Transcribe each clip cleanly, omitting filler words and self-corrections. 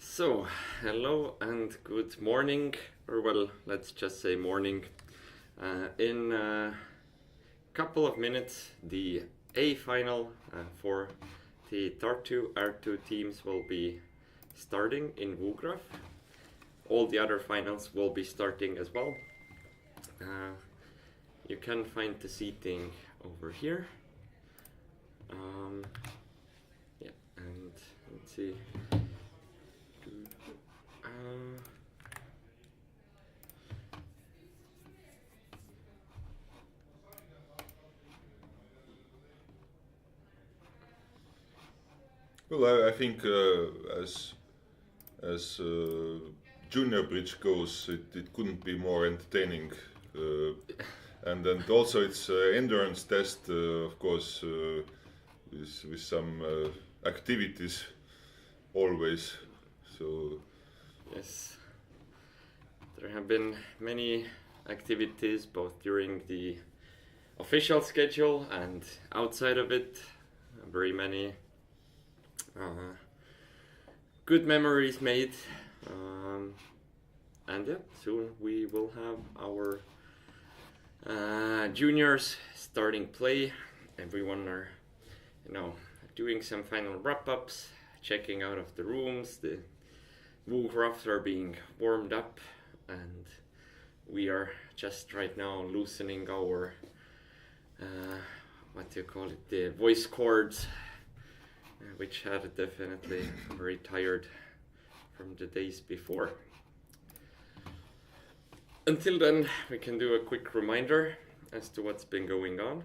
So, hello and good morning, or well, let's just say morning. In a couple of minutes, the A final for the Tartu Ärtu teams will be starting in Vugraf. All the other finals will be starting as well. You can find the seating over here. Yeah, and let's see. Well, I think as junior bridge goes, it couldn't be more entertaining, and also it's endurance test, of course, with some activities always. So Yes, there have been many activities both during the official schedule and outside of it. Very many good memories made. And yeah, soon we will have our juniors starting play. Everyone are, doing some final wrap-ups, checking out of the rooms. The Vugrafs are being warmed up, and we are just right now loosening our the voice cords, which had definitely very tired from the days before. Until then, we can do a quick reminder as to what's been going on.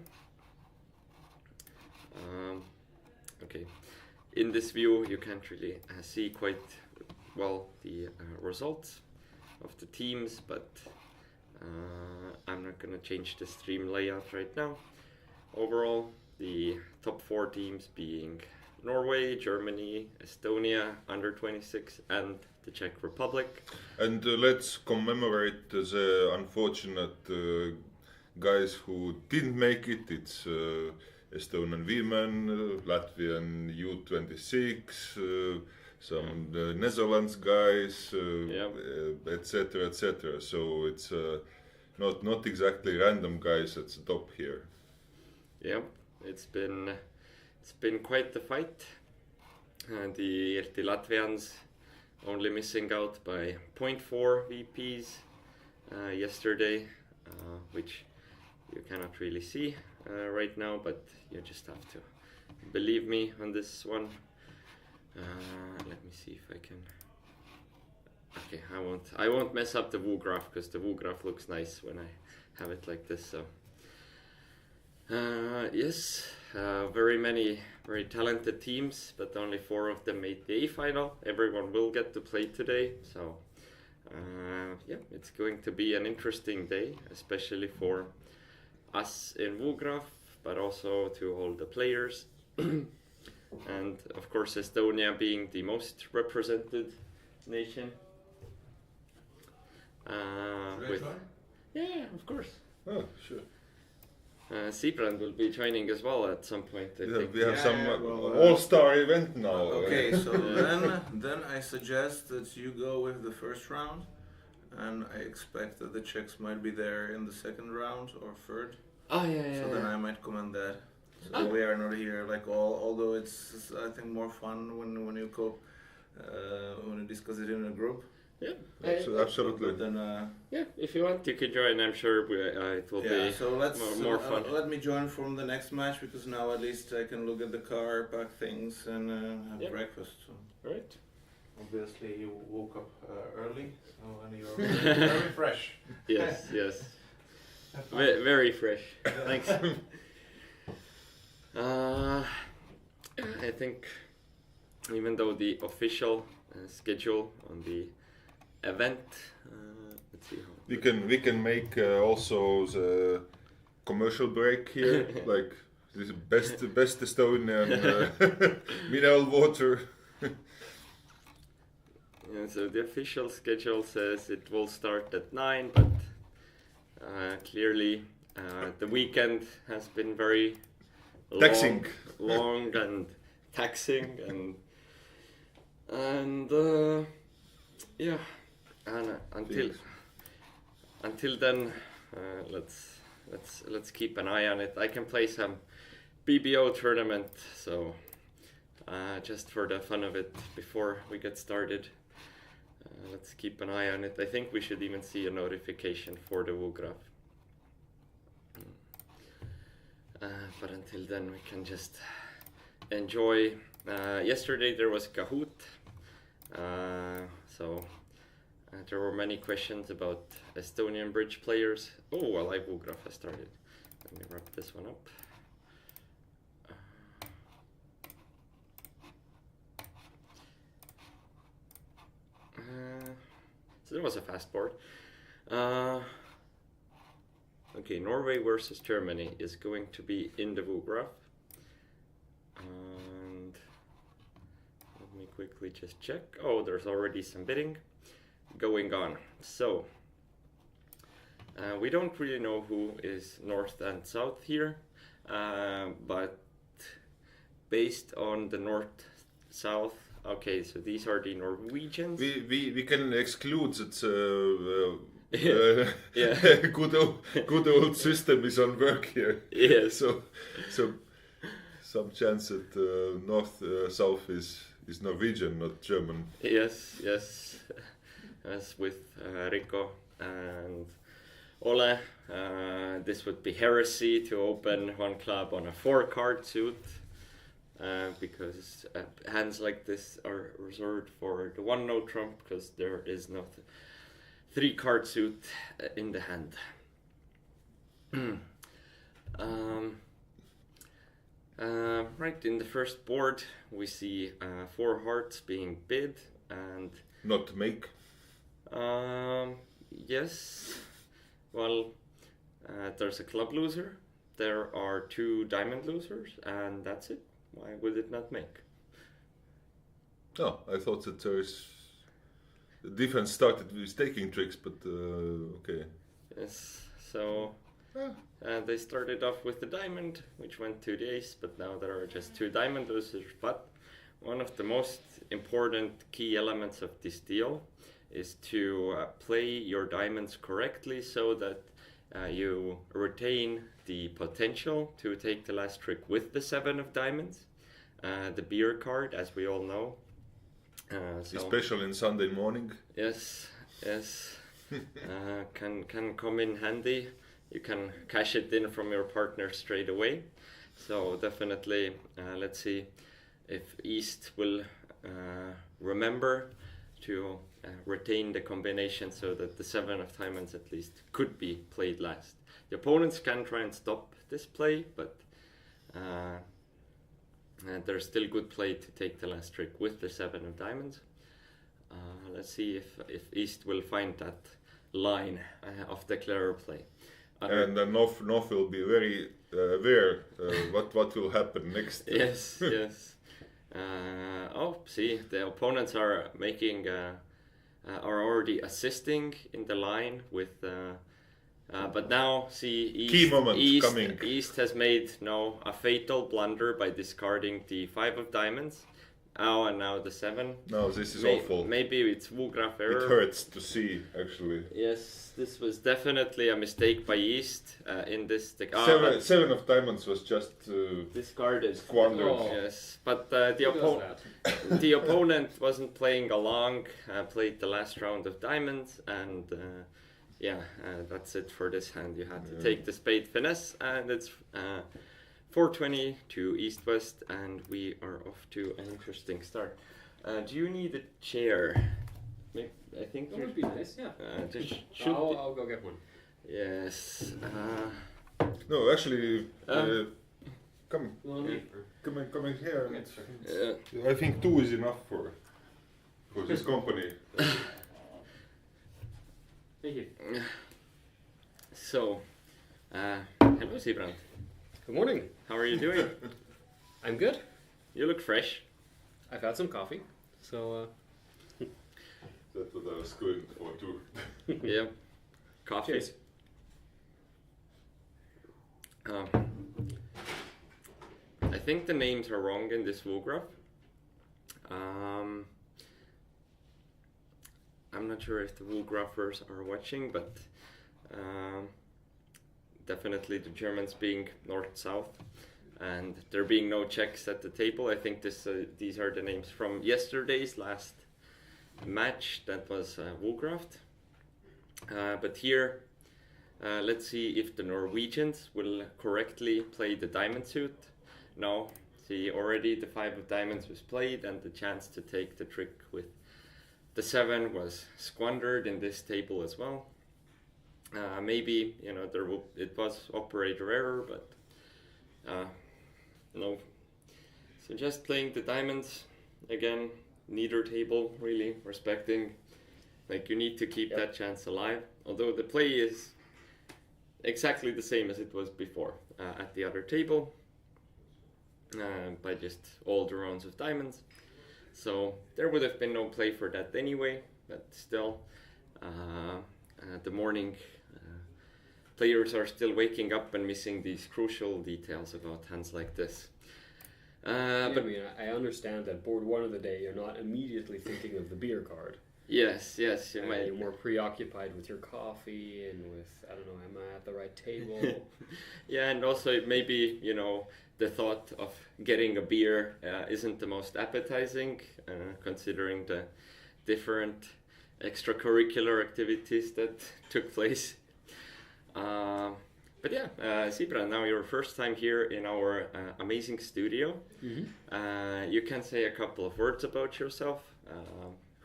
Okay, in this view you can't really see quite well the results of the teams, but I'm not gonna change the stream layout right now. Overall, the top 4 teams being Norway, Germany, Estonia, under 26, and the Czech Republic. And let's commemorate the unfortunate guys who didn't make it. It's Estonian women, Latvian U26, some Netherlands guys, etc., etc. So it's not exactly random guys at the top here. Yeah, it's been quite the fight. The Latvians only missing out by 0.4 VPs yesterday, which you cannot really see right now, but you just have to believe me on this one. Let me see if I can. Okay, I won't mess up the Vugraf because the Vugraf looks nice when I have it like this. So yes, very many very talented teams, but only 4 of them made the A final. Everyone will get to play today, so yeah, it's going to be an interesting day, especially for us in Vugraf, but also to all the players. And of course, Estonia being the most represented nation. Yeah, of course. Oh, sure. Siebrand will be joining as well at some point. I think. We have some all-star event now. Okay, so then I suggest that you go with the first round, and I expect that the Czechs might be there in the second round or third. Oh yeah. So then I might comment that. So we are not here like although it's I think more fun when you when you discuss it in a group. Yeah, absolutely. But then yeah, if you want, you could join. I'm sure it will be so let's more fun. Let me join from the next match, because now at least I can look at the car, pack things, and have breakfast. So. Right. Obviously, you woke up early, and you're very fresh. Yes. Very fresh. Thanks. I think even though the official schedule on the event, let's see how we can make also the commercial break here, like this best Estonian mineral water. Yeah, so the official schedule says it will start at 9, but clearly the weekend has been very taxing, long and taxing, and And yeah, and until then, let's keep an eye on it. I can play some BBO tournament, so just for the fun of it before we get started. Let's keep an eye on it. I think we should even see a notification for the WooGraph. But until then, we can just enjoy. Yesterday there was Kahoot, so there were many questions about Estonian bridge players. Oh, a live WooGraph has started. Let me wrap this one up. So there was a fast board. Okay, Norway versus Germany is going to be in the WooGraph. And let me quickly just check. Oh, there's already some bidding going on. So we don't really know who is north and south here, but based on the north-south. Okay, so these are the Norwegians. We can exclude that Yeah. good old system is on work here. Yes. So some chance that north south is Norwegian, not German. Yes. As with Rico and Ole, this would be heresy to open one club on a 4-card suit. Because hands like this are reserved for the 1-note trump, because there is no 3-card suit in the hand. Right, in the first board we see 4 hearts being bid and... Not make? Yes. Well, there's a club loser, there are 2 diamond losers, and that's it. Why would it not make? Oh, I thought that the defense started with taking tricks, but okay. Yes, so they started off with the diamond, which went to the ace, but now there are just 2 diamond losers. But one of the most important key elements of this deal is to play your diamonds correctly so that you retain the potential to take the last trick with the 7 of diamonds, the beer card, as we all know. Especially in Sunday morning. Yes, can come in handy. You can cash it in from your partner straight away. So definitely, let's see if East will remember to retain the combination so that the 7 of diamonds at least could be played last. The opponents can try and stop this play, but there's still good play to take the last trick with the 7 of diamonds. Let's see if East will find that line of the clearer play. And then North will be very aware what will happen next. Yes. Oh, see, the opponents are making are already assisting in the line with. But now, see, Key moment coming. East has made a fatal blunder by discarding the 5 of diamonds. Oh, and now the 7. No, this is awful. Maybe it's WooGraph error. It hurts to see, actually. Yes, this was definitely a mistake by East in this. 7 of diamonds was just discarded. Squandered. Oh. Yes, but the opponent wasn't playing along. Played the last round of diamonds, and that's it for this hand. You had to take the spade finesse, and it's 420 to east-west, and we are off to an interesting start. Do you need a chair? Maybe, I think that would be nice, yeah. I'll go get one. Yes. No, actually, come in here. I think 2 is enough for this company. Thank you. So, hello, Sibrand. Good morning. How are you doing? I'm good. You look fresh. I've had some coffee, so... That's what I was going for too. Yeah. Coffee. Cheers. I think the names are wrong in this WooGraph. I'm not sure if the Woolgraffers are watching, but definitely the Germans being north-south, and there being no Czechs at the table. I think these are the names from yesterday's last match. That was Woolgraft. But here, let's see if the Norwegians will correctly play the diamond suit. No, see, already the 5 of diamonds was played, and the chance to take the trick with the 7 was squandered in this table as well. Maybe, you know, it was operator error, but no. So just playing the diamonds again. Neither table really respecting. Like, you need to keep that chance alive. Although the play is exactly the same as it was before at the other table, by just all the rounds of diamonds. So there would have been no play for that anyway, but still, the morning players are still waking up and missing these crucial details about hands like this. But I mean, I understand that board 1 of the day, you're not immediately thinking of the beer card. Yes, you're more preoccupied with your coffee and with, I don't know, am I at the right table? Yeah, and also maybe, you know, the thought of getting a beer isn't the most appetizing, considering the different extracurricular activities that took place. But yeah, Sibra, now your first time here in our amazing studio. Mm-hmm. You can say a couple of words about yourself.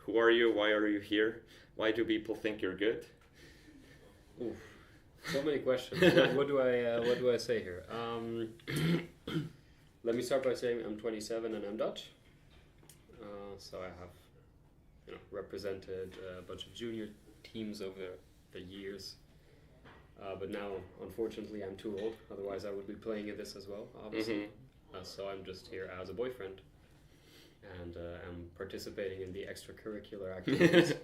Who are you? Why are you here? Why do people think you're good? Oof. So many questions. what do I say here? Let me start by saying I'm 27 and I'm Dutch. So I have, you know, represented a bunch of junior teams over the years. But now, unfortunately, I'm too old. Otherwise, I would be playing in this as well, obviously. Mm-hmm. So I'm just here as a boyfriend. And I'm participating in the extracurricular activities.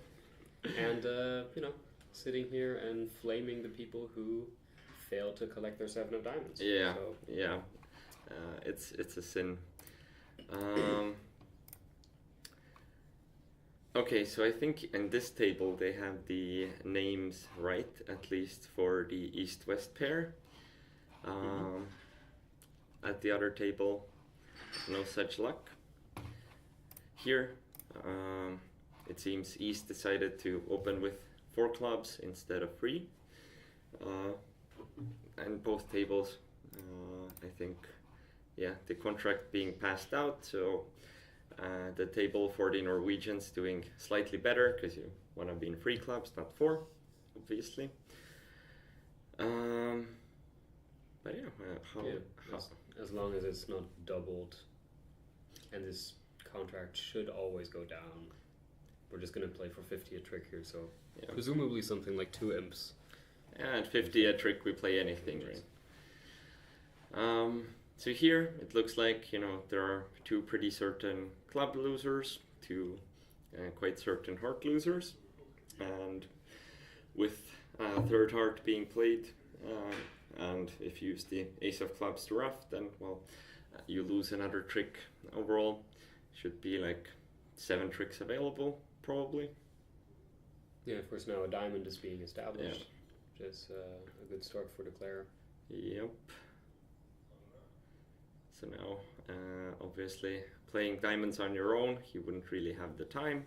And, you know, sitting here and flaming the people who fail to collect their 7 of diamonds. Yeah, so. Yeah. It's a sin. Okay, so I think in this table they have the names right, at least for the east-west pair. At the other table, no such luck. Here, it seems East decided to open with 4 clubs instead of 3. And both tables, I think, yeah, the contract being passed out, so the table for the Norwegians doing slightly better, because you want to be in 3 clubs, not 4, obviously. But yeah, as long as it's not doubled, and this contract should always go down. We're just going to play for 50 a trick here, so presumably something like 2 imps. And 50 a trick, we play anything, right? So here it looks like, you know, there are 2 pretty certain club losers, 2 quite certain heart losers, and with third heart being played, and if you use the ace of clubs to ruff, then well, you lose another trick. Overall, should be like 7 tricks available, probably. Yeah, of course now a diamond is being established, which is a good start for Declare. Yep. So now, obviously, playing diamonds on your own, you wouldn't really have the time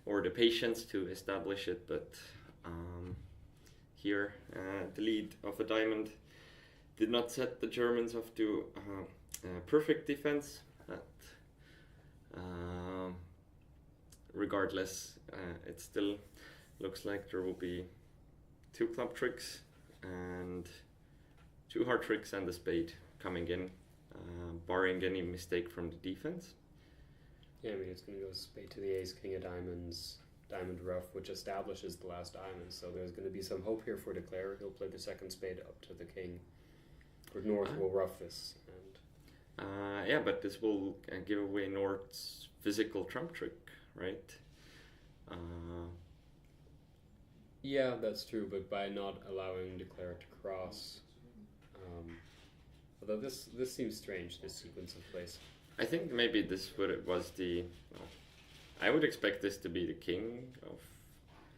or the patience to establish it, but here, the lead of a diamond did not set the Germans off to perfect defense, but regardless, it still looks like there will be 2 club tricks and 2 heart tricks and a spade coming in, barring any mistake from the defense. Yeah, I mean, it's going to go spade to the ace, king of diamonds, diamond ruff, which establishes the last diamond. So there's going to be some hope here for Declare. He'll play the second spade up to the king. Or North will ruff this. And yeah, but this will give away North's physical trump trick, right? Yeah, that's true, but by not allowing Declare to cross. Although this seems strange, this sequence of plays. I think maybe this was the... I would expect this to be the king of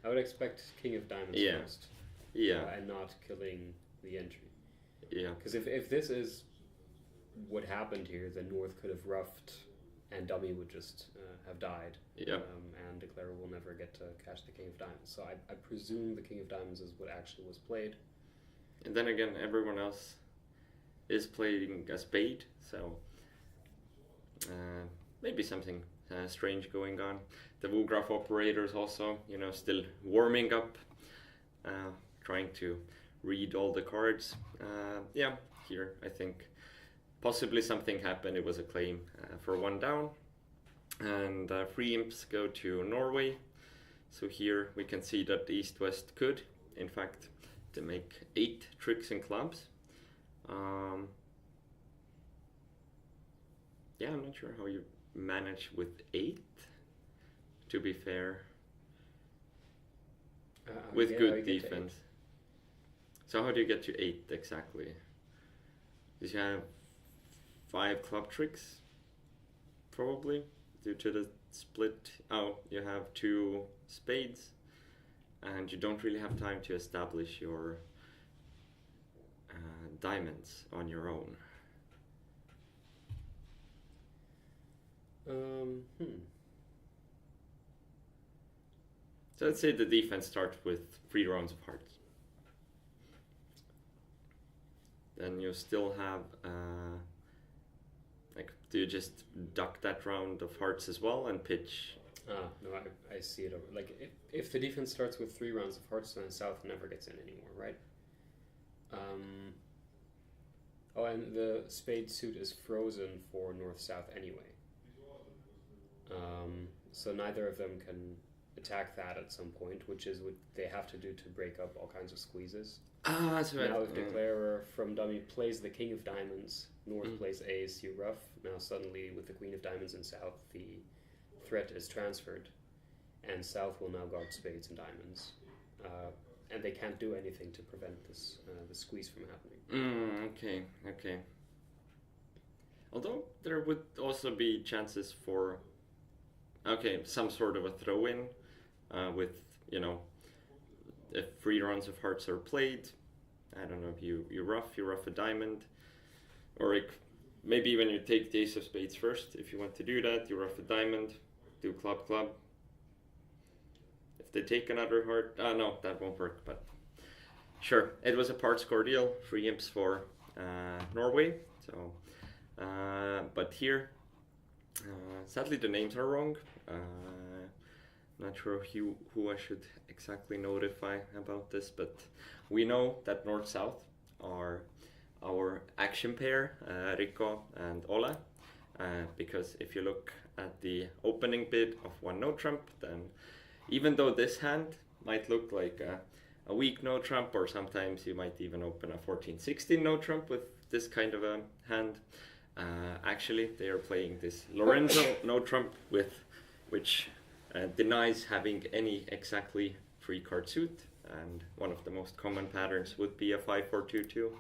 I would expect King of Diamonds Yeah. first, Yeah, and not killing the entry. yeah, Because if this is what happened here, then North could have roughed, and Dummy would just have died. yeah. And Declarer will never get to catch the King of Diamonds. So I presume the King of Diamonds is what actually was played. And then again, everyone else is playing a spade, so maybe something strange going on. The Wugraf operators also, still warming up, trying to read all the cards. Yeah, here I think possibly something happened. It was a claim for 1 down, and 3 imps go to Norway. So here we can see that East-West could, in fact, to make 8 tricks and clubs. Yeah, I'm not sure how you manage with 8, to be fair, with good defense. So how do you get to 8 exactly? Did you have 5 club tricks? Probably, due to the split. Oh, you have 2 spades, and you don't really have time to establish your diamonds on your own. So let's say the defense starts with 3 rounds of hearts. Then you still have, do you just duck that round of hearts as well and pitch? No, I see it. Like, if the defense starts with 3 rounds of hearts, then South never gets in anymore, right? Oh, and the spade suit is frozen for North-South anyway. So neither of them can attack that at some point, which is what they have to do to break up all kinds of squeezes. That's right. Now if Declarer from Dummy plays the King of Diamonds, North plays Ace, you rough. Now suddenly with the Queen of Diamonds in South, the threat is transferred, and South will now guard spades and diamonds. And they can't do anything to prevent this the squeeze from happening. Okay. Although there would also be chances for some sort of a throw-in with, if 3 rounds of hearts are played. I don't know if you rough a diamond, or maybe when you take the ace of spades first, if you want to do that, you rough a diamond, do club. If they take another heart, no, that won't work, but sure. It was a part score deal, 3 imps for Norway, so, but here, sadly the names are wrong. Not sure who I should exactly notify about this, but we know that North-South are our action pair, Rico and Ola, because if you look at the opening bid of 1 no trump, then even though this hand might look like a weak no trump, or sometimes you might even open a 14-16 no trump with this kind of a hand, actually they are playing this Lorenzo no trump which denies having any exactly 3 card suit, and one of the most common patterns would be a 5-4-2-2.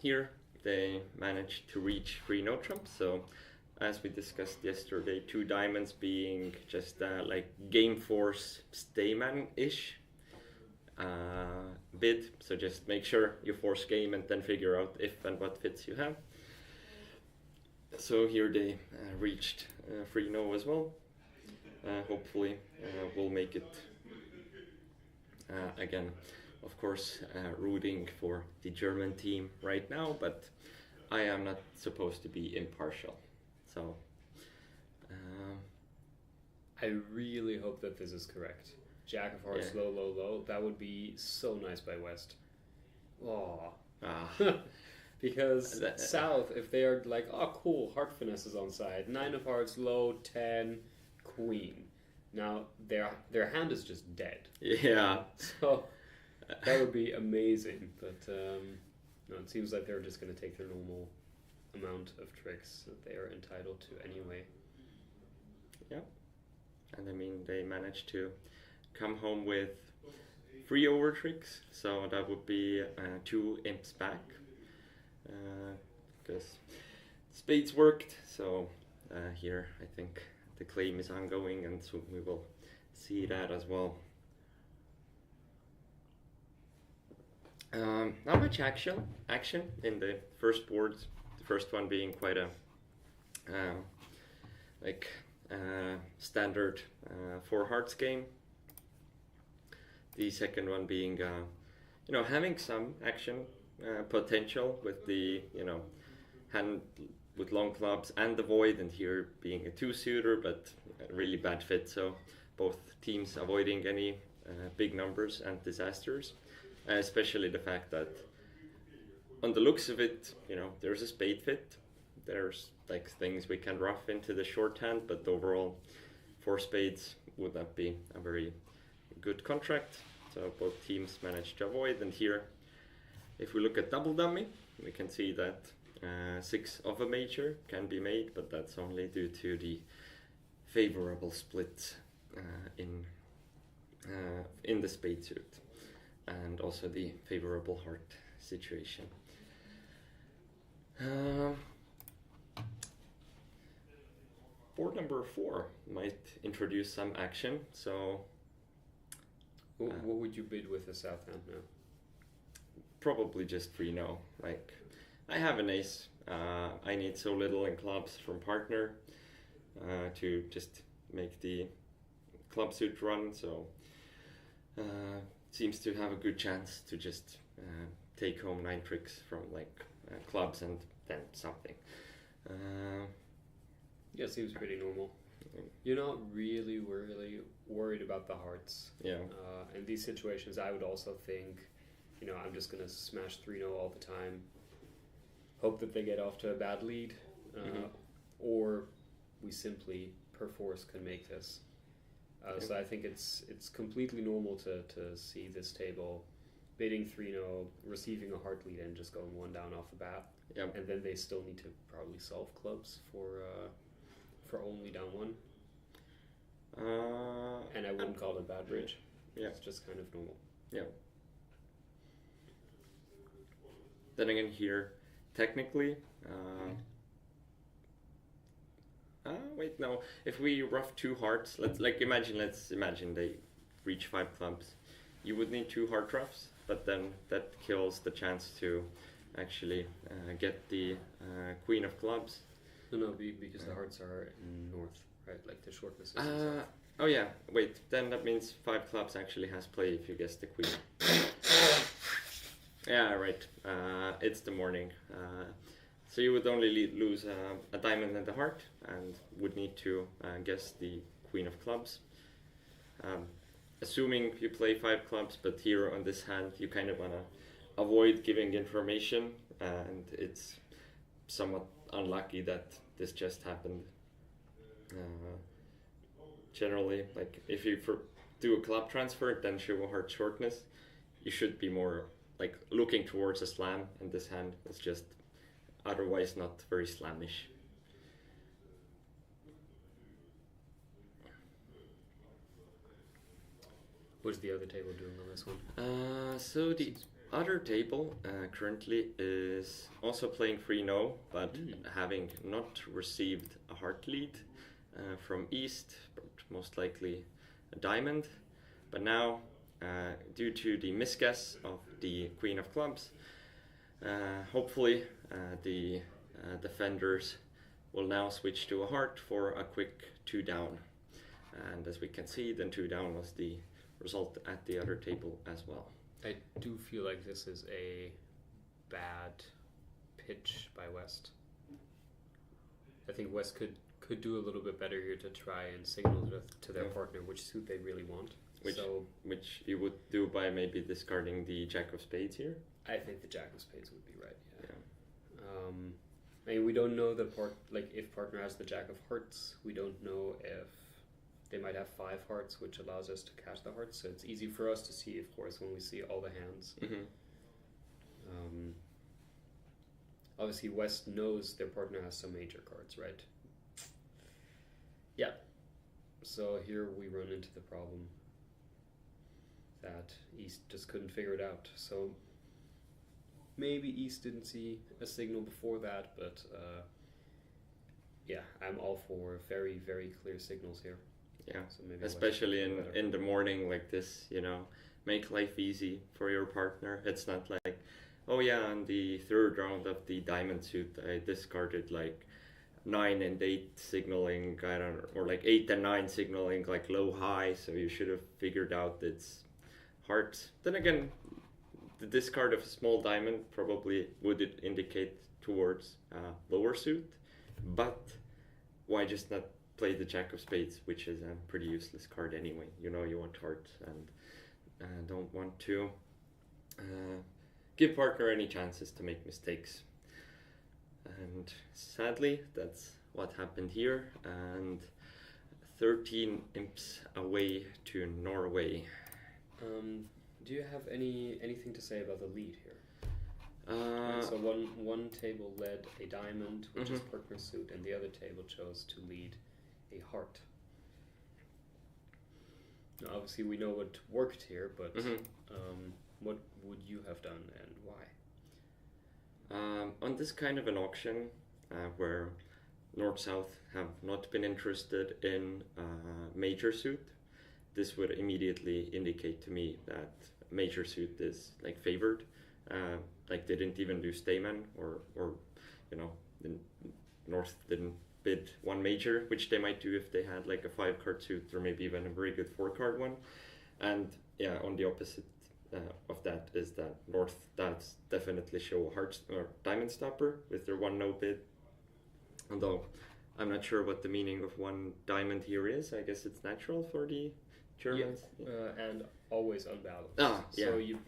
Here they managed to reach 3 no trumps, so as we discussed yesterday, 2 diamonds being just like game force stayman-ish bid, so just make sure you force game and then figure out if and what fits you have. So here they reached 3 no as well. Hopefully we'll make it again. Of course, rooting for the German team right now, but I am not supposed to be impartial. So I really hope that this is correct. Jack of hearts, Yeah. low. That would be so nice by West. Oh. ah, Because South, if they are like, oh cool, heart finesse is on side, 9 of hearts, low, 10, queen. Now their hand is just dead. yeah. So that would be amazing. But no, it seems like they're just going to take their normal amount of tricks that they are entitled to anyway. Yeah. And I mean, they managed to come home with 3 over tricks, so that would be 2 imps back. Because spades worked, so here I think the claim is ongoing, and so we will see that as well. Not much action in the first boards. The first one being quite a standard 4 hearts game. The second one being having some action potential with the hand with long clubs and the void, and here being a 2-suiter but a really bad fit, so both teams avoiding any big numbers and disasters, especially the fact that on the looks of it, there's a spade fit, there's like things we can rough into the shorthand, but overall 4 spades would not be a very good contract, so both teams managed to avoid. And here, if we look at double dummy, we can see that 6 of a major can be made, but that's only due to the favorable split in the spade suit, and also the favorable heart situation. Board number 4 might introduce some action. So, what would you bid with a south hand now? Probably just 3-0. Like, I have an ace. I need so little in clubs from partner to just make the club suit run. So, seems to have a good chance to just take home 9 tricks from clubs and then something. Yeah, seems pretty normal. You're not really worried about the hearts. Yeah. In these situations, I would also think, I'm just going to smash 3-0 all the time. Hope that they get off to a bad lead. Or we simply, per force, can make this. So I think it's completely normal to see this table bidding 3-0, receiving a heart lead, and just going 1 down off the bat. Yep. And then they still need to probably solve clubs for only down 1. And I wouldn't call it a bad bridge. Yeah. It's just kind of normal. Yeah. Then again here, technically, wait, no. If we rough 2 hearts, let's imagine they reach 5 clubs. You would need 2 heart roughs, but then that kills the chance to actually get the queen of clubs. No, because the hearts are north, right? Like the shortness is south. Oh yeah, wait, then that means 5 clubs actually has play if you guess the queen. Yeah, right, it's the morning. So you would only lose a diamond and a heart, and would need to guess the queen of clubs. Assuming you play 5 clubs, but here on this hand you kind of want to avoid giving information, and it's somewhat unlucky that this just happened. Generally, like if you do a club transfer, then show a heart shortness, you should be more like looking towards a slam, and this hand is just otherwise not very slamish. What's the other table doing on this one? So the other table currently is also playing 3-0, but having not received a heart lead from East, but most likely a diamond. But now, due to the misguess of the queen of clubs, hopefully the defenders will now switch to a heart for a quick 2 down. And as we can see, then 2 down was the result at the other table as well. I do feel like this is a bad pitch by West. I think West could do a little bit better here to try and signal to their partner which suit they really want. Which you would do by maybe discarding the jack of spades here? I think the jack of spades would be right, yeah. I mean, we don't know if partner has the jack of hearts. We don't know if they might have 5 hearts, which allows us to cash the hearts. So it's easy for us to see, of course, when we see all the hands. Obviously, West knows their partner has some major cards, right? Yeah. So here we run into the problem that East just couldn't figure it out. So maybe East didn't see a signal before that, but yeah, I'm all for very, very clear signals here. Yeah, So maybe especially white should be in the morning like this, you know, make life easy for your partner. It's not like, oh yeah, on the third round of the diamond suit, I discarded like 9 and 8 signaling, I don't know, or like 8 and 9 signaling like low high, so you should have figured out it's hearts. Then again, the discard of a small diamond probably would indicate towards lower suit, but why just not play the jack of spades, which is a pretty useless card anyway. You know you want hearts and don't want to give partner any chances to make mistakes. And sadly, that's what happened here. And 13 imps away to Norway. Do you have anything to say about the lead here? Uh, So one table led a diamond, which is partner suit, and the other table chose to lead a heart. Now, obviously, we know what worked here, but what would you have done and why? On this kind of an auction, where North-South have not been interested in major suit, this would immediately indicate to me that major suit is like favored. Like they didn't even do Stayman, or you know, the North didn't bid one major, which they might do if they had like a 5-card suit or maybe even a very good 4-card one. And yeah, on the opposite of that is that North does definitely show hearts or diamond stopper with their 1-no bid. Although I'm not sure what the meaning of 1 diamond here is. I guess it's natural for the Germans. And always unbalanced. Yeah. So you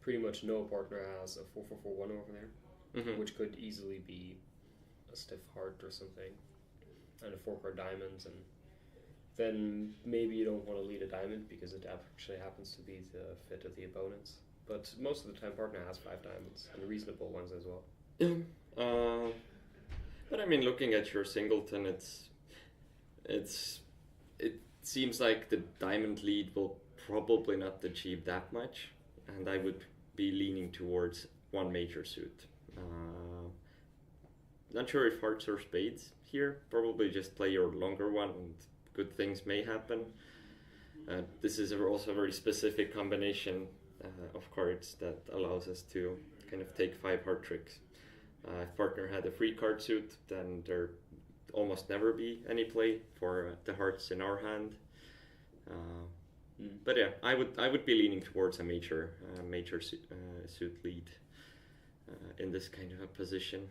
pretty much know a partner has a 4-4-4-1 over there, which could easily be a stiff heart or something, and a 4-card diamonds, and then maybe you don't want to lead a diamond because it actually happens to be the fit of the opponents. But most of the time, partner has 5 diamonds, and reasonable ones as well. Yeah. But I mean, looking at your singleton, it seems like the diamond lead will probably not achieve that much, and I would be leaning towards 1 major suit. Not sure if hearts or spades here. Probably just play your longer one, and good things may happen. This is also a very specific combination of cards that allows us to kind of take 5 heart tricks. If partner had a 3-card suit, then there almost never be any play for the hearts in our hand. But yeah, I would be leaning towards a major suit lead in this kind of a position.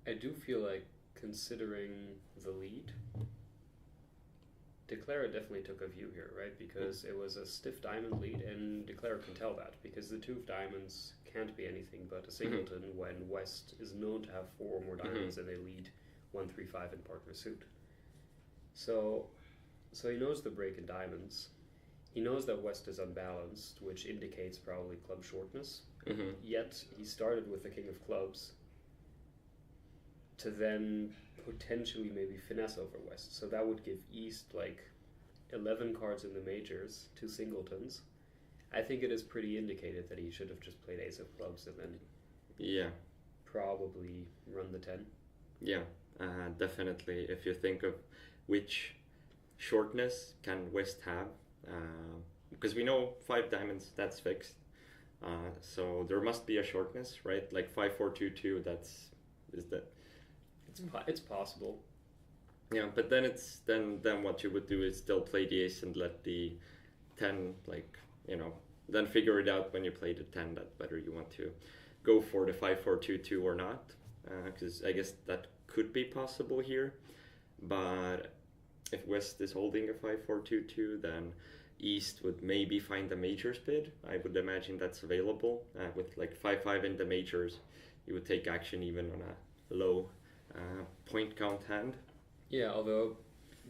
I do feel like, considering the lead, Declara definitely took a view here, right? Because it was a stiff diamond lead, and Declara can tell that, because the 2 of diamonds can't be anything but a singleton when West is known to have 4 or more diamonds and they lead 1-3-5 in partner suit. So he knows the break in diamonds. He knows that West is unbalanced, which indicates probably club shortness. Yet he started with the king of clubs to then potentially maybe finesse over West. So that would give East like 11 cards in the majors, 2 singletons. I think it is pretty indicated that he should have just played ace of clubs and then probably run the 10. Yeah, definitely. If you think of which shortness can West have, because we know 5 diamonds, that's fixed. So there must be a shortness, right? Like 5-4-2-2. It's possible. Yeah, but then then what you would do is still play the ace and let the 10, like, you know, then figure it out when you play the 10 that whether you want to go for the 5-4-2-2 or not, because I guess that could be possible here. But if West is holding a 5-4-2-2, then East would maybe find a majors bid. I would imagine that's available. With like 5-5 in the majors, you would take action even on a low point count hand. Yeah, although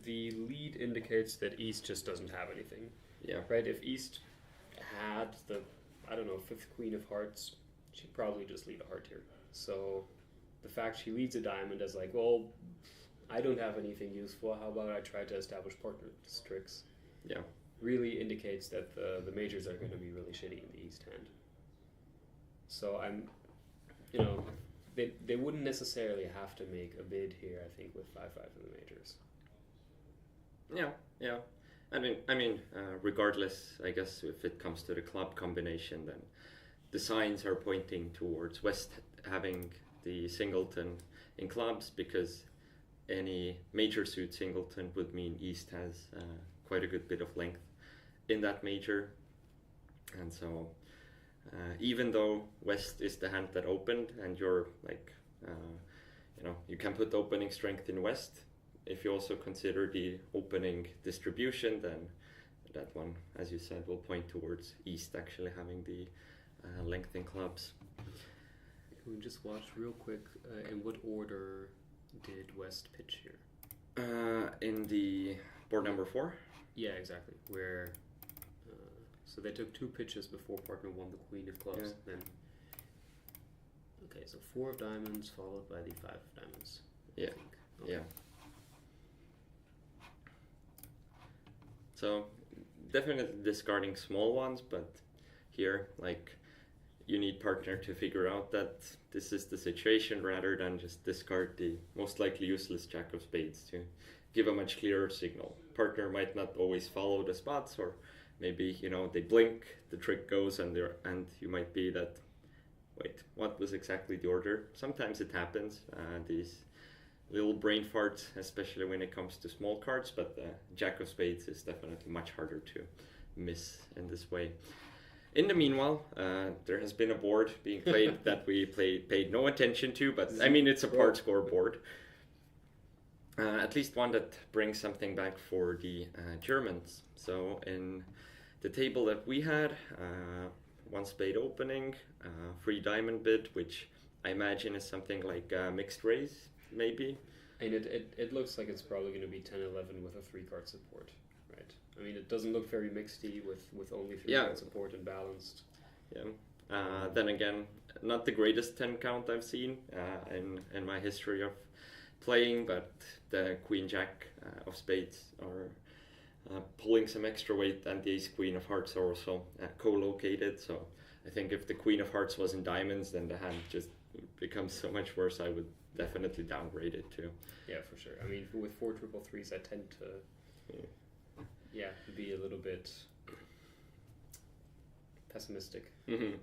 the lead indicates that East just doesn't have anything. Yeah. Right? If East had the, 5th queen of hearts, she'd probably just lead a heart here. So the fact she leads a diamond is like, well, I don't have anything useful. How about I try to establish partner tricks? Yeah. Really indicates that the majors are going to be really shitty in the East hand. So I'm, they wouldn't necessarily have to make a bid here, I think, with 5-5 in the majors. Yeah, yeah. Regardless, I guess if it comes to the club combination, then the signs are pointing towards West having the singleton in clubs, because any major suit singleton would mean East has quite a good bit of length in that major. And so even though West is the hand that opened, and you're like, you can put opening strength in West, if you also consider the opening distribution, then that one, as you said, will point towards East actually having the length in clubs. Can we just watch real quick in what order did West pitch here? In the board number 4? Yeah, exactly. Where so they took 2 pitches before partner won the queen of clubs. Yeah. Then okay, so 4 of diamonds followed by the 5 of diamonds. Yeah. I think. Okay. Yeah. So definitely discarding small ones, but here, like, you need partner to figure out that this is the situation, rather than just discard the most likely useless jack of spades to give a much clearer signal. Partner might not always follow the spots, or maybe they blink, the trick goes, and you might be that, wait, what was exactly the order? Sometimes it happens, these little brain farts, especially when it comes to small cards, but jack of spades is definitely much harder to miss in this way. In the meanwhile, there has been a board being played that we paid no attention to, but it's a part score board. At least one that brings something back for the Germans. So in the table that we had, 1 spade opening, 3 diamond bid, which I imagine is something like mixed raise, maybe. And it looks like it's probably going to be 10-11 with a 3-card support, right? I mean, it doesn't look very mixedy with only 3-card support and balanced. Yeah. Then again, not the greatest 10 count I've seen in my history of playing, but the Queen Jack of spades are pulling some extra weight, and the Ace Queen of hearts are also co-located. So I think if the Queen of hearts was in diamonds, then the hand just becomes so much worse. I would definitely downgrade it too. Yeah, for sure. I mean, with 4 triple threes, I tend to be a little bit pessimistic. Mm-hmm.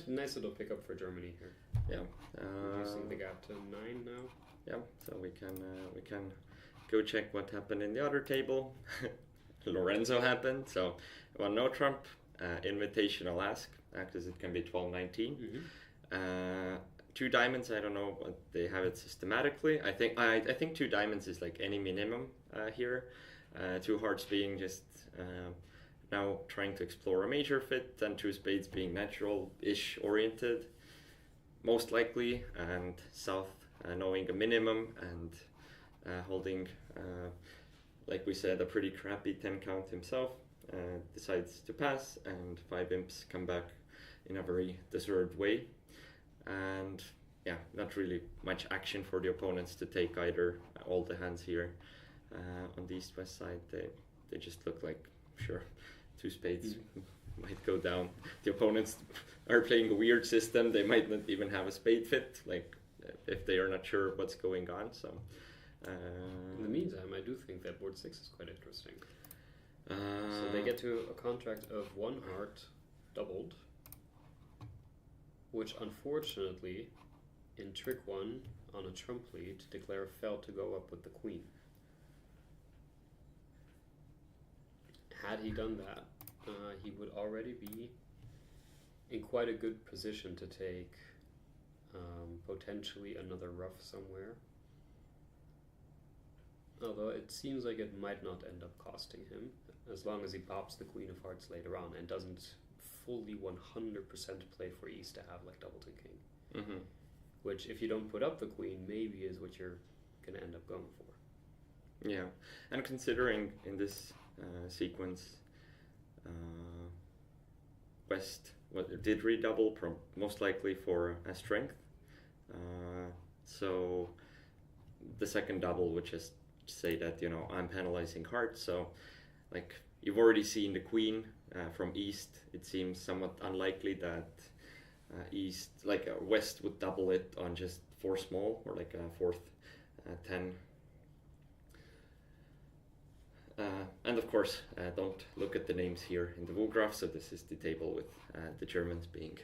Nice little pickup for Germany here. Yeah. Reducing the gap to 9 now. Yeah, so we can go check what happened in the other table. Lorenzo happened, so no Trump, invitational ask, because it can be 12-19. Mm-hmm. 2 diamonds, I don't know what they have it systematically. I think 2 diamonds is like any minimum here. 2 hearts being just now trying to explore a major fit, and 2 spades being natural-ish oriented, most likely, and South knowing a minimum and holding, like we said, a pretty crappy 10 count himself, decides to pass, and 5 imps come back in a very deserved way. And not really much action for the opponents to take either. All the hands here on the east-west side, they just look like, sure, 2 spades might go down. The opponents are playing a weird system. They might not even have a spade fit, like if they are not sure what's going on. So in the meantime, I do think that board 6 is quite interesting. So they get to a contract of 1 heart doubled, which unfortunately in trick 1 on a trump lead declare failed to go up with the queen. Had he done that, he would already be in quite a good position to take potentially another rough somewhere. Although it seems like it might not end up costing him, as long as he pops the queen of hearts later on and doesn't fully 100% play for East to have like double to king. Mm-hmm. Which, if you don't put up the queen, maybe is what you're going to end up going for. Yeah, and considering in this sequence, West did redouble, most likely for a strength. So the second double would just say that, I'm penalizing hearts. So, like, you've already seen the queen from East. It seems somewhat unlikely that West would double it on just 4 small, or like a 4th 10. And of course, don't look at the names here in the wall graph. So this is the table with the Germans being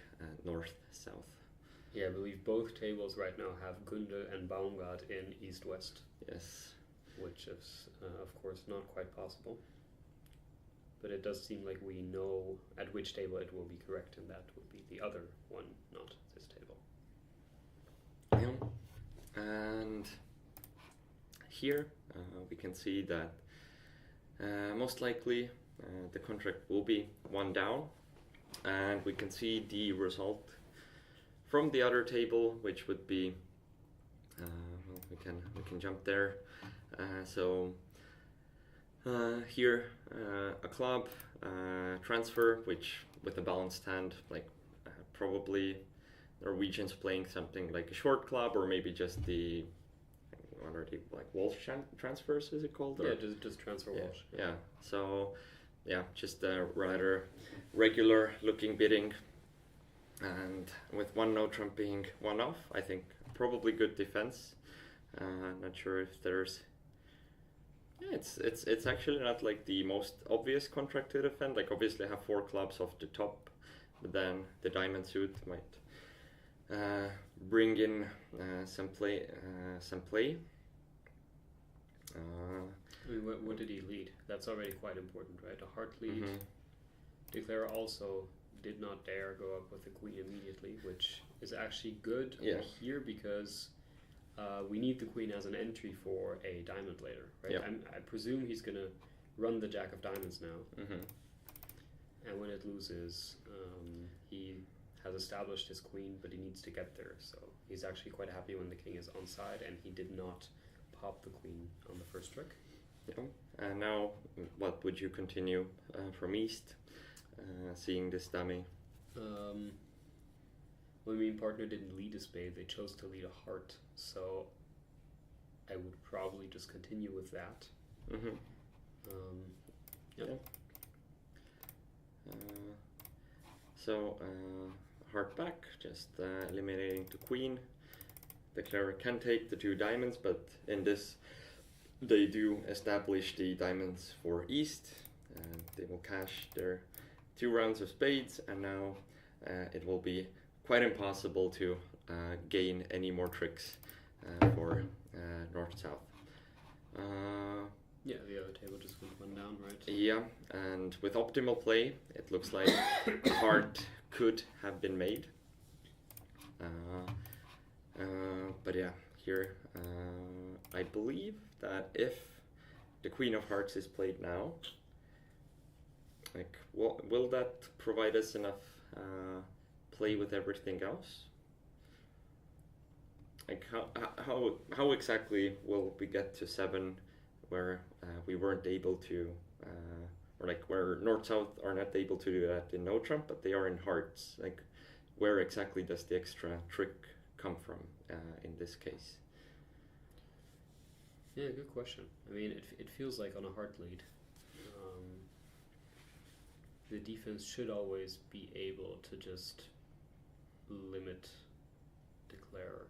north, south. Yeah, I believe both tables right now have Gunde and Baumgart in east-west. Yes. Which is, of course, not quite possible. But it does seem like we know at which table it will be correct, and that would be the other one, not this table. Yeah. And here we can see that most likely the contract will be one down, and we can see the result from the other table, which would be well, we can jump there. So here a club transfer, which with a balanced hand, like probably Norwegians playing something like a short club, or maybe just the what are they, like Walsh transfers, is it called? Yeah, just transfer Walsh. Yeah. So yeah, just a rather regular looking bidding, and with one no trump being one off, I think probably good defense. Not sure if there's. Yeah, it's actually not like the most obvious contract to defend. Like obviously have 4 clubs off the top, but then the diamond suit might bring in some play. I mean, what did he lead? That's already quite important, right? A heart lead. Declare also did not dare go up with the queen immediately, which is actually good here because we need the queen as an entry for a diamond later, right? Yeah. I presume he's going to run the jack of diamonds now. And when it loses, he has established his queen, but he needs to get there. So he's actually quite happy when the king is on side, and he did not pop the queen on the first trick. Yeah. And now, what would you continue from east, seeing this dummy? Well, I mean, partner didn't lead a spade; they chose to lead a heart. So I would probably just continue with that. Yeah. So heart back, just eliminating the queen. The Declarer can take the 2 diamonds, but in this they do establish the diamonds for east, and they will cash their 2 rounds of spades, and now it will be quite impossible to gain any more tricks for north-south. Yeah, the other table just went one down, right? Yeah, and with optimal play, it looks like heart could have been made. But yeah, here I believe that if the Queen of Hearts is played now, like, will that provide us enough play with everything else? Like how exactly will we get to 7 where we weren't able to, or like where north-south are not able to do that in no trump, but they are in hearts? Like, where exactly does the extra trick come from in this case? Yeah, good question. I mean, it feels like on a heart lead, the defense should always be able to just limit declarer.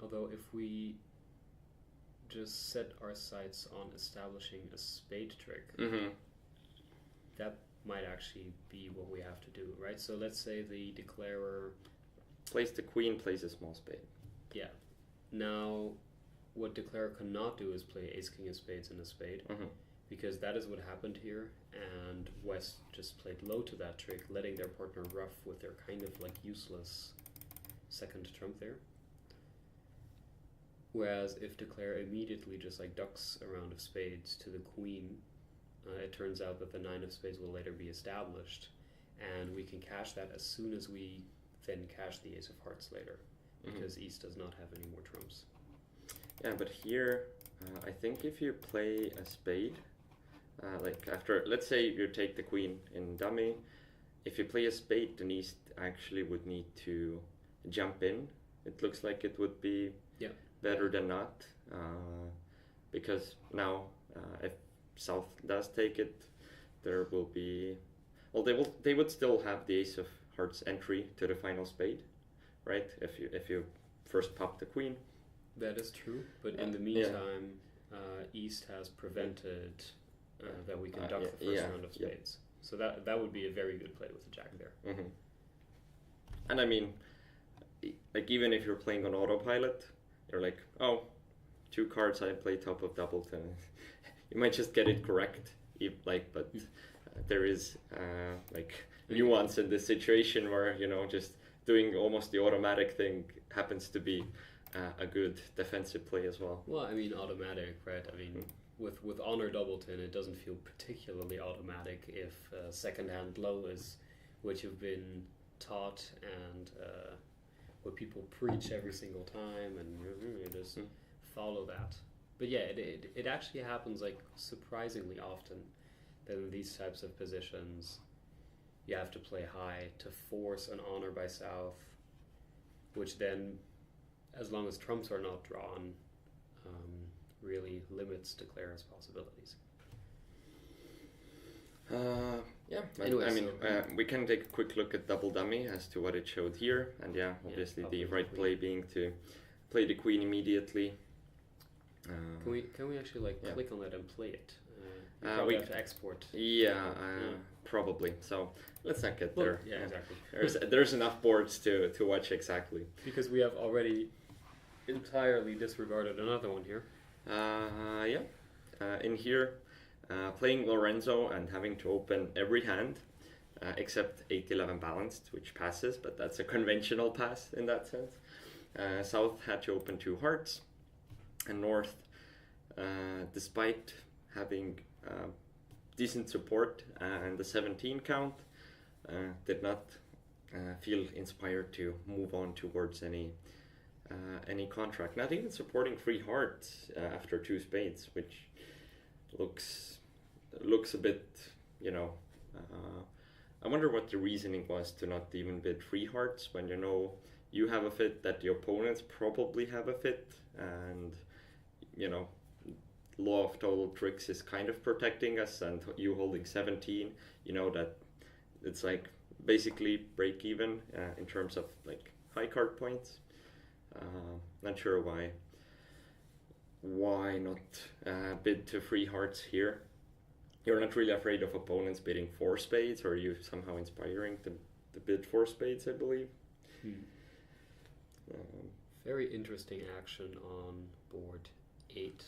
Although if we just set our sights on establishing a spade trick, that might actually be what we have to do, right? So let's say the declarer plays the queen, plays a small spade. Yeah. Now, what declarer cannot do is play ace king of spades and a spade, because that is what happened here, and West just played low to that trick, letting their partner ruff with their kind of like useless second trump there. Whereas if declare immediately just like ducks a round of spades to the queen, it turns out that the 9 of spades will later be established, and we can cash that as soon as we then cash the ace of hearts later, because East does not have any more trumps. Yeah, but here, I think if you play a spade, like after, let's say you take the queen in dummy, if you play a spade, then East actually would need to jump in. It looks like it would be better than not, because now if South does take it, there will be, well, they would still have the ace of hearts entry to the final spade, right? If you first pop the queen. That is true, but in the Yeah. meantime, East has prevented that we conduct the first round of spades. So that would be a very good play with the jack there. Mm-hmm. And I mean, like even if you're playing on autopilot, you're like, oh, 2 cards I play top of doubleton. You might just get it correct, but there is like nuance in this situation where just doing almost the automatic thing happens to be a good defensive play as well. Well, I mean, automatic, right? I mean, with honor doubleton, it doesn't feel particularly automatic if second hand low is what you've been taught and what people preach every single time, and you just follow that. But yeah, it actually happens like surprisingly often that in these types of positions you have to play high to force an honor by south, which then, as long as trumps are not drawn, really limits Declarer's possibilities. Anyway, I mean, we can take a quick look at double dummy as to what it showed here, and obviously the right play being to play the queen immediately. Can we actually click on that and play it? We have to export. Probably. So let's not get there. Yeah, exactly. There's enough boards to watch exactly. Because we have already entirely disregarded another one here. In here, playing Lorenzo and having to open every hand except 8-11 balanced, which passes, but that's a conventional pass in that sense. South had to open 2 hearts, and North, despite having decent support and the 17 count, did not feel inspired to move on towards any contract. Not even supporting 3 hearts after 2 spades, which looks a bit, I wonder what the reasoning was to not even bid 3 hearts when you have a fit that the opponents probably have a fit, and law of total tricks is kind of protecting us, and you holding 17, that it's like basically break even in terms of like high card points. Not sure why not bid to 3 hearts here. You're not really afraid of opponents bidding 4 spades, or are you somehow inspiring to bid 4 spades, I believe. Very interesting action on board 8.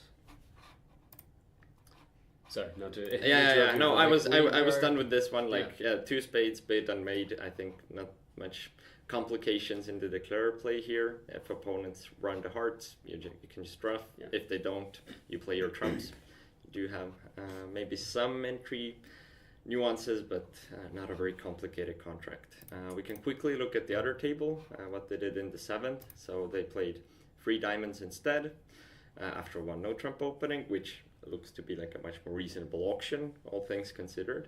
Sorry, not to. No, I was done with this one. 2 spades bid and made. I think not much complications in the declarer play here. If opponents run the hearts, you can just ruff. Yeah. If they don't, you play your trumps. You do have maybe some entry nuances, but not a very complicated contract. We can quickly look at the other table, what they did in the 7th. So they played 3 diamonds instead after 1 no trump opening, which looks to be like a much more reasonable auction, all things considered.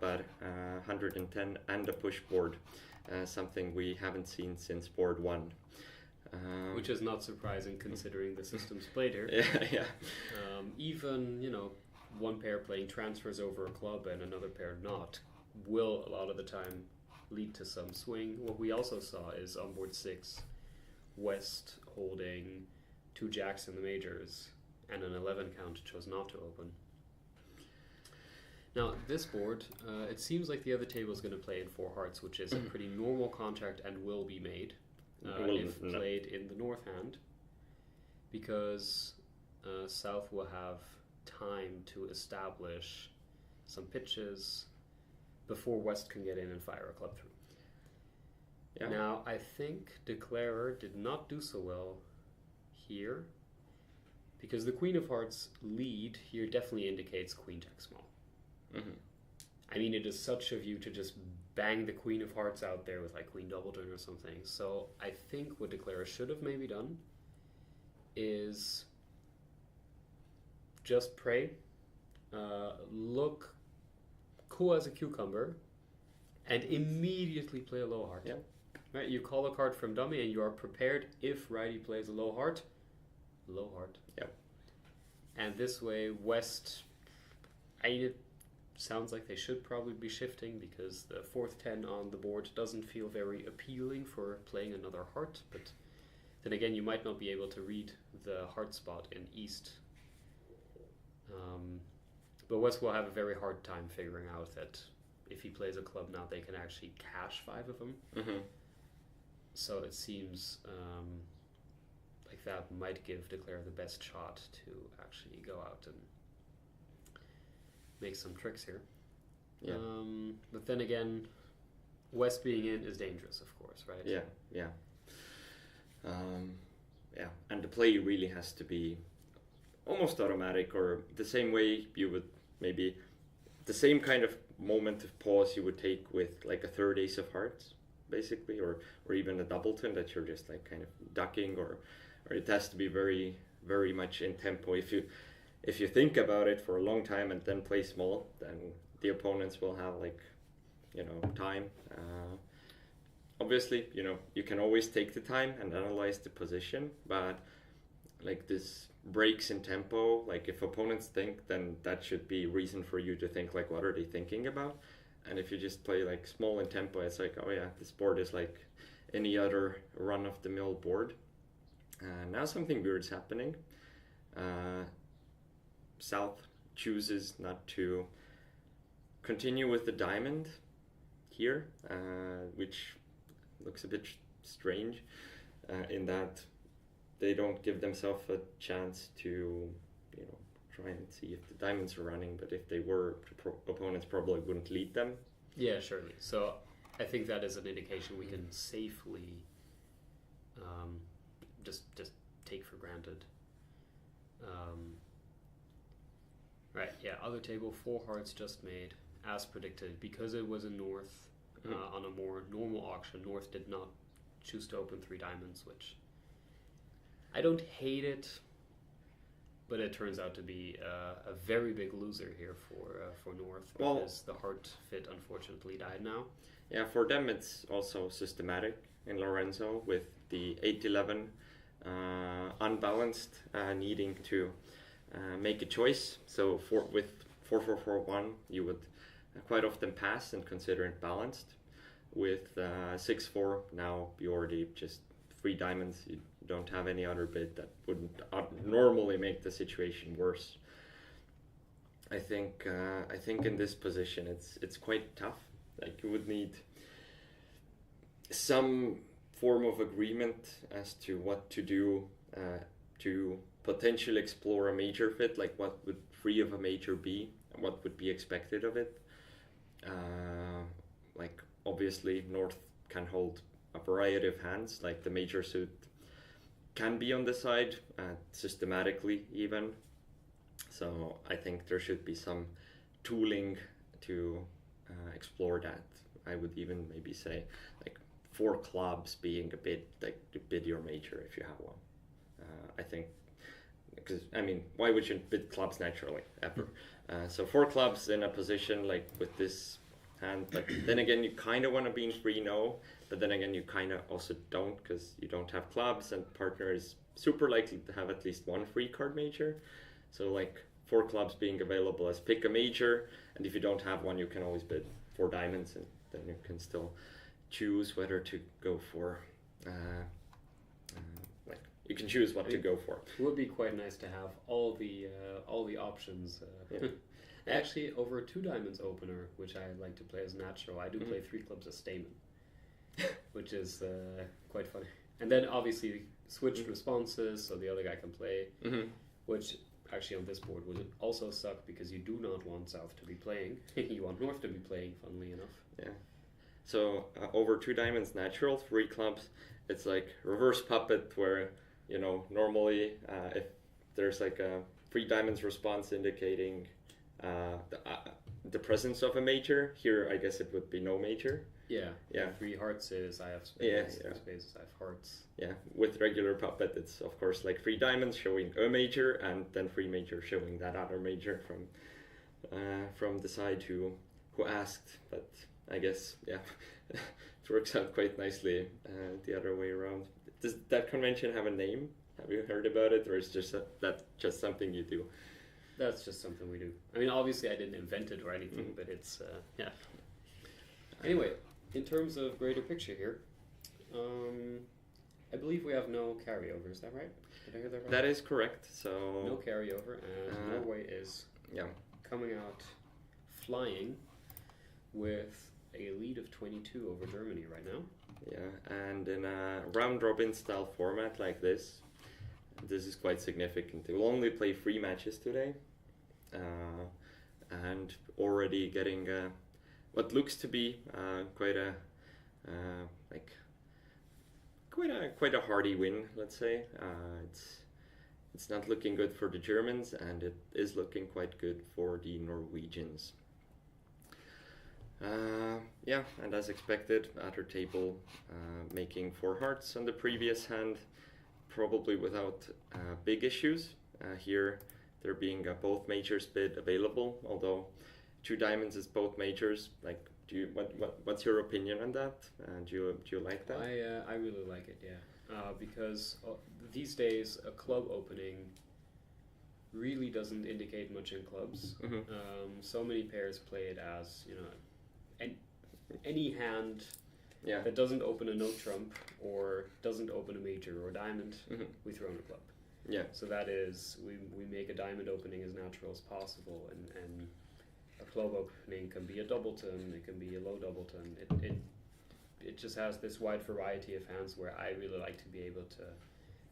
But 110 and a push board, something we haven't seen since board 1. Which is not surprising considering the systems played here. Yeah. Even, one pair playing transfers over a club and another pair not will a lot of the time lead to some swing. What we also saw is on board 6, West holding 2 jacks in the majors and an 11 count chose not to open. Now this board, it seems like the other table is going to play in 4 hearts, which is a pretty normal contract and will be made if played in the north hand, because South will have time to establish some pitches before West can get in and fire a club through. Yeah. Now I think Declarer did not do so well here, because the Queen of Hearts lead here definitely indicates Queen Jack small. I mean, it is such of you to just bang the Queen of Hearts out there with like Queen Doubleton or something. So I think what Declarer should have maybe done is just pray, look cool as a cucumber, and immediately play a low heart. Yeah. Right, you call a card from dummy and you are prepared if righty plays a low heart. Low heart. Yep. And this way, West, it sounds like they should probably be shifting, because the 4th 10 on the board doesn't feel very appealing for playing another heart, but then again, you might not be able to read the heart spot in East. But West will have a very hard time figuring out that if he plays a club now, they can actually cash 5 of them. Mm-hmm. So it seems like that might give Declare the best shot to actually go out and make some tricks here. Yeah. But then again, West being in is dangerous, of course, right? Yeah, yeah. Yeah, and the play really has to be almost automatic, or the same way you would maybe the same kind of moment of pause you would take with like a third ace of hearts, basically, or even a doubleton that you're just like kind of ducking, or it has to be very, very much in tempo. If you think about it for a long time and then play small, then the opponents will have like, time. Obviously, you can always take the time and analyze the position, but like this breaks in tempo, like if opponents think, then that should be reason for you to think like, what are they thinking about? And if you just play like small in tempo, it's like, oh yeah, this board is like any other run-of-the-mill board. Now something weird's happening. South chooses not to continue with the diamond here, which looks a bit strange in that they don't give themselves a chance to, try and see if the diamonds are running, but if they were, opponents probably wouldn't lead them. Yeah, surely. So I think that is an indication we can safely just take for granted. Right, yeah, other table, 4 hearts just made, as predicted. Because it was a North, on a more normal auction, North did not choose to open 3 diamonds, which I don't hate it, but it turns out to be a very big loser here for North, because the heart fit unfortunately died now. Yeah, for them it's also systematic in Lorenzo with the 8-11 unbalanced, needing to make a choice. So with 4-4-4-1 you would quite often pass and consider it balanced. With 6-4 now you already just 3 diamonds, you don't have any other bid that wouldn't normally make the situation worse. I think in this position it's quite tough. Like you would need some form of agreement as to what to do to potentially explore a major fit, like what would 3 of a major be and what would be expected of it. Like obviously North can hold a variety of hands, like the major suit can be on the side systematically even. So I think there should be some tooling to explore that. I would even maybe say like 4 clubs being a bit like to bid your major if you have one. I think, because I mean, why would you bid clubs naturally ever? So 4 clubs in a position like with this hand, but then again you kind of want to be in 3-0, but then again you kind of also don't, because you don't have clubs and partner is super likely to have at least 1 free card major. So like 4 clubs being available as pick a major, and if you don't have one you can always bid 4 diamonds, and then you can still choose whether to go for like you can choose what to go for. It would be quite nice to have all the options. Yeah. Actually, over a 2 diamonds opener, which I like to play as natural, I do play 3 clubs as Stamen, which is quite funny. And then obviously switched responses, so the other guy can play, which actually on this board would also suck, because you do not want South to be playing. You want North to be playing, funnily enough. Yeah. So over 2 diamonds natural, 3 clubs, it's like reverse puppet, where normally if there's like a 3 diamonds response indicating the presence of a major, here I guess it would be no major. Yeah. 3 hearts is I have spades, 3 spades I have hearts. Yeah, with regular puppet it's of course like 3 diamonds showing a major, and then 3 major showing that other major from the side who asked. But I guess it works out quite nicely the other way around. Does that convention have a name? Have you heard about it, or is that just something you do? That's just something we do. I mean, obviously I didn't invent it or anything, but it's yeah. Anyway, in terms of greater picture here, I believe we have no carryover. Is that right? Did I hear that right? That is correct. So No carryover, and Norway is yeah, coming out flying with a lead of 22 over Germany right now. yeah, and in a round robin style format like this is quite significant. They will only play 3 matches today, and already getting what looks to be quite a like quite a hardy win. Let's say it's not looking good for the Germans, and it is looking quite good for the Norwegians. Yeah, and as expected, Adder table making 4 hearts on the previous hand, probably without big issues. Here, there being a both majors bid available, although 2 diamonds is both majors. Like, what's your opinion on that? Do you like that? I really like it, yeah, because these days a club opening really doesn't indicate much in clubs. Mm-hmm. So many pairs play it as, you know, any hand Yeah. that doesn't open a no trump or doesn't open a major or diamond, Mm-hmm. we throw in a club. Yeah. So that is, we make a diamond opening as natural as possible, and a club opening can be a doubleton, it can be a low doubleton. It just has this wide variety of hands where I really like to be able to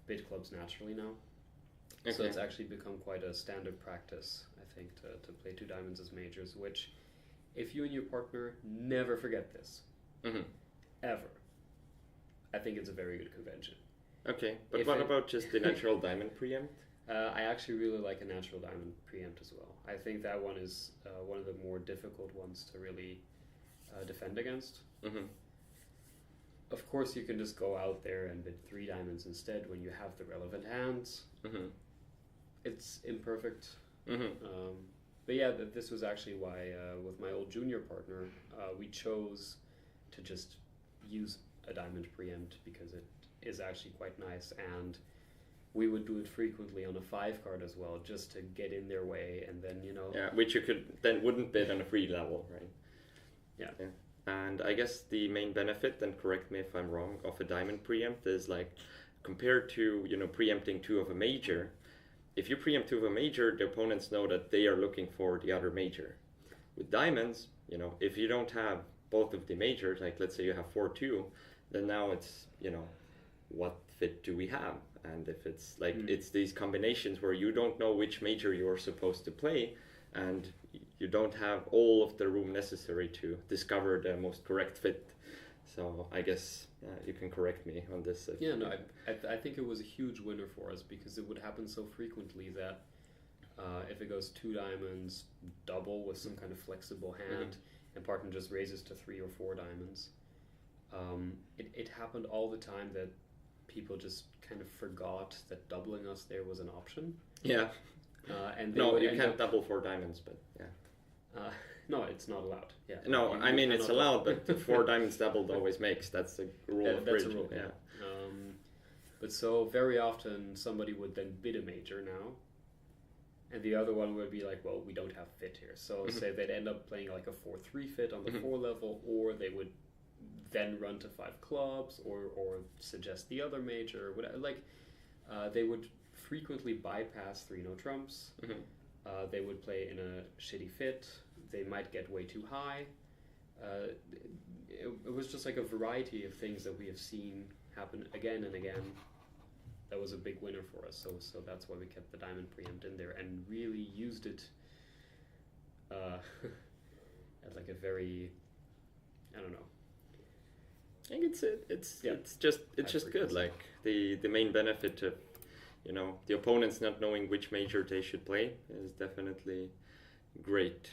bid clubs naturally now. Okay. So it's actually become quite a standard practice, I think, to play 2 diamonds as majors, which, if you and your partner never forget this, Mm-hmm. ever, I think it's a very good convention. Okay, but If what it- about just the natural diamond preempt? I actually really like a natural diamond preempt as well. I think that one is one of the more difficult ones to really defend against. Mm-hmm. Of course, you can just go out there and bid 3 diamonds instead when you have the relevant hands. Mm-hmm. It's imperfect. Mm-hmm. But yeah, this was actually why, with my old junior partner, we chose to just use a diamond preempt, because it is actually quite nice, and we would do it frequently on a 5 card as well, just to get in their way, and then, you know... Yeah, which you wouldn't bid on a free level, right? Yeah. And I guess the main benefit, and correct me if I'm wrong, of a diamond preempt is, like, compared to, you know, preempting 2 of a major, if you preempt 2 of a major, the opponents know that they are looking for the other major. With diamonds, you know, if you don't have both of the majors, like let's say you have 4-2, then now it's, you know, what fit do we have? And if it's like it's these combinations where you don't know which major you're supposed to play, and you don't have all of the room necessary to discover the most correct fit. So I guess you can correct me on this. Yeah, no, I think it was a huge winner for us, because it would happen so frequently that if it goes 2 diamonds, double with some kind of flexible hand, and partner just raises to 3 or 4 diamonds. It happened all the time that people just kind of forgot that doubling us there was an option. Yeah. And they No, would you end can't up- double 4 diamonds, but yeah. No, it's not allowed. Yeah. No, You- I you mean it's cannot allowed, double. but the 4 diamonds doubled always makes. That's the rule of That's a bridge. rule. Yeah. But so very often somebody would then bid a major now, and the other one would be like, well, we don't have fit here. So say they'd end up playing like a 4-3 fit on the 4 level, or they would then run to 5 clubs, or suggest the other major, whatever. Like they would frequently bypass 3 no trumps. They would play in a shitty fit. They might get way too high. It was just like a variety of things that we have seen happen again and again. That was a big winner for us. So that's why we kept the diamond preempt in there and really used it as like a very, I don't know. I think it's just good. frequency. Like the main benefit of, you know, the opponents not knowing which major they should play is definitely great.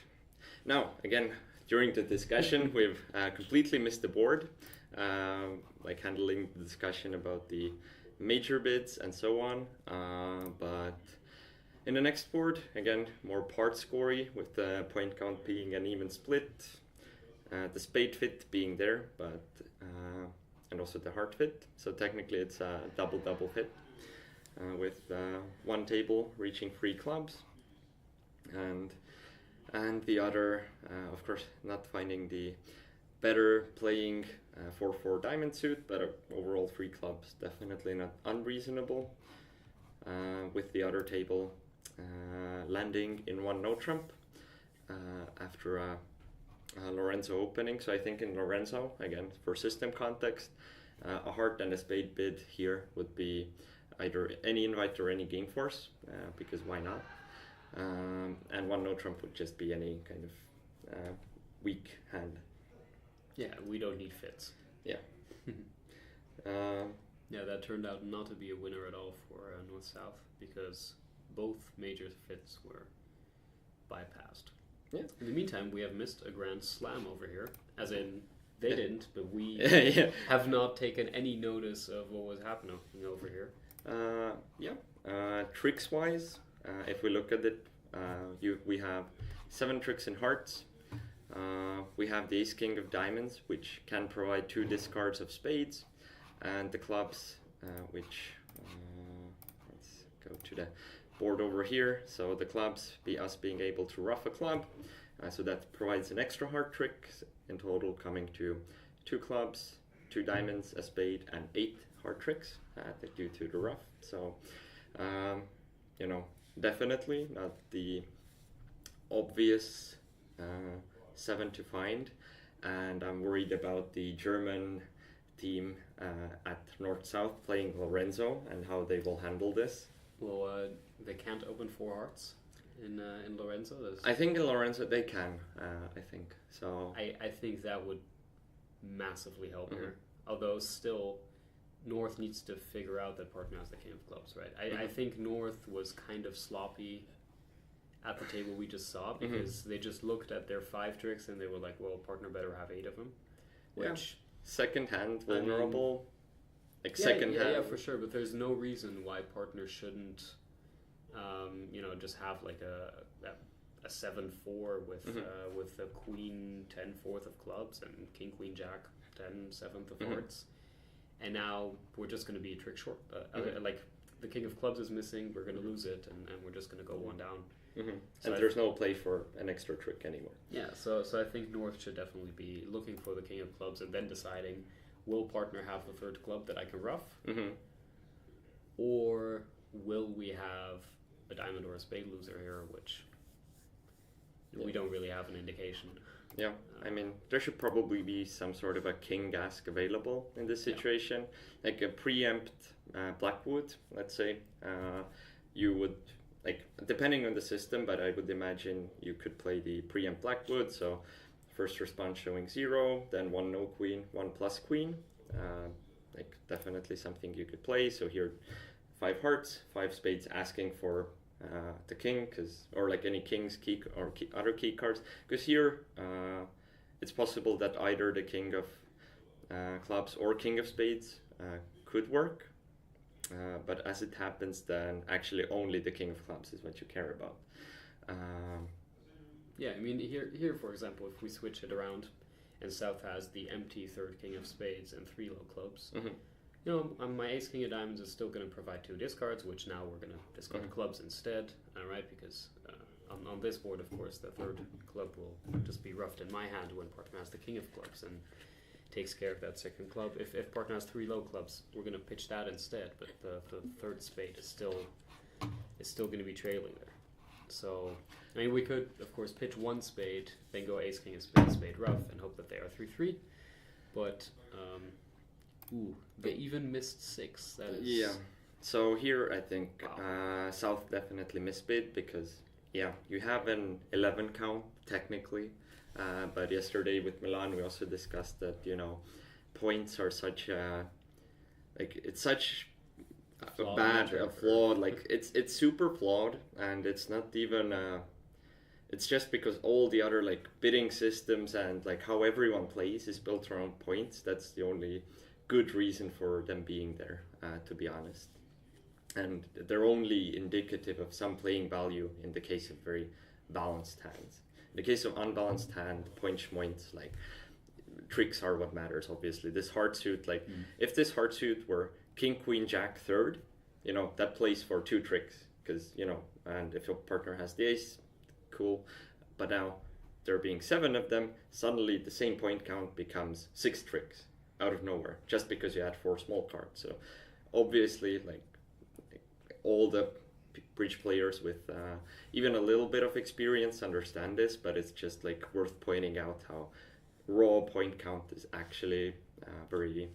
Now, again, during the discussion, we've completely missed the board, like handling the discussion about the major bids and so on. But in the next board, again, more part scory, with the point count being an even split, the spade fit being there, but and also the heart fit. So technically, it's a double fit. With 1 table reaching 3 clubs, and the other, of course, not finding the better playing 4-4 diamond suit, but overall 3 clubs definitely not unreasonable. With the other table landing in 1 no trump after a Lorenzo opening. So I think in Lorenzo, again, for system context, a heart and a spade bid here would be either any invite or any game force, because why not? And 1 no trump would just be any kind of weak hand. Yeah, we don't need fits. Yeah. Yeah, that turned out not to be a winner at all for North-South, because both major fits were bypassed. Yeah. In the meantime, we have missed a grand slam over here, as in they didn't, but we Yeah. have not taken any notice of what was happening over here. Tricks wise, if we look at it, we have 7 tricks in hearts. We have the ace king of diamonds, which can provide 2 discards of spades, and the clubs, which let's go to the board over here. So the clubs, us being able to ruff a club, so that provides an extra heart trick, in total coming to 2 clubs, 2 diamonds, a spade, and 8 heart tricks due to the ruff. So definitely not the obvious 7 to find, and I'm worried about the German team at North-South playing Lorenzo and how they will handle this. Well, they can't open 4 hearts in Lorenzo. I think in Lorenzo they can. I think so. I think that would massively help here. Although still, North needs to figure out that partner has the king of clubs, right? I think North was kind of sloppy at the table we just saw, because they just looked at their 5 tricks and they were like, well, partner better have 8 of them. Which second hand vulnerable. Second hand. Yeah, for sure. But there's no reason why partner shouldn't, just have like a 7-4 with the queen 10 fourth of clubs and king queen jack 10 7th of hearts, and now we're just going to be a trick short. Like the king of clubs is missing, we're going to lose it, and we're just going to go 1 down. So and there's no play for an extra trick anymore. Yeah, so I think North should definitely be looking for the king of clubs and then deciding, will partner have the 3rd club that I can ruff? Or will we have a diamond or a spade loser here, which we don't really have an indication. Yeah, I mean, there should probably be some sort of a king ask available in this situation, like a preempt Blackwood, let's say. You would, like, depending on the system, but I would imagine you could play the preempt Blackwood, so first response showing 0, then 1 no queen, 1 plus queen. Like, definitely something you could play. So here, 5 hearts, 5 spades asking for the king, or like any king's key or other key cards, because here it's possible that either the king of clubs or king of spades could work, but as it happens, then actually only the king of clubs is what you care about. Yeah, I mean, here for example, if we switch it around and South has the empty 3rd king of spades and 3 low clubs, my ace king of diamonds is still going to provide 2 discards, which now we're going to discard clubs instead, right? Because on this board, of course, the 3rd club will just be roughed in my hand when partner has the king of clubs and takes care of that 2nd club. If partner has 3 low clubs, we're going to pitch that instead, but the 3rd spade is still going to be trailing there. So, I mean, we could, of course, pitch 1 spade, then go ace king of spade, spade rough, and hope that they are 3-3, but they even missed 6. That is... Yeah. So here I think South definitely misbid, because you have an 11 count technically, but yesterday with Milan we also discussed that points are such it's such a flawed, like it's super flawed, and it's not even it's just because all the other like bidding systems and like how everyone plays is built around points. That's the only good reason for them being there, to be honest, and they're only indicative of some playing value in the case of very balanced hands. In the case of unbalanced hand, points, like tricks are what matters. Obviously, this heart suit, like if this heart suit were king queen jack 3rd, that plays for 2 tricks, because and if your partner has the ace, cool. But now there being 7 of them, suddenly the same point count becomes 6 tricks out of nowhere, just because you had 4 small cards. So obviously, like all the bridge players with even a little bit of experience understand this, but it's just like worth pointing out how raw point count is actually very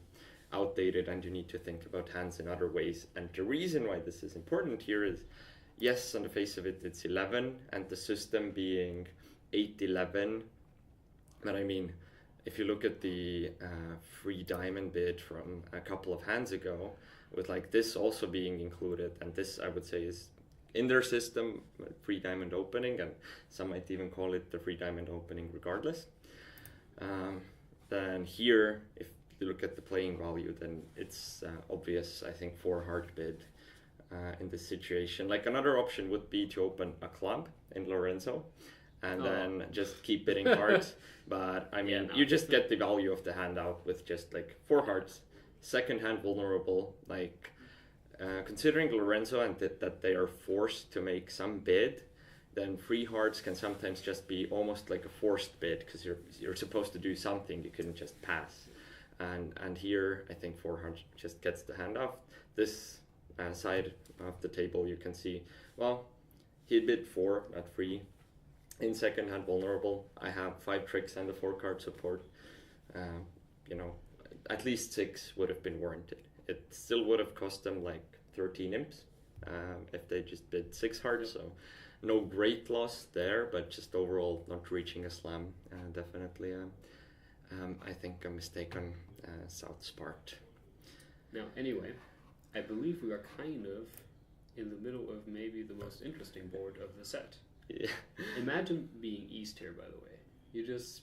outdated, and you need to think about hands in other ways. And the reason why this is important here is, yes, on the face of it, it's 11, and the system being 8-11. But I mean, if you look at the free diamond bid from a couple of hands ago, with like this also being included, and this I would say is in their system free diamond opening, and some might even call it the free diamond opening regardless. Then here, if you look at the playing value, then it's obvious, I think, 4 heart bid in this situation. Like another option would be to open a club in Lorenzo and then just keep bidding cards. But I mean, you just get the value of the hand out with just like 4 hearts, second hand vulnerable. Like considering Lorenzo and that they are forced to make some bid, then 3 hearts can sometimes just be almost like a forced bid, because you're supposed to do something. You couldn't just pass. And here, I think 4 hearts just gets the hand off. This side of the table, you can see, well, he bid 4, not 3. In second hand vulnerable, I have 5 tricks and a 4 card support. You know, at least 6 would have been warranted. It still would have cost them like 13 imps if they just bid 6 hearts. So no great loss there, but just overall not reaching a slam. Definitely, I think a mistake on South's part. Now, anyway, I believe we are kind of in the middle of maybe the most interesting board of the set. Yeah. Imagine being East here, by the way. You just,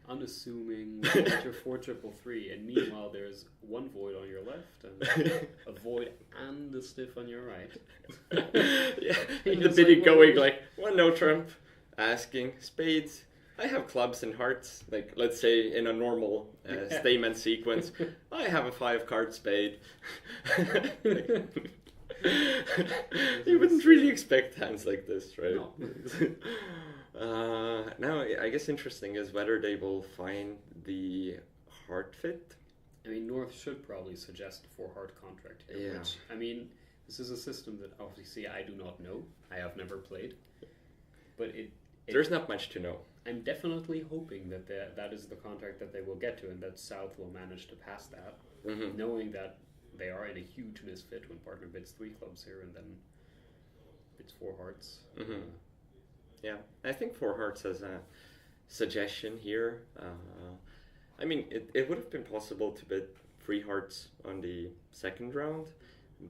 unassuming, with your 4-3-3, and meanwhile there's 1 void on your left, and a void and a stiff on your right. Yeah, and the bidding going like, 1 no trump, asking spades. I have clubs and hearts, like let's say in a normal statement sequence. I have a 5 card spade. You wouldn't really expect hands like this, right? No. Now, I guess interesting is whether they will find the heart fit. I mean, North should probably suggest a 4-heart contract here, Yeah. which, I mean, this is a system that obviously I do not know. I have never played. But there's not much to know. I'm definitely hoping that that is the contract that they will get to, and that South will manage to pass that, knowing that they are in a huge misfit when partner bids 3 clubs here and then bids 4 hearts. Yeah, I think 4 hearts as a suggestion here. I mean, it would have been possible to bid 3 hearts on the second round,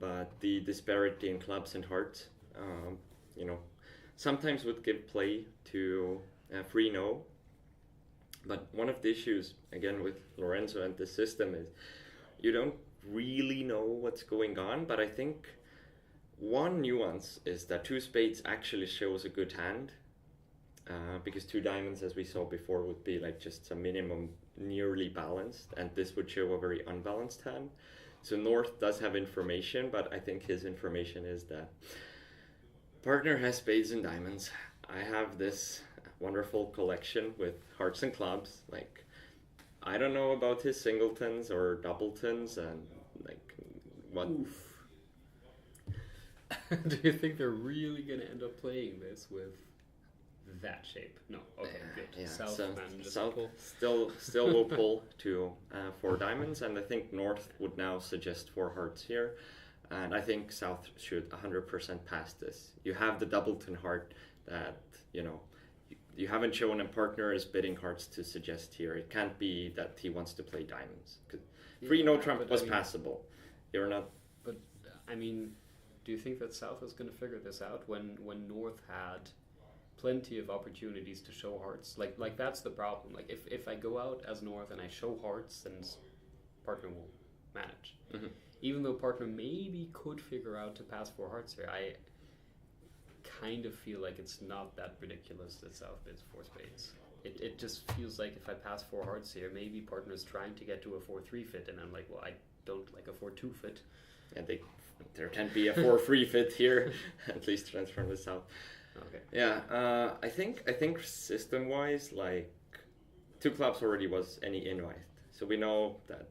but the disparity in clubs and hearts, sometimes would give play to 3 no. But one of the issues, again, with Lorenzo and the system is you don't really know what's going on, but I think one nuance is that 2 spades actually shows a good hand, because 2 diamonds, as we saw before, would be like just a minimum nearly balanced, and this would show a very unbalanced hand. So North does have information, but I think his information is that partner has spades and diamonds. I have this wonderful collection with hearts and clubs. Like, I don't know about his singletons or doubletons, and like what. Oof. Do you think they're really going to end up playing this with that shape? No. Okay, good. Yeah, South so manages South to pull. still will pull to 4 diamonds, and I think North would now suggest 4 hearts here, and I think South should 100% pass this. You have the doubleton heart that you haven't shown a partner is bidding hearts to suggest here. It can't be that he wants to play diamonds. 3 no trump was passable. You're not. But I mean, do you think that South is going to figure this out when North had plenty of opportunities to show hearts? Like that's the problem. Like if I go out as North and I show hearts, then partner will manage. Even though partner maybe could figure out to pass 4 hearts here, I kind of feel like it's not that ridiculous that South bids 4 spades. It just feels like if I pass 4 hearts here, maybe partner's trying to get to a 4-3 fit, and I'm like, well, I don't like a 4-2 fit. Yeah, there can be a 4-3 fit here, at least transfer from the South. Okay. Yeah, I think system wise, like 2 clubs already was any invite, so we know that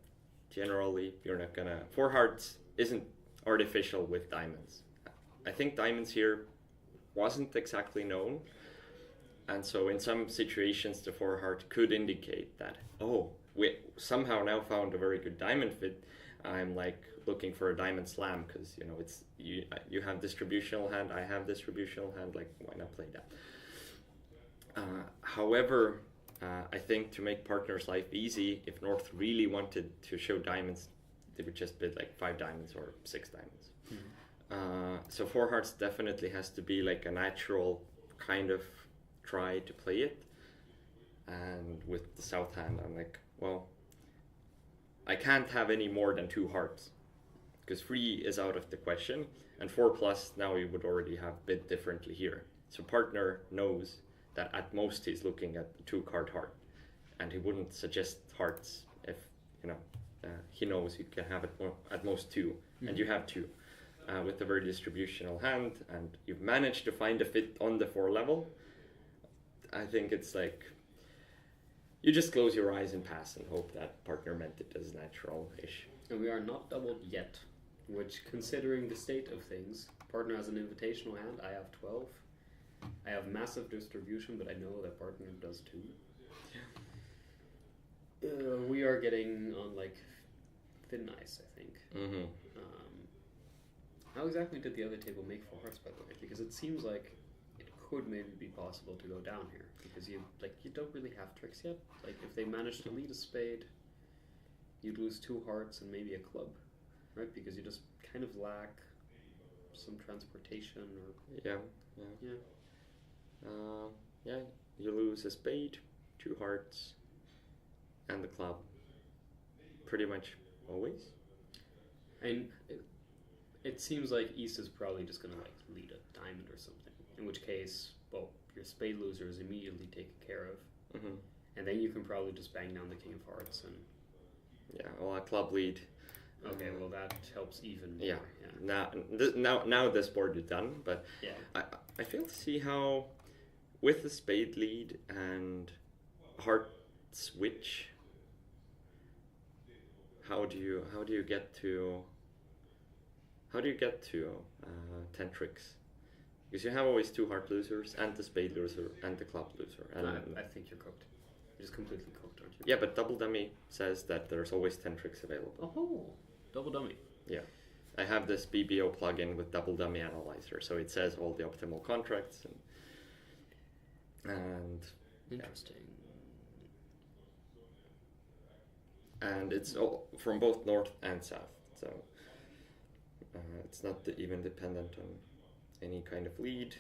generally you're not gonna 4 hearts isn't artificial with diamonds. I think diamonds here wasn't exactly known, and so in some situations the 4 heart could indicate that, oh, we somehow now found a very good diamond fit. I'm like looking for a diamond slam because it's you have distributional hand, I have distributional hand, like why not play that? However, I think to make partners' life easy, if North really wanted to show diamonds, they would just bid like 5 diamonds or 6 diamonds. So 4 hearts definitely has to be like a natural kind of try to play it. And with the south hand, I'm like, well, I can't have any more than 2 hearts because 3 is out of the question, and 4+ now you would already have bid differently here. So partner knows that at most he's looking at the 2-card heart, and he wouldn't suggest hearts if he knows you can have it at most 2, and you have 2 with a very distributional hand, and you've managed to find a fit on the 4 level. I think it's like you just close your eyes and pass and hope that partner meant it as natural-ish. And we are not doubled yet, which, considering the state of things, partner has an invitational hand. I have 12. I have massive distribution, but I know that partner does too. We are getting on like thin ice, I think. Mm-hmm. How exactly did the other table make 4 hearts, by the way? Because it seems like it could maybe be possible to go down here because you don't really have tricks yet. Like if they manage to lead a spade, you'd lose 2 hearts and maybe a club, right? Because you just kind of lack some transportation or Yeah. You lose a spade, 2 hearts, and the club. Pretty much always. And it seems like East is probably just gonna like lead a diamond or something. In which case, well, your spade loser is immediately taken care of, and then you can probably just bang down the king of hearts and. Yeah, well, a club lead. Okay, well that helps even more. Yeah. Now this board is done, but yeah. I fail to see how, with the spade lead and heart switch, how do you get to 10 tricks? Because you have always 2 heart losers and the spade loser and the club loser. And I think you're cooked. You're just completely cooked, aren't you? Yeah, but double dummy says that there's always 10 tricks available. Oh, double dummy. Yeah. I have this BBO plugin with double dummy analyzer, so it says all the optimal contracts and interesting. And it's all from both north and south, so it's not even dependent on any kind of lead.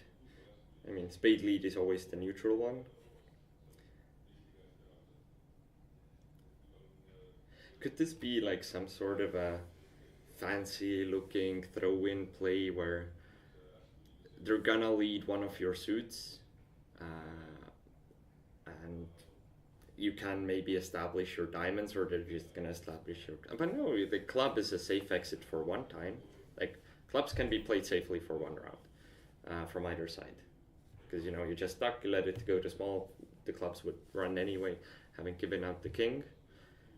I mean, spade lead is always the neutral one. Could this be like some sort of a fancy looking throw-in play where they're gonna lead one of your suits and you can maybe establish your diamonds, or they're just gonna establish your... But no, the club is a safe exit for one time. Like, clubs can be played safely for one round from either side. Because, you just stuck, you let it go to small, the clubs would run anyway, having given out the king.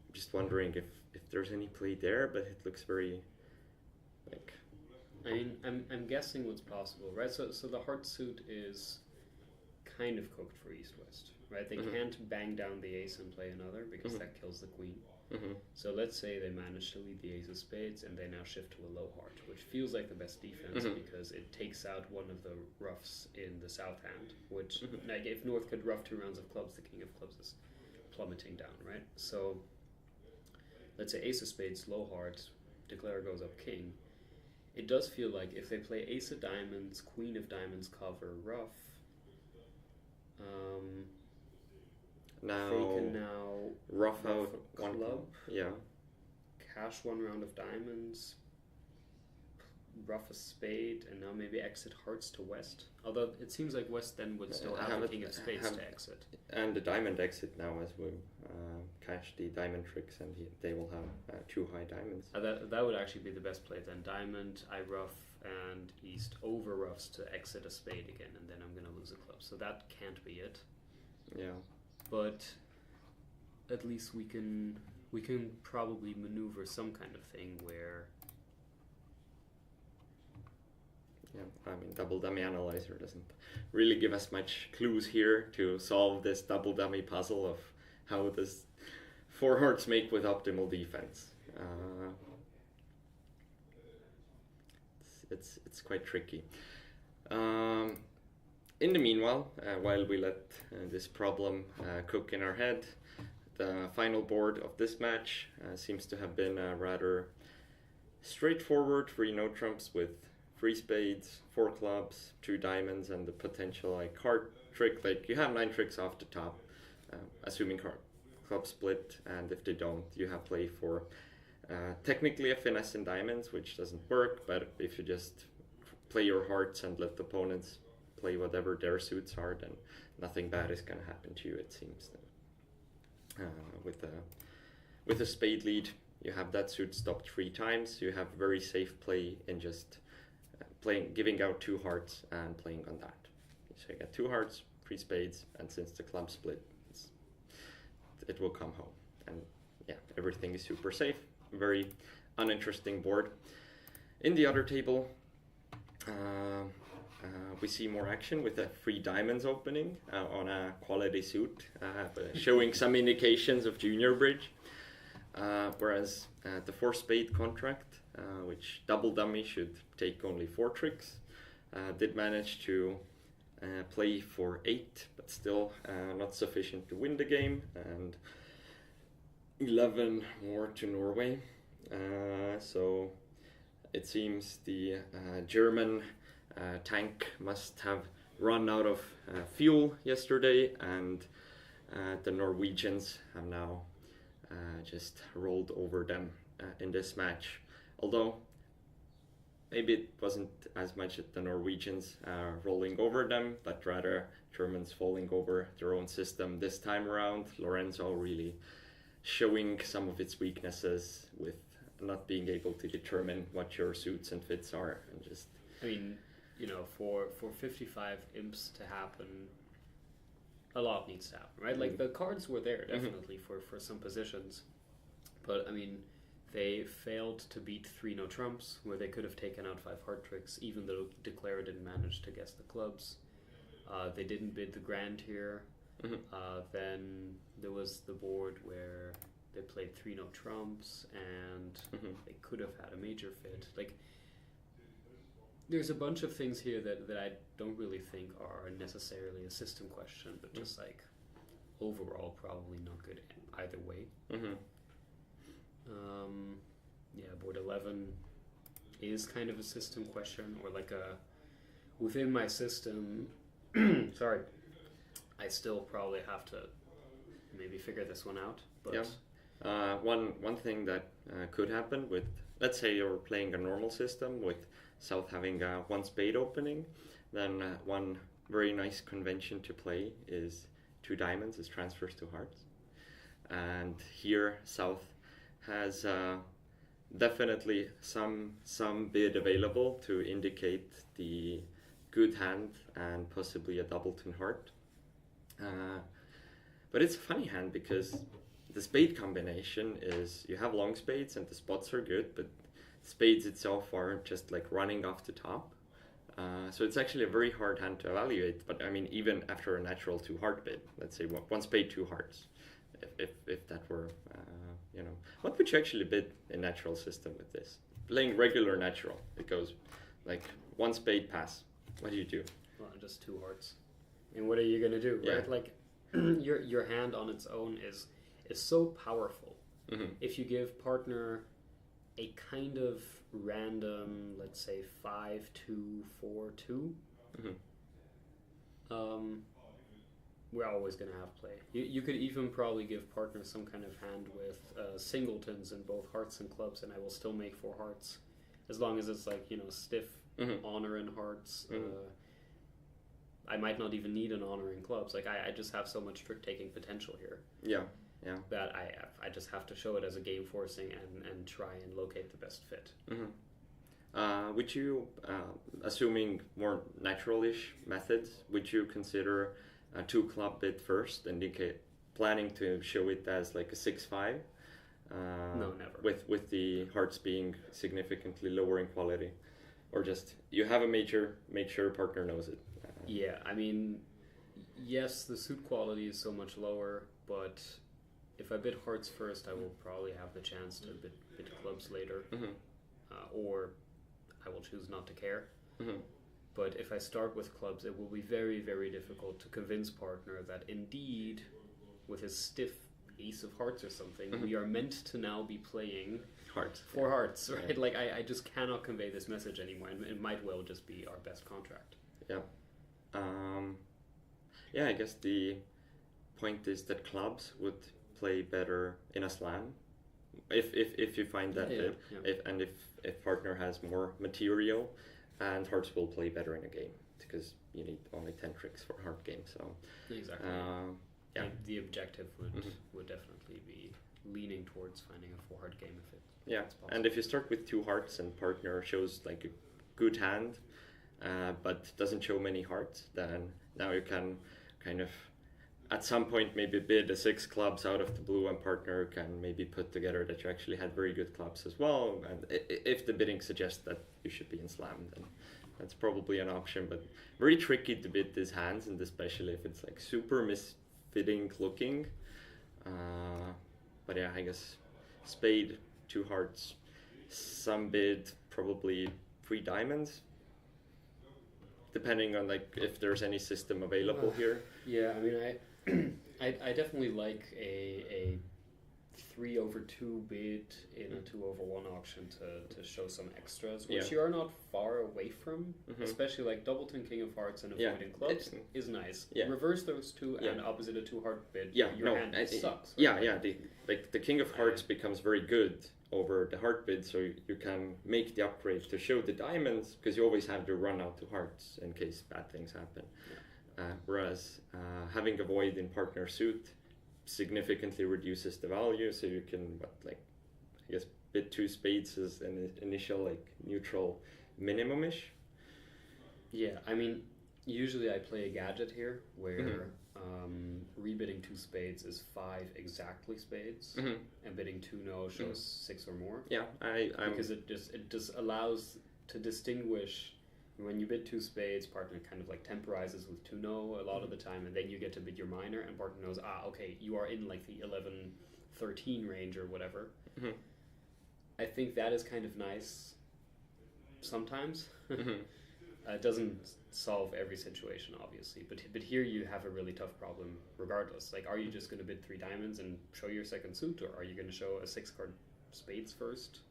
I'm just wondering if there's any play there, but it looks very, like... I mean, I'm guessing what's possible, right? So the heart suit is kind of cooked for East-West, right? They can't bang down the ace and play another because that kills the queen. So let's say they manage to lead the ace of spades and they now shift to a low heart, which feels like the best defense because it takes out one of the roughs in the south hand, which, like, if North could rough 2 rounds of clubs, the king of clubs is plummeting down, right? So let's say ace of spades, low heart, declare goes up king. It does feel like if they play ace of diamonds, queen of diamonds cover rough, now they can now rough out one club, yeah, cash 1 round of diamonds, ruff a spade and now maybe exit hearts to West. Although it seems like West then would still have the king of spades to exit. And the diamond exit now as we cash the diamond tricks, and they will have 2 high diamonds. That would actually be the best play then. Diamond, I ruff, and East over ruffs to exit a spade again, and then I'm going to lose a club. So that can't be it. Yeah. But at least we can probably maneuver some kind of thing where... Yeah, I mean, double dummy analyzer doesn't really give us much clues here to solve this double dummy puzzle of how does 4 hearts make with optimal defense. It's quite tricky. In the meanwhile, while we let this problem cook in our head, the final board of this match seems to have been rather straightforward. 3 no trumps with 3 spades, 4 clubs, 2 diamonds, and the potential like card trick. Like you have 9 tricks off the top, assuming club split, and if they don't, you have play for technically a finesse in diamonds, which doesn't work. But if you just play your hearts and let the opponents play whatever their suits are, then nothing bad is going to happen to you. It seems. With a spade lead, you have that suit stopped 3 times. You have very safe play in just giving out 2 hearts and playing on that. So you get 2 hearts, 3 spades, and since the club split, it will come home. And yeah, everything is super safe. Very uninteresting board. In the other table, we see more action with a 3 diamonds opening on a quality suit, showing some indications of junior bridge. Whereas the 4 spade contract, which double dummy should take only 4 tricks, did manage to play for 8, but still not sufficient to win the game, and 11 more to Norway. So it seems the German tank must have run out of fuel yesterday, and the Norwegians have now just rolled over them in this match. Although maybe it wasn't as much the Norwegians rolling over them, but rather Germans falling over their own system this time around. Lorenzo really showing some of its weaknesses with not being able to determine what your suits and fits are, and just... I mean, you know, for 55 imps to happen, a lot needs to happen, right? Like, the cards were there, definitely, for some positions. But, I mean, they failed to beat 3 no trumps, where they could have taken out 5 heart tricks, even though Declare didn't manage to guess the clubs. They didn't bid the grand here. Then there was the board where they played 3 no trumps, and they could have had a major fit. Like, there's a bunch of things here that I don't really think are necessarily a system question, but just like overall probably not good either way. Yeah, board 11 is kind of a system question, or like a within my system. Sorry, I still probably have to maybe figure this one out. But yeah, one thing that could happen with, let's say you're playing a normal system with South having 1 spade opening, then one very nice convention to play is 2 diamonds as transfers to hearts. And here South has definitely some bid available to indicate the good hand and possibly a doubleton heart. But it's a funny hand because the spade combination is, you have long spades and the spots are good, but spades itself are just like running off the top. So it's actually a very hard hand to evaluate. But I mean, even after a natural 2 heart bid, let's say 1 spade 2 hearts, if that were, you know, what would you actually bid in natural system with this? Playing regular natural, it goes like 1 spade pass. What do you do? Well, just 2 hearts. And what are you gonna do, right? Yeah. Like your hand on its own is so powerful. If you give partner a kind of random, let's say 5-2, 4-2, we're always going to have play. You could even probably give partner some kind of hand with singletons in both hearts and clubs, and I will still make 4 hearts. as long as it's like, you know, stiff honor and hearts. I might not even need an honor in clubs. Like I just have so much trick-taking potential here. Yeah. That I just have to show it as a game forcing and try and locate the best fit. Would you, assuming more natural-ish methods, would you consider a 2-club bid first, planning to show it as like a 6-5? No, never. With the hearts being significantly lower in quality, or just you have a major, make sure partner knows it. Yeah, I mean, yes, the suit quality is so much lower, but if I bid hearts first, I will probably have the chance to bid clubs later, or I will choose not to care. But if I start with clubs, it will be very, very difficult to convince partner that indeed, with his stiff ace of hearts or something, we are meant to now be playing hearts. 4 hearts, right? Like I just cannot convey this message anymore, and it might well just be our best contract. Yeah. I guess the point is that clubs would play better in a slam if you find that bid. If partner has more material, and hearts will play better in a game because you need only 10 tricks for a hard game. So exactly. The objective would definitely be leaning towards finding a 4 heart game if it's possible. And if you start with 2 hearts and partner shows like a good hand, but doesn't show many hearts, then now you can kind of at some point maybe bid a 6 clubs out of the blue, and partner can maybe put together that you actually had very good clubs as well. And if the bidding suggests that you should be in slam, then that's probably an option. But very tricky to bid these hands, and especially if it's like super misfitting looking. But yeah, I guess spade, 2 hearts, some bid probably 3 diamonds, depending on like if there's any system available here. Yeah, I mean, I definitely like a 3/2 bid in a 2/1 auction to show some extras, which you are not far away from. Especially like Doubleton King of Hearts and avoiding clubs is nice. Reverse those 2 and opposite a 2 heart bid. Your hand sucks. Right? The King of Hearts becomes very good over the heart bid, so you can make the upgrade to show the diamonds, because you always have to run out to hearts in case bad things happen. Whereas having a void in partner suit significantly reduces the value, so you can bid 2 spades as an initial like neutral minimum-ish. Yeah, I mean, usually I play a gadget here where rebidding 2 spades is 5 exactly spades, and bidding 2 no shows 6 or more. Yeah, because it just allows to distinguish. When you bid 2 spades, partner kind of like temporizes with 2 no a lot of the time, and then you get to bid your minor, and partner knows, okay, you are in like the 11-13 range or whatever. I think that is kind of nice sometimes. It doesn't solve every situation, obviously, but here you have a really tough problem regardless. Like, are you just going to bid 3 diamonds and show your second suit, or are you going to show a 6 card spades first?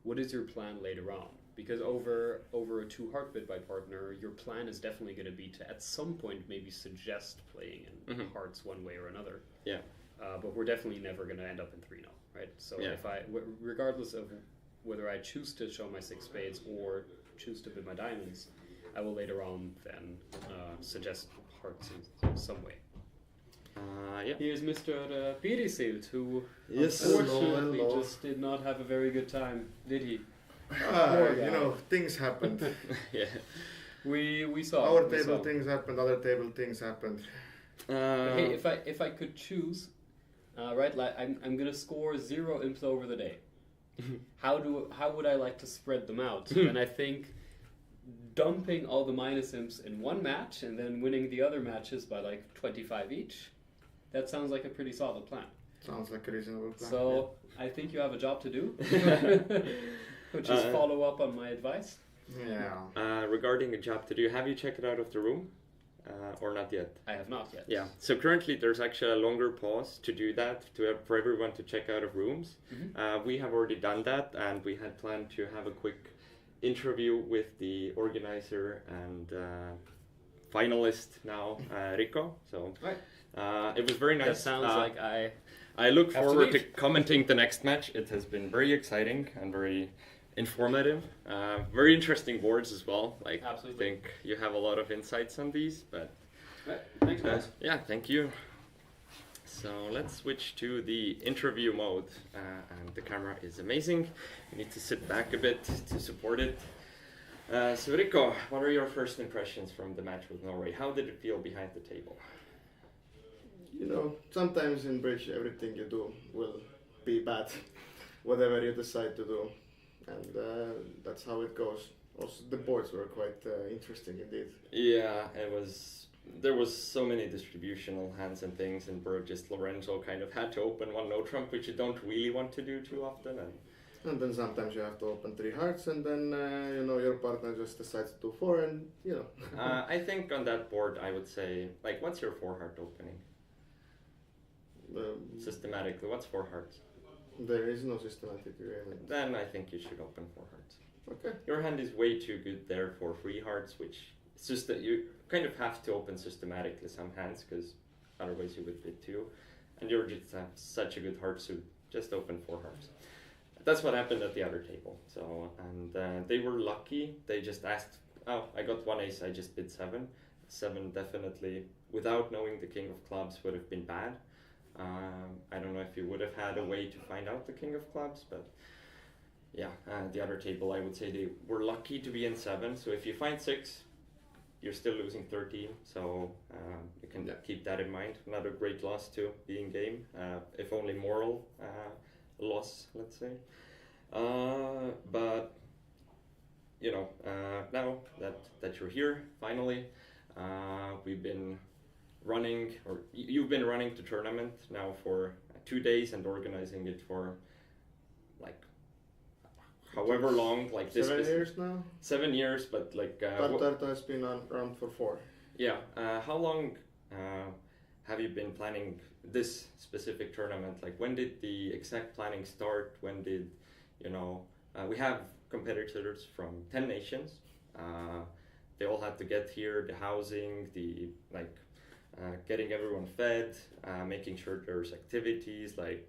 What is your plan later on? Because over a 2 heart bid by partner, your plan is definitely going to be to at some point maybe suggest playing in hearts one way or another. Yeah. But we're definitely never going to end up in 3-0, right? So if regardless of whether I choose to show my 6 spades or choose to bid my diamonds, I will later on then suggest hearts in some way. Here's Mr. Piriselt, who unfortunately just did not have a very good time, did he? Things happened. We saw our table things happened, other table things happened. Hey, if I could choose, right, like I'm gonna score 0 imps over the day. How would I like to spread them out? And I think dumping all the minus imps in one match and then winning the other matches by like 25 each, that sounds like a pretty solid plan. Sounds like a reasonable plan. So I think you have a job to do, which is follow up on my advice. Yeah. Regarding a job to do, have you checked it out of the room? Or not yet? I have not yet. Yeah. So currently there's actually a longer pause to do that, for everyone to check out of rooms. We have already done that, and we had planned to have a quick interview with the organizer and finalist now, Rico. So it was very nice. That sounds like I look forward to commenting the next match. It has been very exciting and very informative. Very interesting boards as well. Like, Absolutely. I think you have a lot of insights on these, but Right. Thanks, guys. yeah, thank you. So let's switch to the interview mode, and the camera is amazing. You need to sit back a bit to support it. So Rico, what are your first impressions from the match with Norway? How did it feel behind the table? You know, sometimes in bridge, everything you do will be bad, whatever you decide to do, and that's how it goes. Also, the boards were quite interesting indeed. Yeah, there was so many distributional hands and things, and just Lorenzo kind of had to open one no trump, which you don't really want to do too often. And then sometimes you have to open 3 hearts, and then you know, your partner just decides to do 4, and you know. I think on that board, I would say, like, what's your 4-heart opening? Systematically, what's 4 hearts? There is no systematic agreement. Then I think you should open 4 hearts. Okay. Your hand is way too good there for 3 hearts, which it's just that you kind of have to open systematically some hands, because otherwise you would bid 2. And you just have such a good heart suit, just open 4 hearts. That's what happened at the other table. So, and they were lucky. They just asked, oh, I got 1 ace, I just bid 7. 7 definitely, without knowing the king of clubs, would have been bad. I don't know if you would have had a way to find out the king of clubs, but yeah, the other table, I would say they were lucky to be in 7. So if you find 6, you're still losing 13. So you can keep that in mind. Not a great loss to be in game, if only moral loss, let's say. But you know, now that you're here, finally, we've been running, or you've been running the tournament now for 2 days and organizing it for like however long, like 7 years now. 7 years, but like Tartu Ärtu has been around for 4. yeah. How long have you been planning this specific tournament? Like, when did the exact planning start? When did, you know, we have competitors from 10 nations. They all had to get here, the housing, the like getting everyone fed, making sure there's activities. Like,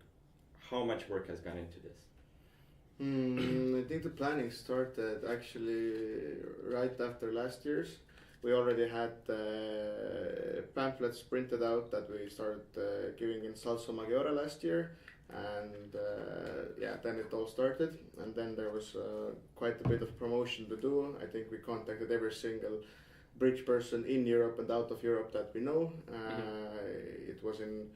how much work has gone into this? I think the planning started actually right after last year's. We already had pamphlets printed out that we started giving in Salso Maggiore last year, and yeah, then it all started. And then there was quite a bit of promotion to do. I think we contacted every single bridge person in Europe and out of Europe that we know. It was in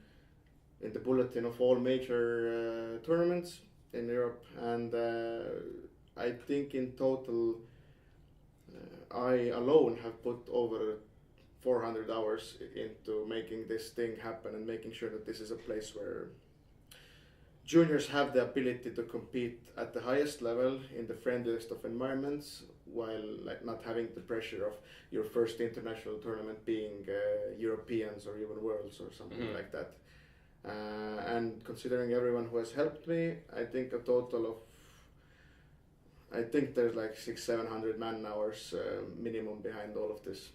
the bulletin of all major tournaments in Europe, and I think in total I alone have put over 400 hours into making this thing happen and making sure that this is a place where juniors have the ability to compete at the highest level in the friendliest of environments, while like not having the pressure of your first international tournament being Europeans or even Worlds or something like that. And considering everyone who has helped me, I think a total of, I think there's like 600-700 man hours minimum behind all of this.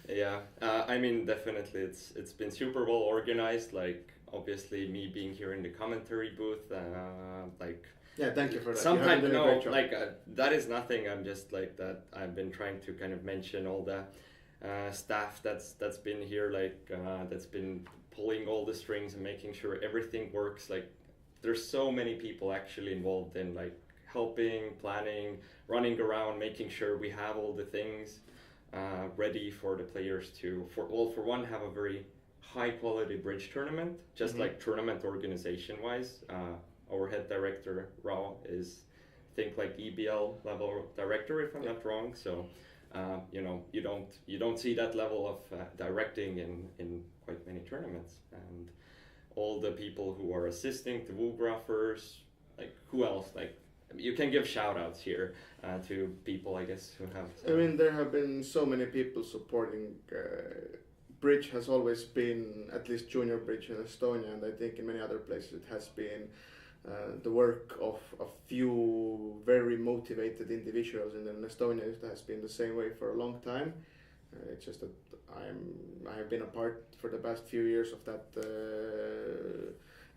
Yeah, I mean, definitely it's been super well organized. Like, obviously me being here in the commentary booth, like, yeah, thank you for that. Sometimes like that is nothing. I'm just like that. I've been trying to kind of mention all the staff that's been here, like that's been pulling all the strings and making sure everything works. Like, there's so many people actually involved in like helping, planning, running around, making sure we have all the things ready for the players to, for one, have a very high quality bridge tournament, just like tournament organization wise. Our head director Rao is, I think, like EBL level director, if I'm not wrong. So you know, you don't see that level of directing in quite many tournaments. And all the people who are assisting, the woolgraphers, like, who else? Like, you can give shout outs here to people, I guess, who have. I mean, there have been so many people supporting. Bridge has always been, at least junior bridge in Estonia, and I think in many other places it has been the work of a few very motivated individuals, and in Estonia it has been the same way for a long time. It's just that I have been a part for the past few years of that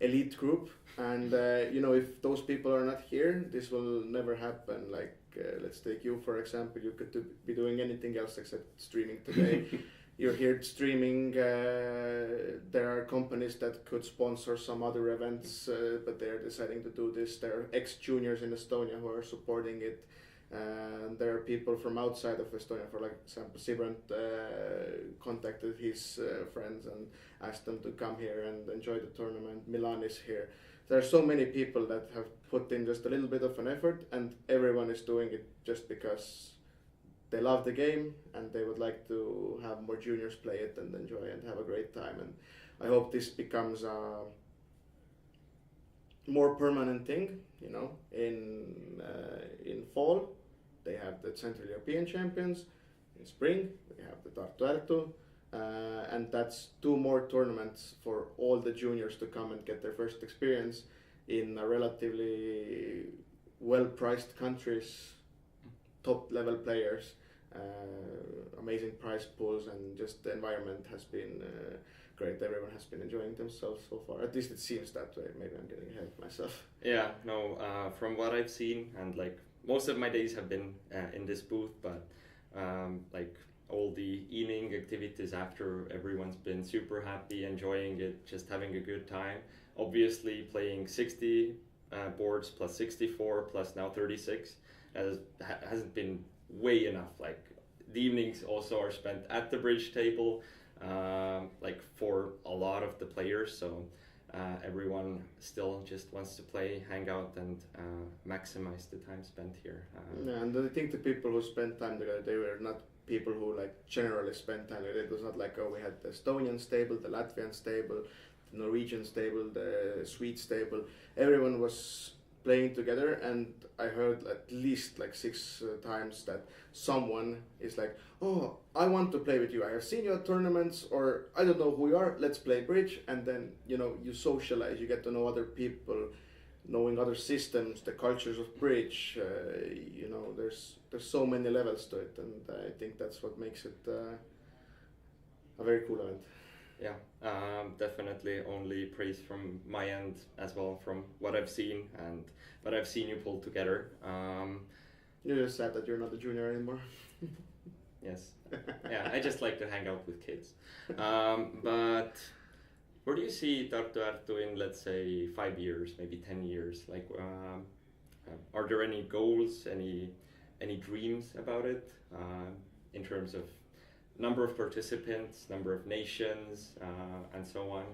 elite group, and if those people are not here, this will never happen. Like let's take you for example. You could be doing anything else except streaming today. You're here streaming. There are companies that could sponsor some other events, but they're deciding to do this. There are ex-juniors in Estonia who are supporting it. And there are people from outside of Estonia. For like example, Sibrand contacted his friends and asked them to come here and enjoy the tournament. Milan is here. There are so many people that have put in just a little bit of an effort, and everyone is doing it just because they love the game and they would like to have more juniors play it and enjoy and have a great time. And I hope this becomes a more permanent thing. In fall they have the Central European Champions. In spring we have the Tartu Ärtu, and that's 2 more tournaments for all the juniors to come and get their first experience in a relatively well-priced countries, top level players. Amazing prize pools, and just the environment has been great. Everyone has been enjoying themselves so far. At least it seems that way. Maybe I'm getting ahead of myself. Yeah, no, from what I've seen, and like most of my days have been in this booth, but like all the evening activities after, everyone's been super happy, enjoying it, just having a good time. Obviously playing 60 boards plus 64 plus now 36 hasn't been way enough. Like the evenings also are spent at the bridge table, like for a lot of the players, so everyone still just wants to play, hang out, and maximize the time spent here. And I think the people who spend time together, they were not people who like generally spend time together. It was not like, oh, we had the Estonian stable, the Latvian stable, the Norwegian stable, the Swede stable. Everyone was playing together, and I heard at least like 6 times that someone is like, oh, I want to play with you. I have seen you at tournaments, or I don't know who you are. Let's play bridge. And then you socialize. You get to know other people, knowing other systems, the cultures of bridge. There's so many levels to it, and I think that's what makes it a very cool event. Yeah, definitely only praise from my end as well, from what I've seen and what I've seen you pull together. You're just sad that you're not a junior anymore. Yes, yeah, I just like to hang out with kids. But where do you see Tartu Ärtu in, let's say, 5 years, maybe 10 years? Like, are there any goals, any dreams about it in terms of number of participants, number of nations, and so on?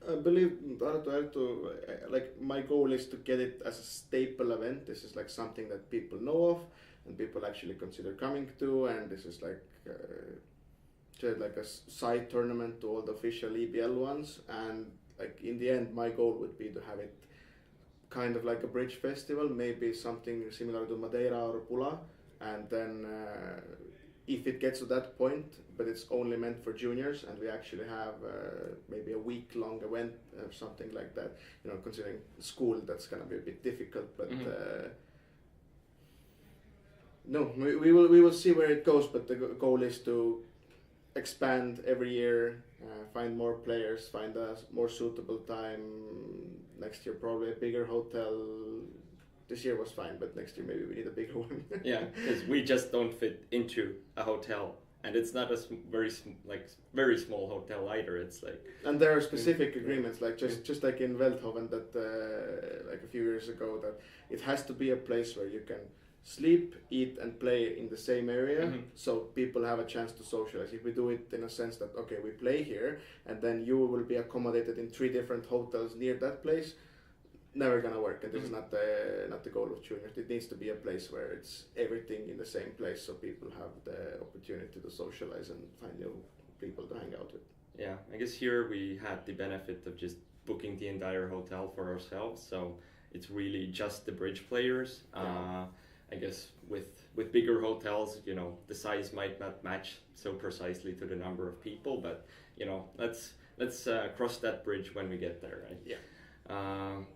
I believe Tartu Ärtu, like my goal is to get it as a staple event. This is like something that people know of and people actually consider coming to, and this is like just like a side tournament to all the official EBL ones. And like in the end, my goal would be to have it kind of like a bridge festival, maybe something similar to Madeira or Pula, and then if it gets to that point, but it's only meant for juniors, and we actually have maybe a week-long event or something like that. Considering school, that's gonna be a bit difficult. But no, we will see where it goes. But the goal is to expand every year, find more players, find a more suitable time. Next year, probably a bigger hotel. This year was fine, but next year maybe we need a bigger one. Yeah, because we just don't fit into a hotel, and it's not a very small hotel either. It's like, and there are specific agreements, like just like in Veldhoven, that like a few years ago, that it has to be a place where you can sleep, eat, and play in the same area, so people have a chance to socialize. If we do it in a sense that okay, we play here, and then you will be accommodated in 3 different hotels near that place, never gonna work. And this is not the goal of juniors. It needs to be a place where it's everything in the same place, so people have the opportunity to socialize and find new people to hang out with. Yeah, I guess here we had the benefit of just booking the entire hotel for ourselves, so it's really just the bridge players. I guess with bigger hotels, the size might not match so precisely to the number of people, but let's cross that bridge when we get there, right?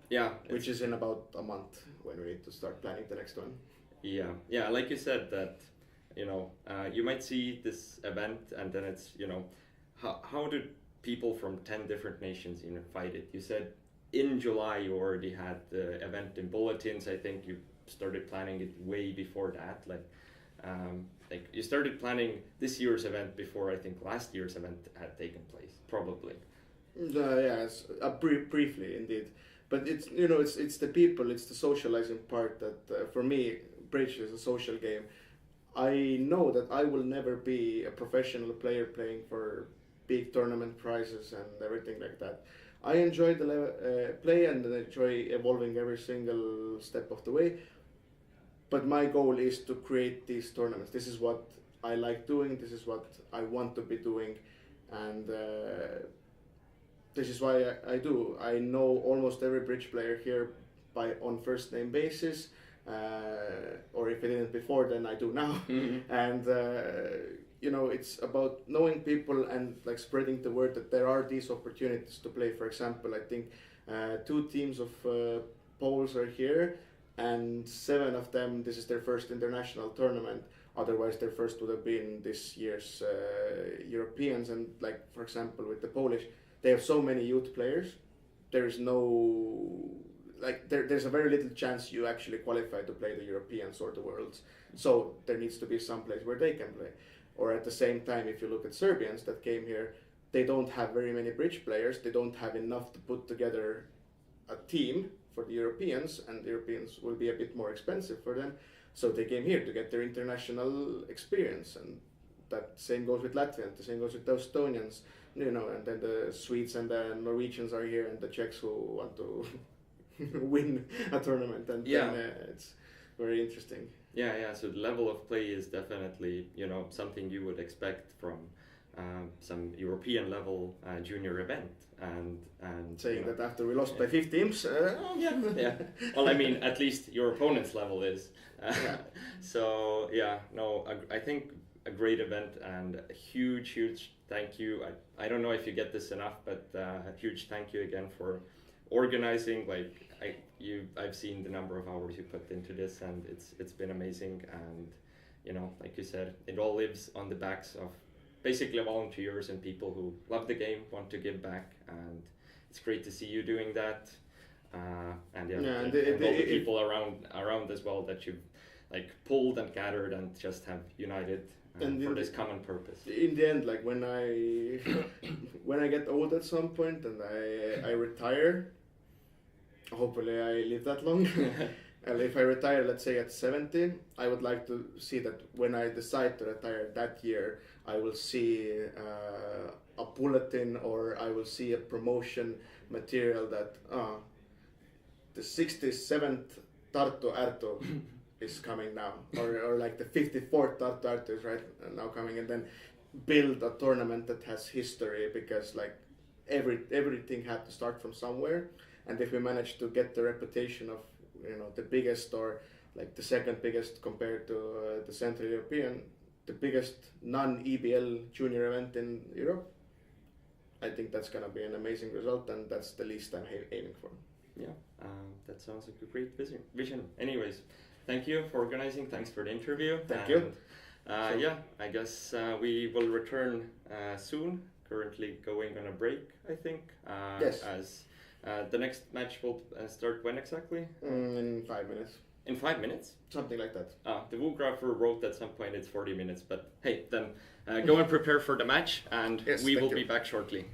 Yeah. Which is in about a month, when we need to start planning the next one. Yeah, like you said, that you might see this event, and then it's how do people from 10 different nations fight it? You said in July you already had the event in bulletins. I think you started planning it way before that. Like you started planning this year's event before I think last year's event had taken place, probably. Yes, briefly indeed, but it's it's the people, it's the socializing part that for me, bridge is a social game. I know that I will never be a professional player playing for big tournament prizes and everything like that. I enjoy the play and I enjoy evolving every single step of the way. But my goal is to create these tournaments. This is what I like doing. This is what I want to be doing, and this is why I do. I know almost every bridge player here by on first name basis, or if I didn't before, then I do now. Mm-hmm. And it's about knowing people and like spreading the word that there are these opportunities to play. For example, I think 2 teams of Poles are here, and 7 of them this is their first international tournament. Otherwise, their first would have been this year's Europeans. And like for example, with the Polish, they have so many youth players. There is no there's a very little chance you actually qualify to play the Europeans or the Worlds. So there needs to be some place where they can play. Or at the same time, if you look at Serbians that came here, they don't have very many bridge players. They don't have enough to put together a team for the Europeans, and the Europeans will be a bit more expensive for them. So they came here to get their international experience, and that same goes with Latvians. The same goes with the Estonians, and then the Swedes and the Norwegians are here, and the Czechs who want to win a tournament, and then, it's very interesting. Yeah. So the level of play is definitely something you would expect from some European level junior event, and saying that after we lost by 5 teams. Yeah. Well, I mean, at least your opponent's level is. So I think a great event, and a huge thank you. I don't know if you get this enough, but a huge thank you again for organizing. I've seen the number of hours you put into this, and it's been amazing. And like you said, it all lives on the backs of basically volunteers and people who love the game, want to give back, and it's great to see you doing that. And all the people around as well that you've pulled and gathered and just have united for this common purpose. In the end, like when I get old at some point and I retire, hopefully I live that long. And if I retire, let's say at 70, I would like to see that when I decide to retire that year, I will see a bulletin, or I will see a promotion material that the 67th Tartu Ärtu is coming now, or like the 54th Tartu Ärtu is right now coming, and then build a tournament that has history, because like everything had to start from somewhere. And if we manage to get the reputation of the biggest, or like the second biggest compared to the Central European, the biggest non-EBL junior event in Europe, I think that's gonna be an amazing result, and that's the least I'm aiming for. Yeah, that sounds like a great vision. Anyways, thank you for organizing. Thanks for the interview. Thank you. I guess we will return soon. Currently going on a break, I think. Yes. As the next match will start when exactly? In 5 minutes. In 5 minutes? Something like that. The Woographer wrote at some point it's 40 minutes, but hey, then go and prepare for the match, and yes, we will be back shortly.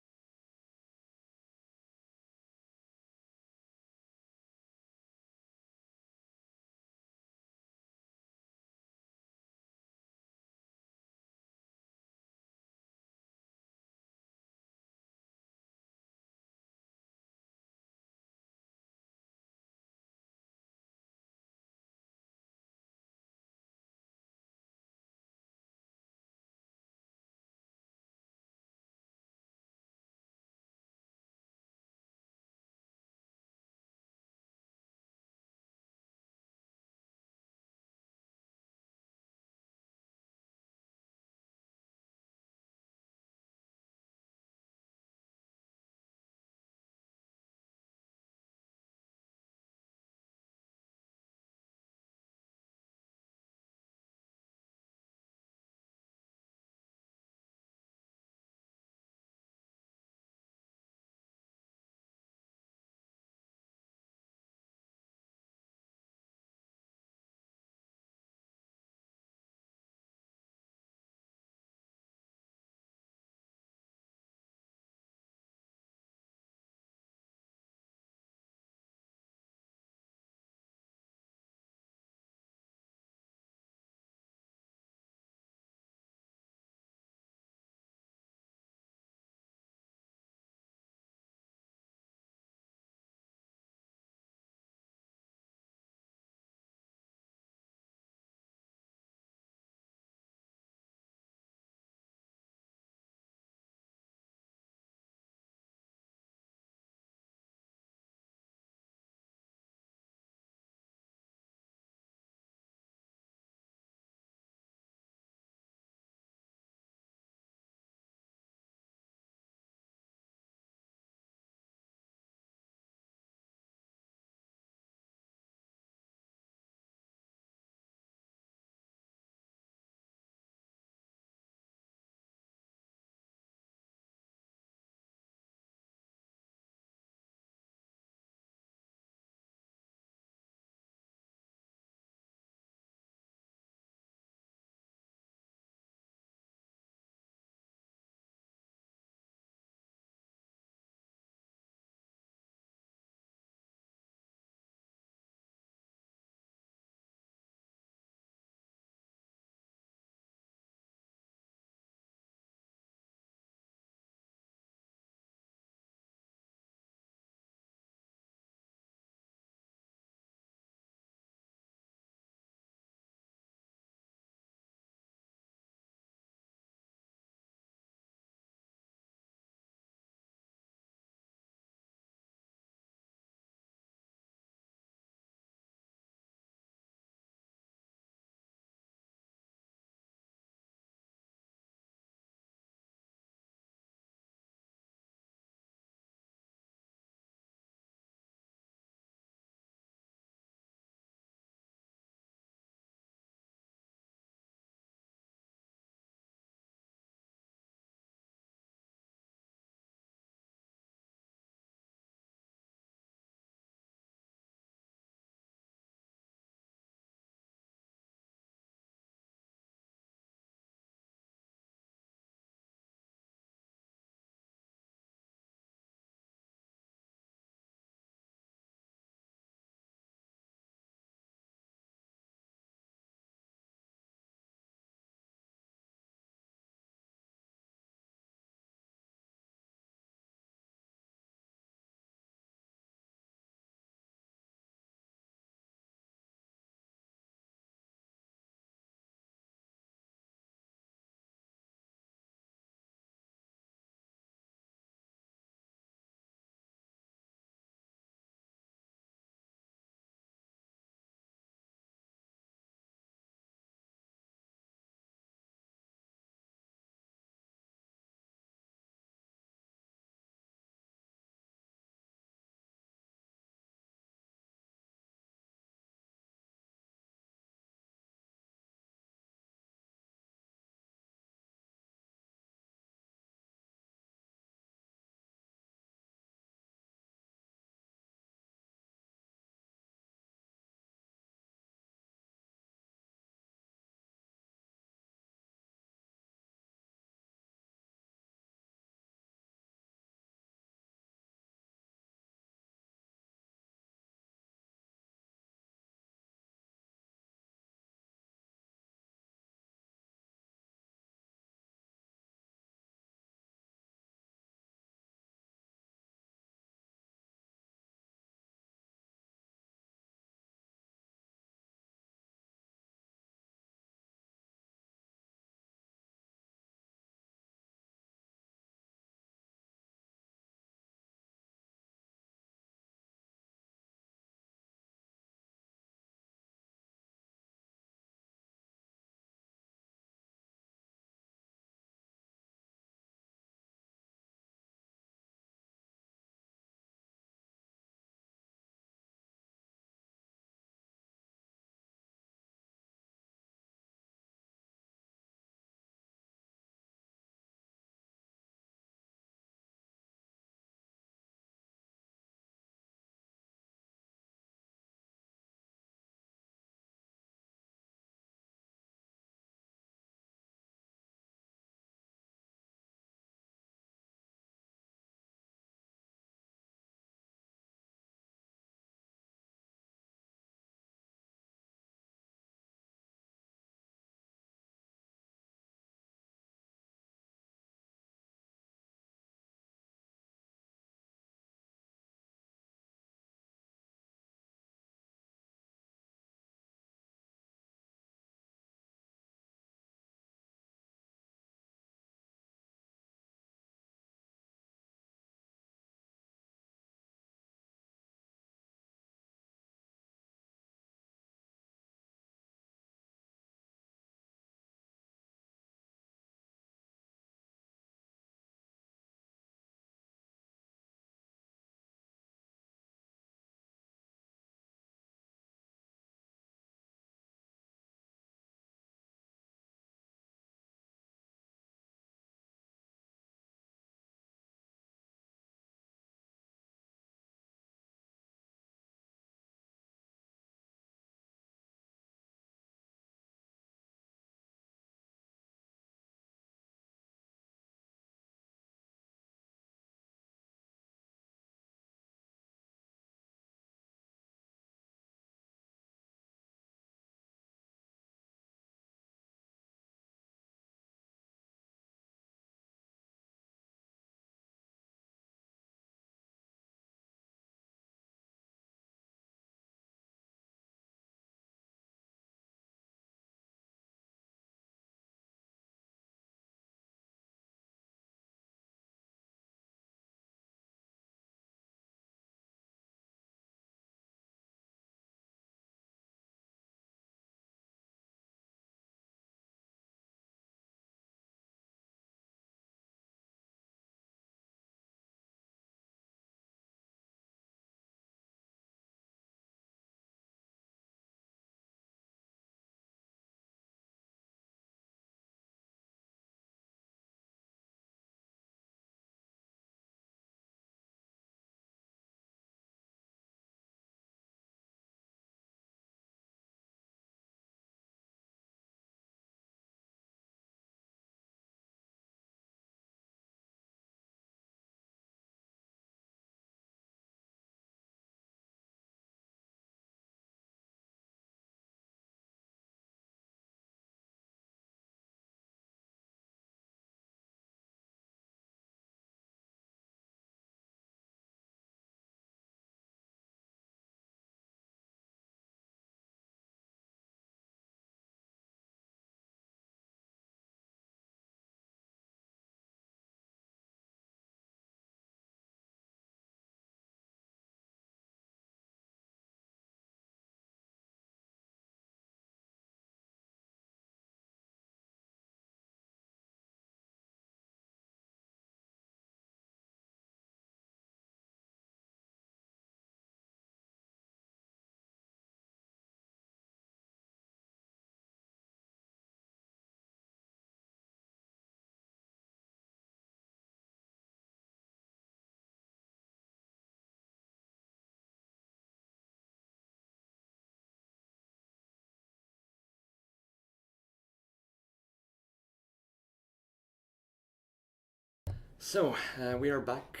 So we are back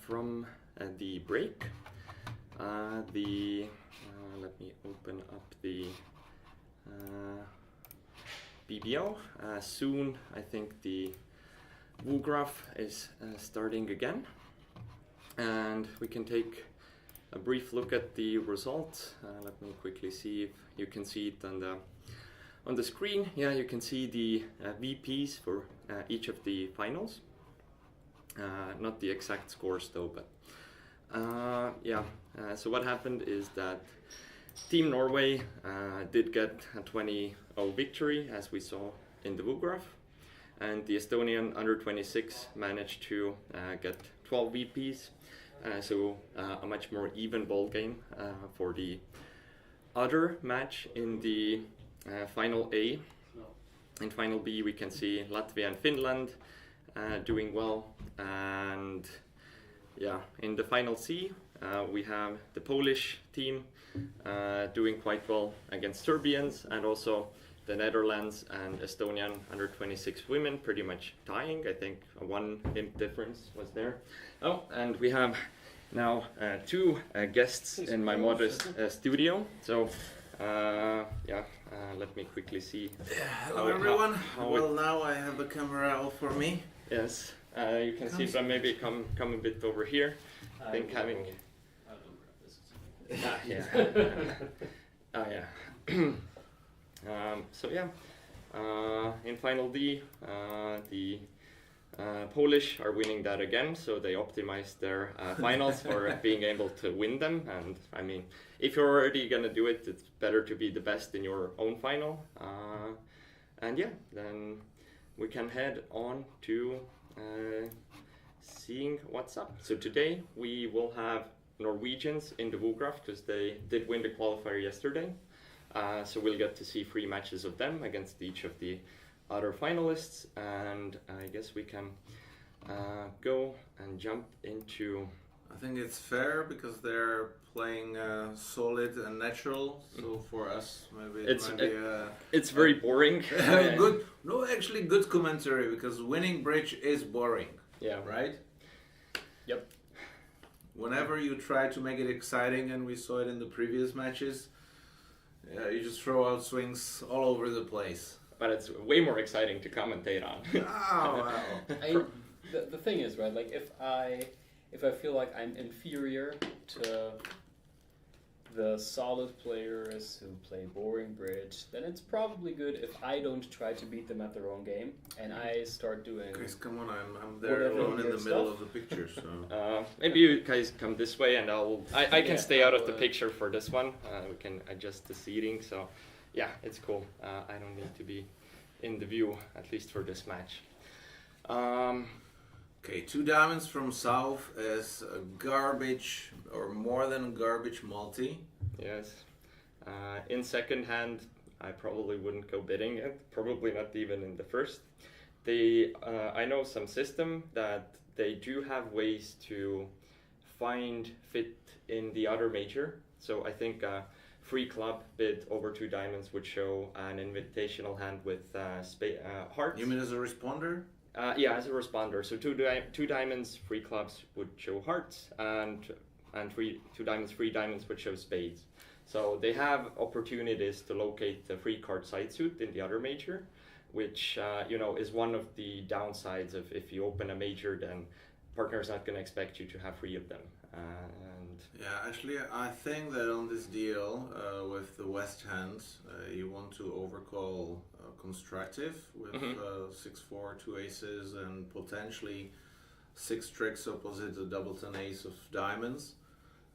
from the break. Let me open up the BBO. Soon, I think the WooGraph is starting again, and we can take a brief look at the results. Let me quickly see if you can see it on the screen. Yeah, you can see the VPs for each of the finals. Not the exact scores though, but so what happened is that Team Norway did get a 20-0 victory, as we saw in the WooGraph, and the Estonian under-26 managed to get 12 VPs, so a much more even ball game for the other match in the Final A. In Final B, we can see Latvia and Finland doing well, and yeah, in the Final C, we have the Polish team doing quite well against Serbians, and also the Netherlands and Estonian under-26 women pretty much tying. I think a 1 imp difference was there. Oh, and we have now two guests in my modest studio. So let me quickly see. Hello everyone. Well, now I have the camera all for me. Yes, you can see, but maybe come a bit over here. I think having. In Final D, the Polish are winning that again, so they optimized their finals for being able to win them. And I mean, if you're already gonna do it, it's better to be the best in your own final. Then we can head on to seeing what's up. So today we will have Norwegians in the WooGraph because they did win the qualifier yesterday. So we'll get to see 3 matches of them against each of the other finalists, and I guess we can go and jump into. I think it's fair because they're playing solid and natural. So for us, maybe it's very boring. Good, no, actually good commentary, because winning bridge is boring. Yeah. Right. Yep. Whenever you try to make it exciting, and we saw it in the previous matches, you just throw out swings all over the place. But it's way more exciting to commentate on. Oh, wow. The thing is, right, like if I feel like I'm inferior to the solid players who play boring bridge, then it's probably good if I don't try to beat them at their own game and I start doing. Guys, come on, I'm there alone in the middle of the picture. So maybe you guys come this way, and I can stay out of the picture for this one. We can adjust the seating, so yeah, it's cool. I don't need to be in the view, at least for this match. Okay, 2 diamonds from South is a garbage, or more than garbage, multi. Yes. In second hand, I probably wouldn't go bidding it. Probably not even in the first. I know some system that they do have ways to find fit in the other major. So I think free club bid over 2 diamonds would show an invitational hand with hearts. You mean as a responder? Yeah, as a responder. So 2 diamonds, free clubs would show hearts, and 2 diamonds, 3 diamonds would show spades. So they have opportunities to locate the free card side suit in the other major, which is one of the downsides of if you open a major, then partner's not going to expect you to have 3 of them. Yeah, actually, I think that on this deal with the West hand, you want to overcall constructive with 6-4, 2 aces, and potentially 6 tricks opposite the double 10 ace of diamonds.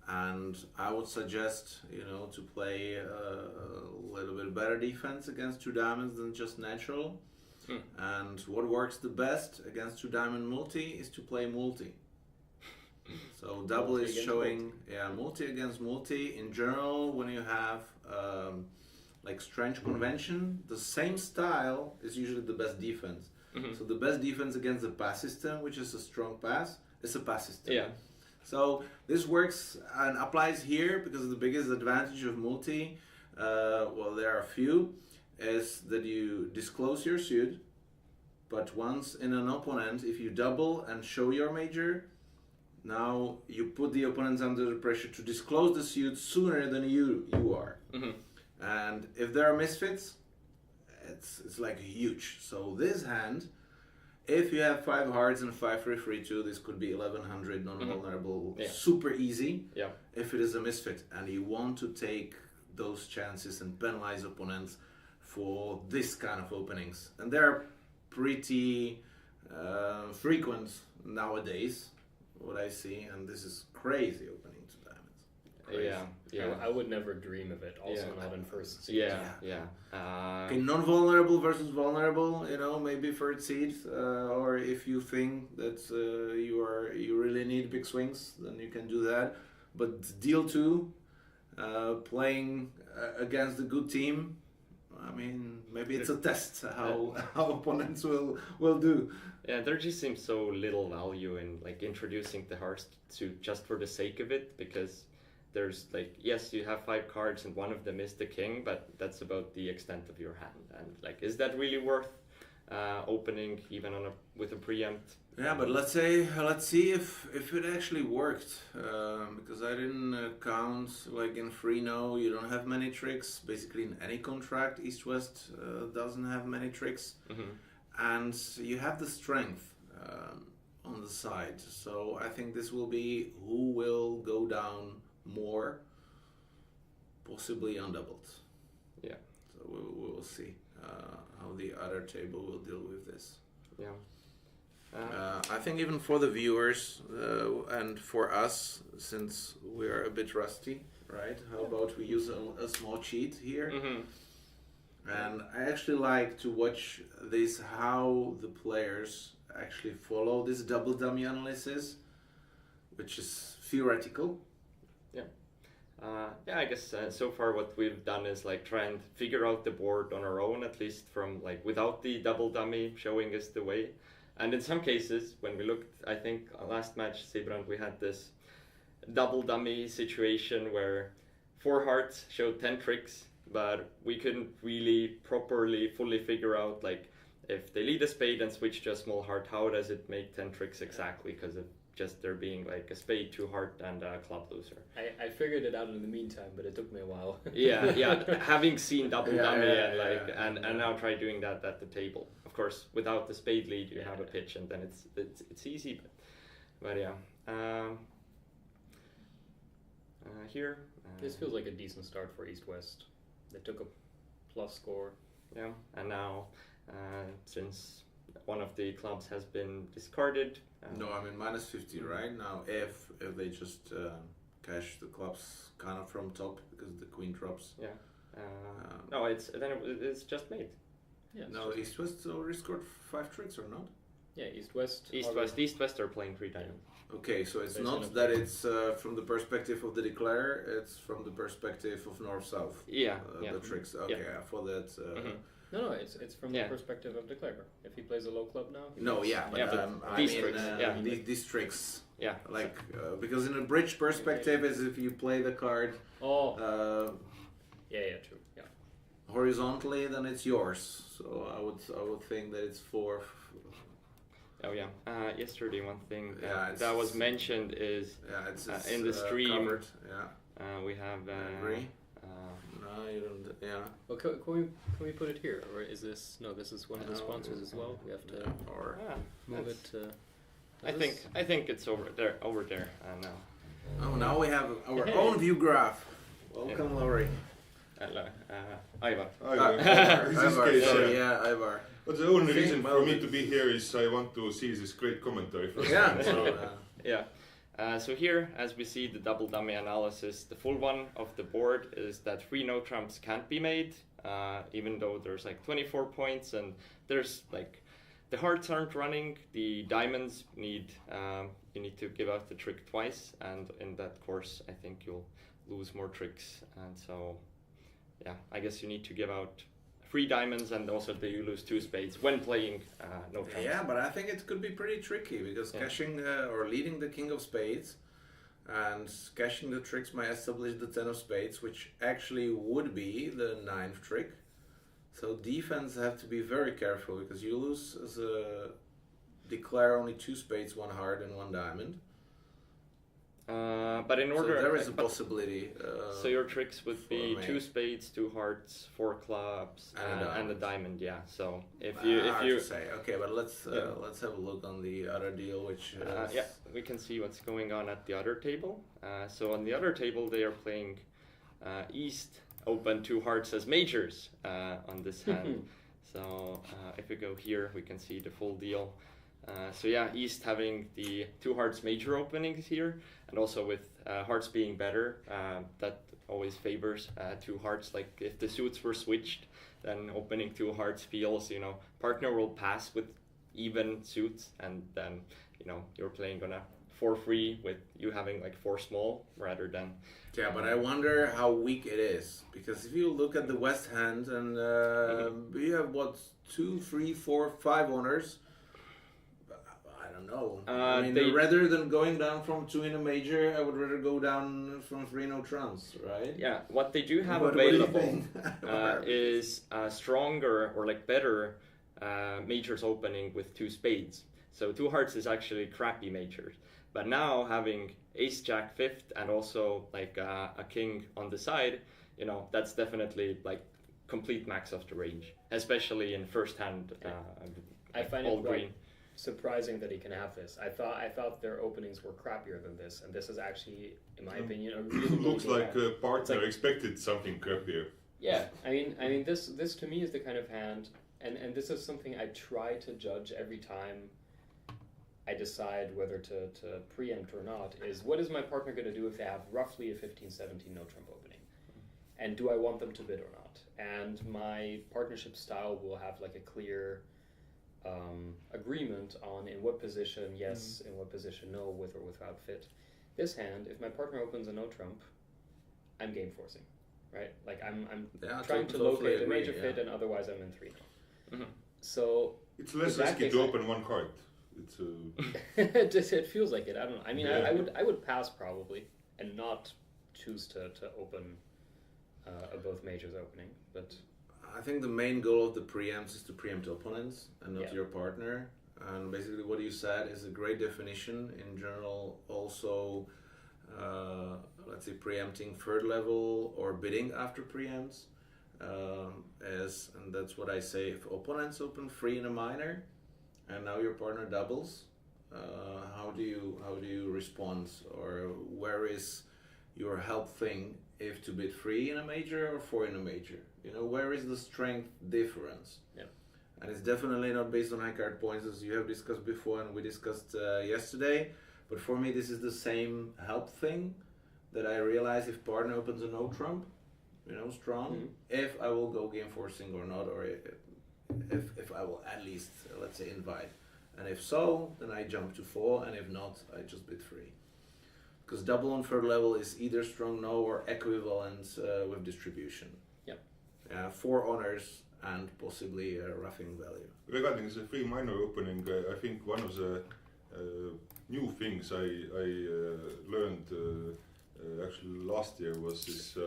And I would suggest, to play a little bit better defense against 2 diamonds than just natural. And what works the best against 2 diamond multi is to play multi. So double is showing, multi against multi. In general, when you have like strange convention, the same style is usually the best defense. So the best defense against the pass system, which is a strong pass, is a pass system. Yeah. So this works and applies here because the biggest advantage of multi, there are a few, is that you disclose your suit, But once in an opponent, if you double and show your major, now you put the opponents under the pressure to disclose the suit sooner than you are. And if there are misfits, it's like huge. So this hand, if you have 5 hearts and 5 free 2, this could be 1100 non-vulnerable, super easy. Yeah. If it is a misfit, and you want to take those chances and penalize opponents for this kind of openings, and they're pretty frequent nowadays, what I see, and this is crazy opening to diamonds. Crazy. Yeah. I would never dream of it. Also not in first seed. Yeah. Okay, non-vulnerable versus vulnerable, maybe third seed, or if you think that you really need big swings, then you can do that. But deal 2, playing against a good team, I mean, maybe it's a test how opponents will do. Yeah, there just seems so little value in like introducing the hearts to just for the sake of it, because there's like, yes, you have 5 cards and one of them is the king, but that's about the extent of your hand. And like, is that really worth opening even with a preempt? Yeah, but let's see if it actually worked, because I didn't count, like in Free-No you don't have many tricks. Basically in any contract, East-West doesn't have many tricks, and you have the strength on the side. So I think this will be who will go down more, possibly undoubled. Yeah. So we will see how the other table will deal with this. Yeah. I think even for the viewers and for us, since we are a bit rusty, right? How about we use a small cheat here? And I actually like to watch this, how the players actually follow this double dummy analysis, which is theoretical. I guess so far what we've done is like try and figure out the board on our own, at least from like without the double dummy showing us the way. And in some cases, when we looked, I think last match, Sibrand, we had this double dummy situation where 4 hearts showed 10 tricks, but we couldn't really properly fully figure out like if they lead a spade and switch to a small heart, how does it make 10 tricks exactly, because of just there being like a spade, 2 heart, and a club loser. I figured it out in the meantime, but it took me a while. Having seen double dummy and now try doing that at the table. Of course, without the spade lead, you have a pitch, and then it's easy. But here. This feels like a decent start for East-West. They took a plus score. Yeah, and now since one of the clubs has been discarded. No, I mean minus 50 right now. If they just cash the clubs kind of from top because the queen drops. Yeah. No, it's just made. Yeah. No, East-West already scored 5 tricks or not? Yeah, East-West. East-West are playing 3 diamonds. Okay, so it's not that it's from the perspective of the declarer, it's from the perspective of North-South. The tricks. Okay, I thought that. No, it's from the perspective of the declarer. If he plays a low club now. These tricks. Yeah. Like because in a bridge perspective is if you play the card. True. Yeah. Horizontally, then it's yours. So I would think that it's 4. Yesterday one thing that was mentioned is it's in the stream. Covered. We have. I agree. No, you don't. Yeah. Well, can we put it here, or is this? No, this is one of the sponsors as well. We have to move it. I think it's over there now. Oh, now we have our own view graph. Welcome, Laurie. Ivar. Ivar. But the only reason for me to be here is I want to see this great commentary first. So here, as we see the double dummy analysis, the full one of the board is that 3 no trumps can't be made, even though there's like 24 points and there's like the hearts aren't running, the diamonds need you need to give out the trick twice, and in that course I think you'll lose more tricks, and so I guess you need to give out 3 diamonds, and also you lose 2 spades when playing no trumps. Yeah, but I think it could be pretty tricky because cashing or leading the king of spades and cashing the tricks might establish the 10 of spades, which actually would be the 9th trick. So defense have to be very careful because you lose as a declare only 2 spades, 1 heart, and 1 diamond. But in order, so there is a possibility. So your tricks would be me. 2 spades, 2 hearts, 4 clubs, and a diamond. Yeah. So if Hard you to say. Okay, but let's have a look on the other deal, which yeah, we can see what's going on at the other table. So on the other table, they are playing East open 2 hearts as majors on this hand. So if we go here, we can see the full deal. So yeah, East having the 2 hearts major openings here, and also with hearts being better, that always favors 2 hearts. Like if the suits were switched, then opening 2 hearts feels, partner will pass with even suits, and then you're playing on a 4-3 with you having like 4 small rather than. Yeah, but I wonder how weak it is, because if you look at the West hand and we have 2, 3, 4, 5 honors. I don't know. I mean, rather than going down from 2 in a major, I would rather go down from 3 no trumps, right? Yeah, what they do have What do you available think? is stronger or like better majors opening with 2 spades. So 2 hearts is actually crappy majors. But now having ace jack 5th and also like a king on the side, that's definitely like complete max of the range, especially in first hand. I find all it green. Surprising that he can have this. I thought their openings were crappier than this, and this is actually, in my opinion, a really Looks really like hand. partner expected something crappier. Yeah, I mean, this to me is the kind of hand, and this is something I try to judge every time I decide whether to preempt or not, is what is my partner going to do if they have roughly a 15-17 no-trump opening? And do I want them to bid or not? And my partnership style will have like a clear agreement on in what position yes, in what position no, with or without fit. This hand, if my partner opens a no-trump, I'm game forcing, right? Like I'm trying to locate a major fit, and otherwise I'm in 3. Mm-hmm. So it's less risky to open 1 card. It's it feels like it. I don't know. I mean, yeah. I would pass probably and not choose to open both majors opening. But I think the main goal of the preempts is to preempt opponents and not Yeah. your partner. And basically, what you said is a great definition. In general, also, let's say preempting 3rd level or bidding after preempts. And that's what I say. If opponents open 3 in a minor, and now your partner doubles, how do you respond, or where is your help thing if to bid 3 in a major or 4 in a major? Where is the strength difference? Yeah. And it's definitely not based on high card points, as you have discussed before and we discussed yesterday. But for me, this is the same help thing that I realize if partner opens a no trump, strong, if I will go game forcing or not, or if I will at least, let's say, invite. And if so, then I jump to 4, and if not, I just bid 3. Because double on 3rd level is either strong no or equivalent with distribution. Yep. 4 honors and possibly a roughing value. Regarding the 3 minor opening, I think one of the new things I learned actually last year was this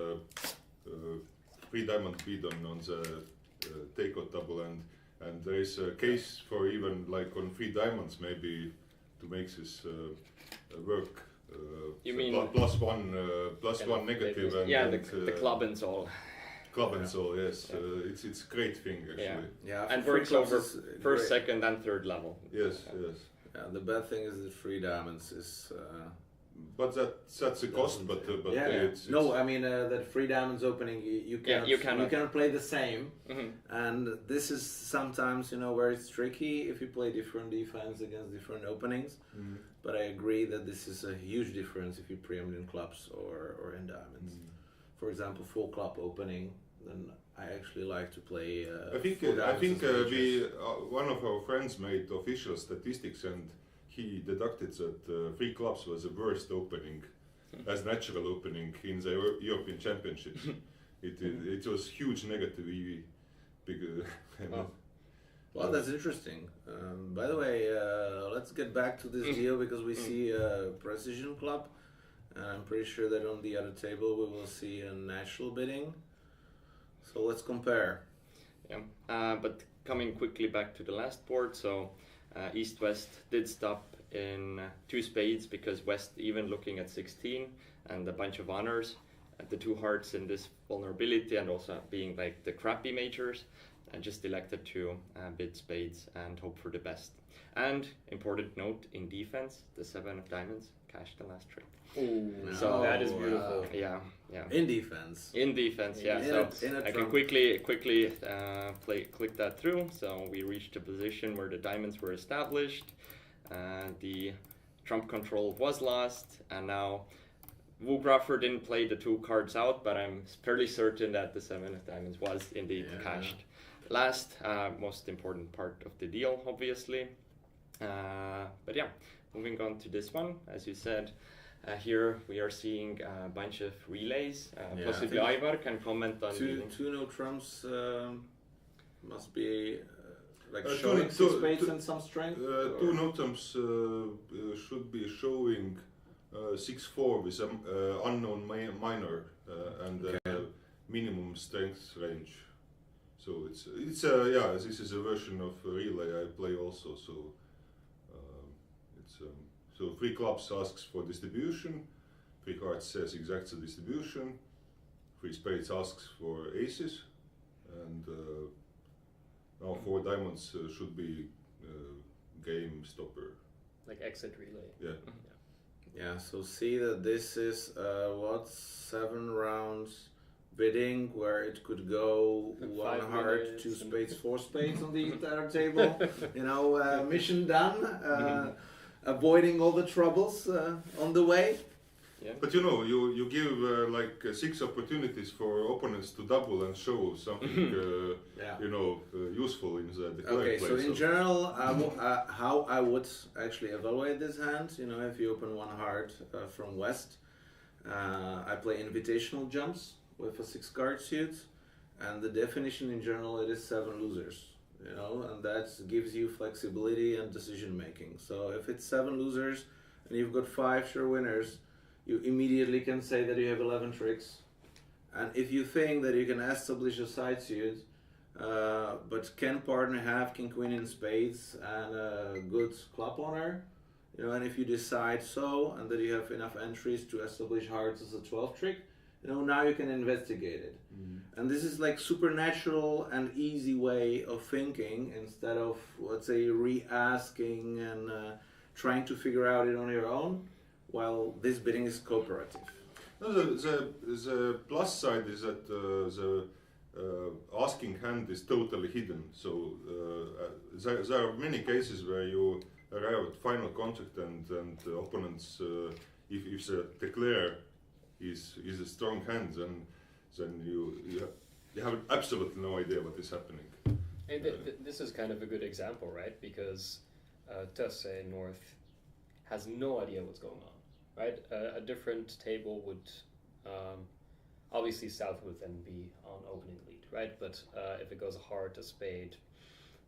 3 diamond bead on the takeout double, and there is a case for even like on 3 diamonds maybe to make this work. You so mean +1 negative and the club and all. Club and so yes, it's a great thing actually. Yeah, And for works clubs over is first, great. second, and 3rd level. Yes, yes. Yeah, the bad thing is that 3 diamonds is. But that's a cost. But it's no, I mean that 3 diamonds opening, you cannot play the same, and this is sometimes where it's tricky if you play different defense against different openings. But I agree that this is a huge difference if you preempt in clubs or in diamonds. For example, full club opening, then I actually like to play. I think one of our friends made official statistics, and he deducted that 3 clubs was the worst opening as natural opening in the European Championships. It was huge negative EV. Well, that's interesting. By the way, let's get back to this deal because we see a precision club. I'm pretty sure that on the other table we will see a natural bidding. So let's compare. Yeah. But coming quickly back to the last board, so East-West did stop in 2 spades because West even looking at 16 and a bunch of honors. The 2 hearts in this vulnerability and also being like the crappy majors, and just elected to bid spades and hope for the best. And important note in defense, the 7 of diamonds cashed the last trick. Ooh, So that is beautiful. Yeah. In defense. In defense, yeah. So I can quickly click that through. So we reached a position where the diamonds were established, the trump control was lost, and now Woograffer didn't play the 2 cards out, but I'm fairly certain that the 7 of diamonds was indeed cashed. Last, most important part of the deal, obviously. But yeah, moving on to this one, as you said, here we are seeing a bunch of relays. Possibly Ivar can comment on two no trumps must be like showing showing 6 spades and some strength. 2 no trumps should be showing 6-4 with some unknown minor and minimum strength range. So it's this is a version of relay I play also. So so 3 clubs asks for distribution, 3 hearts says exact the distribution, 3 spades asks for aces, and now 4 diamonds should be game stopper. Like exit relay. Yeah. Yeah, so see that this is 7 rounds bidding where it could go 1 heart, 2 spades, 4 spades on the entire table. Mission done. Avoiding all the troubles on the way. Yeah. But you give 6 opportunities for opponents to double and show something useful in the Okay, play. so in general, how I would actually evaluate this hand, if you open 1 heart from West, I play invitational jumps with a 6 card suit, and the definition in general it is 7 losers. And that gives you flexibility and decision making. So if it's 7 losers and you've got 5 sure winners, you immediately can say that you have 11 tricks. And if you think that you can establish a side suit, but can partner have king queen in spades and a good club owner, and if you decide so and that you have enough entries to establish hearts as a 12 trick, now you can investigate it. And this is like supernatural and easy way of thinking instead of, let's say, re-asking and trying to figure out it on your own, while this bidding is cooperative. No, the plus side is that the asking hand is totally hidden. So there are many cases where you arrive at final contract and opponents, if the declare is a strong hand, then you have absolutely no idea what is happening. And this is kind of a good example, right? Because say North has no idea what's going on, right? A different table would, obviously South would then be on opening lead, right? But if it goes a heart, a spade,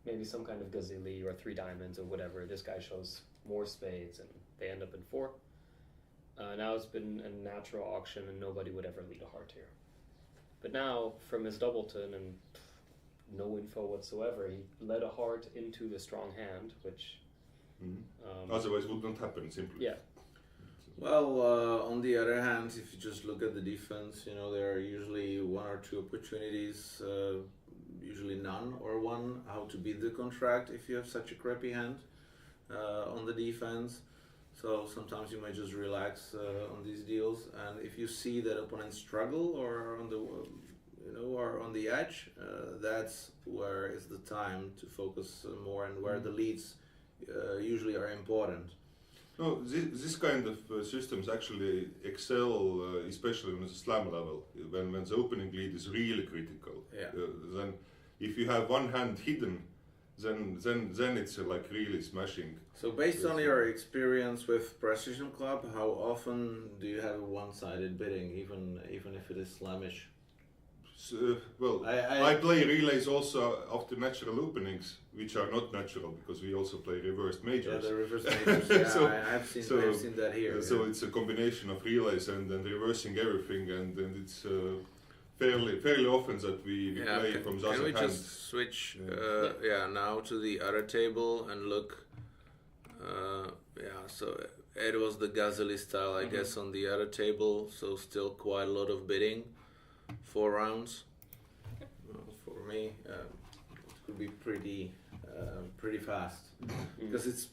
maybe some kind of gazilli or 3 diamonds or whatever, this guy shows more spades and they end up in 4. Now it's been a natural auction and nobody would ever lead a heart here. But now, from his doubleton and no info whatsoever, he led a heart into the strong hand, which... Otherwise would not happen, simply. Yeah. Well, on the other hand, if you just look at the defense, there are usually 1 or 2 opportunities, usually none or 1, how to beat the contract if you have such a crappy hand on the defense. So sometimes you might just relax on these deals, and if you see that opponents struggle or on the or on the edge, that's where is the time to focus more and where the leads usually are important. No, this kind of systems actually excel, especially on the slam level, when the opening lead is really critical. Yeah. Then if you have 1 hand hidden, then it's like really smashing. So based on your experience with Precision Club, how often do you have one-sided bidding, even if it is slamish? I play relays also after natural openings, which are not natural because we also play reversed majors. Yeah, the reversed majors. Yeah, So- I've seen that here. So it's a combination of relays and reversing everything, and it's fairly often that we play from the Can other we hand. just switch now to the other table and look? So it was the Gazeli style, I guess, on the other table. So still quite a lot of bidding, 4 rounds. For me, it could be pretty fast because it's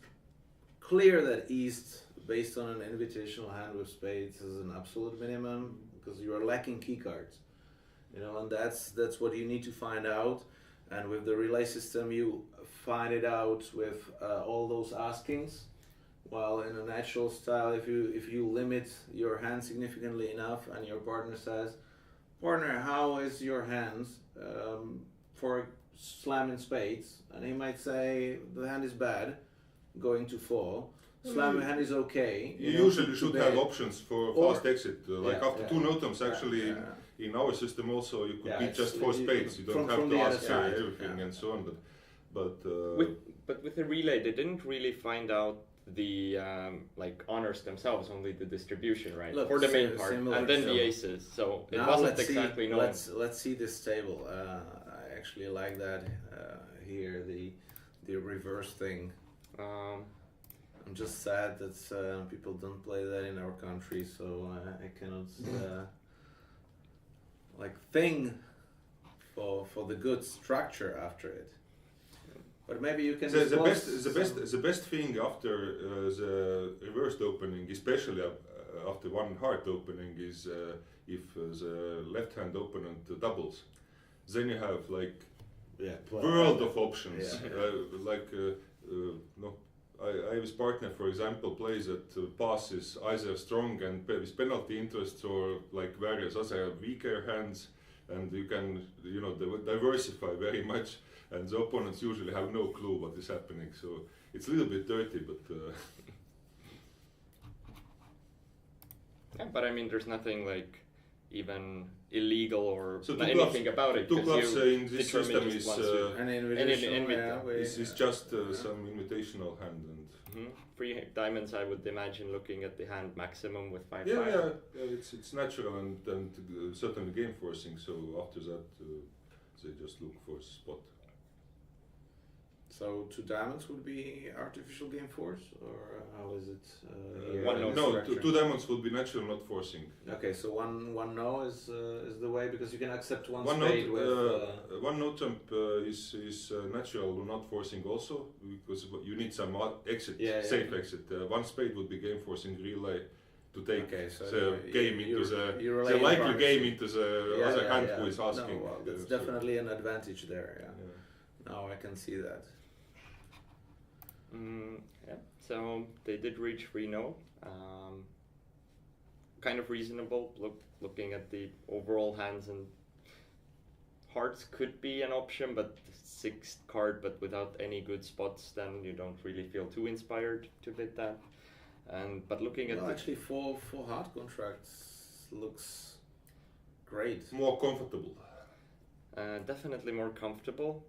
clear that East, based on an invitational hand with spades, is an absolute minimum because you are lacking key cards. And that's what you need to find out. And with the relay system, you find it out with all those askings. While in a natural style, if you limit your hand significantly enough, and your partner says, "Partner, how is your hands for slamming spades?" and he might say, "The hand is bad, going to 4. Slamming hand is okay." You usually should have options for fast exit. After 2 no-toms, actually, in our system also, you could beat just 4 spades. You don't have to ask everything and so on. But with the relay, they didn't really find out the honors themselves, only the distribution, right? Look, for the main part, similar, and then the aces. So it now wasn't exactly known. Let's see this table. I actually like that here, the reverse thing. I'm just sad that people don't play that in our country, so I cannot think for the good structure after it. But maybe you can. The best thing after the reversed opening, especially after one heart opening, is if the left-hand opponent doubles, then you have world of options. Ivy's partner, for example, plays that passes either strong and with penalty interests or various other weaker hands, and you can diversify very much. And the opponents usually have no clue what is happening, so it's a little bit dirty, but. Yeah, but I mean, there's nothing even illegal or so anything about it. 2 clubs in this system is an invitational. It's just some invitational hand and. 3 diamonds, I would imagine, looking at the hand maximum with 5-5. Yeah, it's natural and certainly game forcing. So after that, they just look for a spot. So 2 diamonds would be artificial game force, or how is it? No, 2 diamonds would be natural, not forcing. Okay, so one no is the way, because you can accept one spade with. One no trump is natural, not forcing also, because you need some exit, safe exit. One spade would be game forcing relay to take the game into the likely game into the other hand who is asking. No, well, that's definitely an advantage there. Yeah. Now I can see that. So they did reach 3-0. Kind of reasonable. Looking at the overall hands, and hearts could be an option, but 6th card, but without any good spots, then you don't really feel too inspired to bid that. But looking at actually 4 heart contracts looks great. More comfortable. Definitely more comfortable.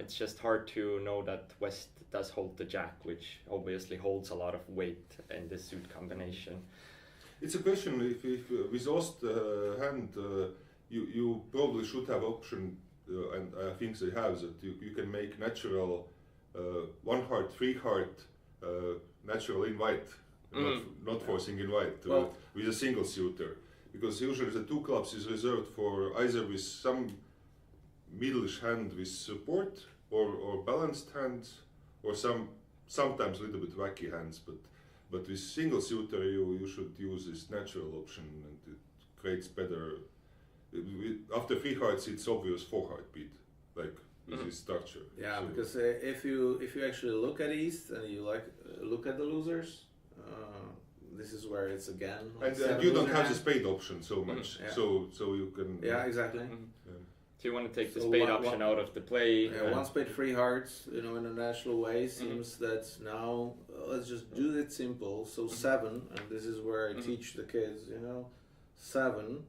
It's just hard to know that West does hold the jack, which obviously holds a lot of weight in this suit combination. It's a question if with Ost hand you probably should have option, and I think they have that you can make natural 1 heart, 3 heart natural in white, not forcing in white with a single suitor, because usually the 2 clubs is reserved for either with some middle-ish hand with support or balanced hands, or sometimes a little bit wacky hands, but with single suitor you should use this natural option, and it creates better. After 3 hearts it's obvious 4 heart beat, with this structure. Yeah, so because if you actually look at East and you look at the losers, this is where it's again. And you don't have the spade option so much, so you can. Yeah, exactly. So you want to take the spade option out of the play. Yeah, 1 spade 3 hearts, in a natural way, seems that now let's just do it simple. So 7, and this is where I teach the kids, 7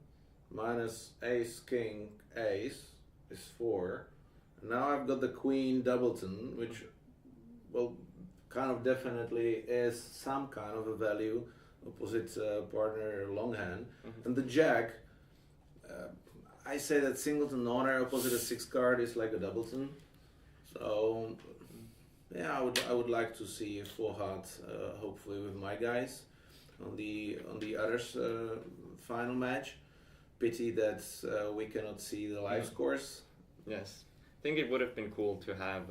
minus ace, king, ace is 4. And now I've got the queen doubleton, which, kind of definitely is some kind of a value, opposite partner long hand. And the jack, I say that singleton non-air opposite a 6 card is like a doubleton. So yeah, I would like to see 4 heart hopefully with my guys on the others final match. Pity that we cannot see the live scores. Yes, I think it would have been cool to have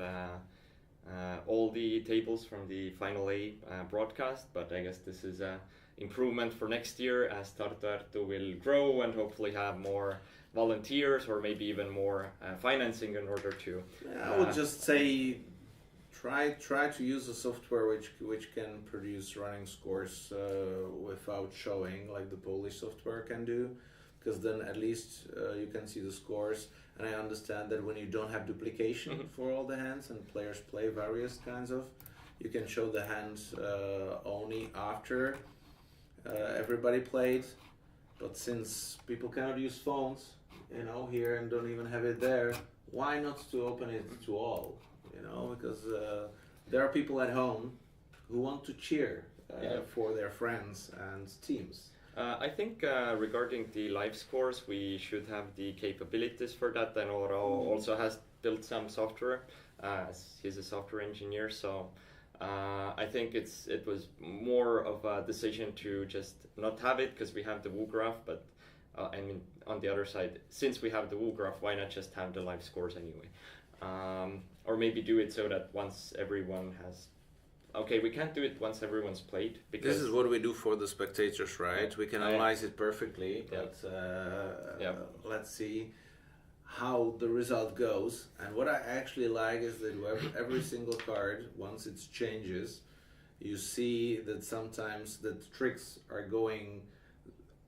all the tables from the Final A broadcast, but I guess this is a improvement for next year as Tartu Ärtu will grow and hopefully have more volunteers or maybe even more financing in order to. I would just say try to use a software which can produce running scores without showing like the Polish software can do, because then at least you can see the scores. And I understand that when you don't have duplication for all the hands and players play various kinds of, you can show the hands only after everybody played. But since people cannot use phones, here and don't even have it there, why not to open it to all? Because there are people at home who want to cheer for their friends and teams. I think regarding the live scores, we should have the capabilities for that. And Oro also has built some software. He's a software engineer, so I think it was more of a decision to just not have it because we have the WU graph. But I mean, on the other side, since we have the WU graph, why not just have the live scores anyway? Or maybe do it so that once everyone has. Okay, we can't do it once everyone's played because this is what we do for the spectators, right? We can analyze it perfectly, but let's see how the result goes. And what I actually like is that every single card, once it changes, you see that sometimes the tricks are going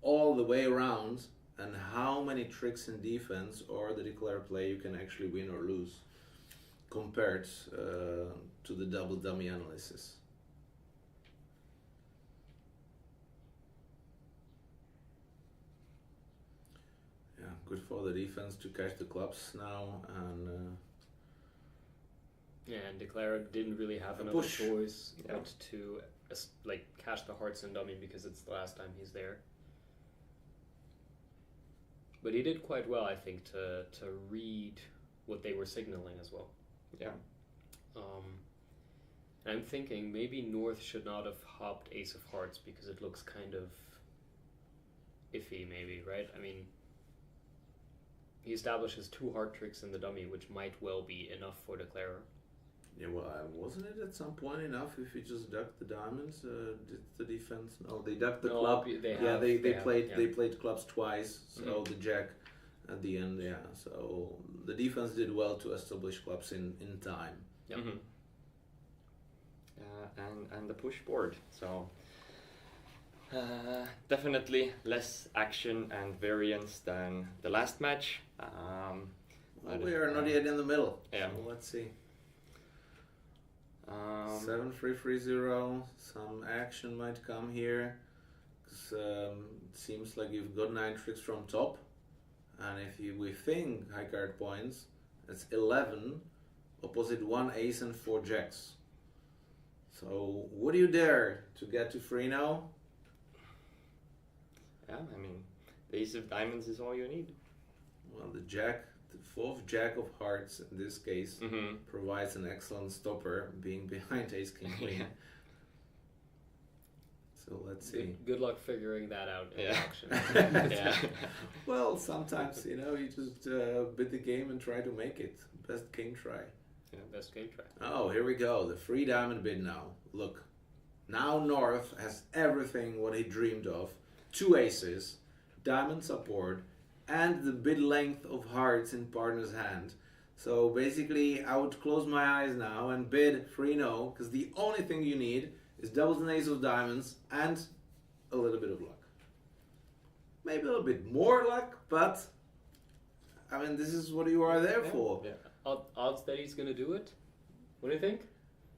all the way around, and how many tricks in defense or the declare play you can actually win or lose, compared to the double dummy analysis. Yeah, good for the defense to catch the clubs now, and and Declare didn't really have another choice but to catch the hearts and dummy because it's the last time he's there. But he did quite well, I think, to read what they were signaling as well. Yeah. I'm thinking maybe North should not have hopped Ace of Hearts because it looks kind of iffy, maybe, right? I mean, he establishes 2 heart tricks in the dummy, which might well be enough for Declarer. Yeah, well, wasn't it at some point enough if you just ducked the diamonds? Did the defense? No, they ducked the club. They played clubs twice, so the jack at the end. Yeah, so the defense did well to establish clubs in time. Yep. Mm-hmm. And the push board. So definitely less action and variance than the last match. Well, we are not yet in the middle. Yeah. So let's see. 7-3-3-0. Some action might come here. It seems like you've got 9 tricks from top, and if we think high card points, it's 11 opposite 1 ace and 4 jacks. So would you dare to get to 3 now? Yeah, I mean, the ace of diamonds is all you need. Well, the 4th jack of hearts in this case provides an excellent stopper, being behind ace king queen. So let's see. Good luck figuring that out in action. Yeah. Well, sometimes you just bid the game and try to make it. Best game try. Yeah, best game try. Oh, here we go. The 3 diamond bid now. Look, now North has everything what he dreamed of. 2 aces, diamond support, and the bid length of hearts in partner's hand. So basically, I would close my eyes now and bid 3-0, because the only thing you need is doubles and ace of diamonds and a little bit of luck. Maybe a little bit more luck, but I mean, this is what you are there for. Yeah. Odds that he's going to do it? What do you think?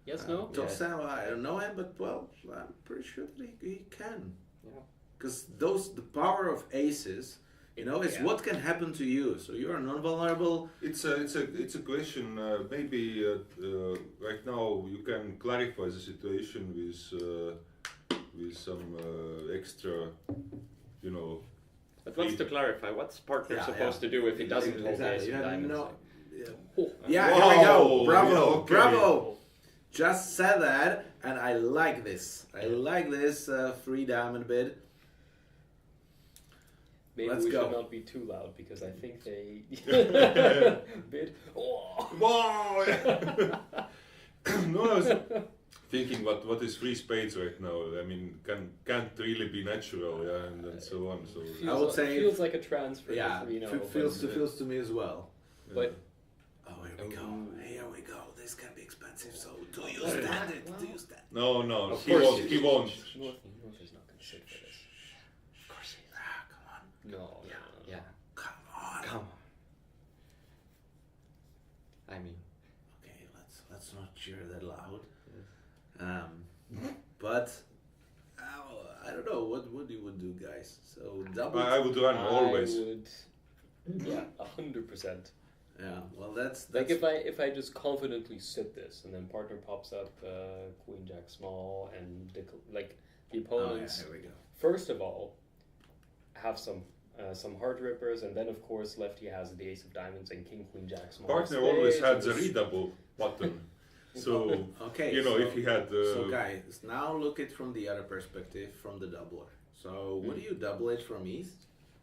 Yes, no? Top Sam, I don't know him, but well, I'm pretty sure that he can. Yeah. Because the power of aces, it's what can happen to you. So you are non-vulnerable. It's a question. Maybe right now you can clarify the situation with some extra, But wants to clarify, what's partner Yeah, supposed yeah. to do if he doesn't hold the Exactly. ace You of have diamonds? no- Oh. Yeah, Wow, here we go. Bravo, yeah, okay. bravo. Just said that, and I like this. I like this free diamond bid. Maybe Let's we go. should not be too loud because I think they bid. Oh. Wow! No, I was thinking what is free spades right now. I mean, can't really be natural, yeah, and so on. So I would say- feels like a transfer. Yeah, you know, feels to me as well. but Oh, here we go. Here we go. This can be expensive. So do you stand it? Do you stand? no, Of he course won't. you- He won't. North is not going to sit for this. Of course he is. Ah, come on. No. Yeah. Come on. Come on. I mean, Okay, let's not cheer that loud. But I don't know what you would do, guys. So double. I would run always. I would. Yeah, 100%. Yeah. Well, that's Like if I just confidently sit this and then partner pops up Queen Jack small and like the Oh, yeah, opponents here we go. first of all have some heart rippers, and then of course lefty has the ace of diamonds and king queen jack small. Partner always spades, had and the just- redouble button. So Okay. you know, so, if he had so guys, now look it from the other perspective, from the doubler. So would you double it from east?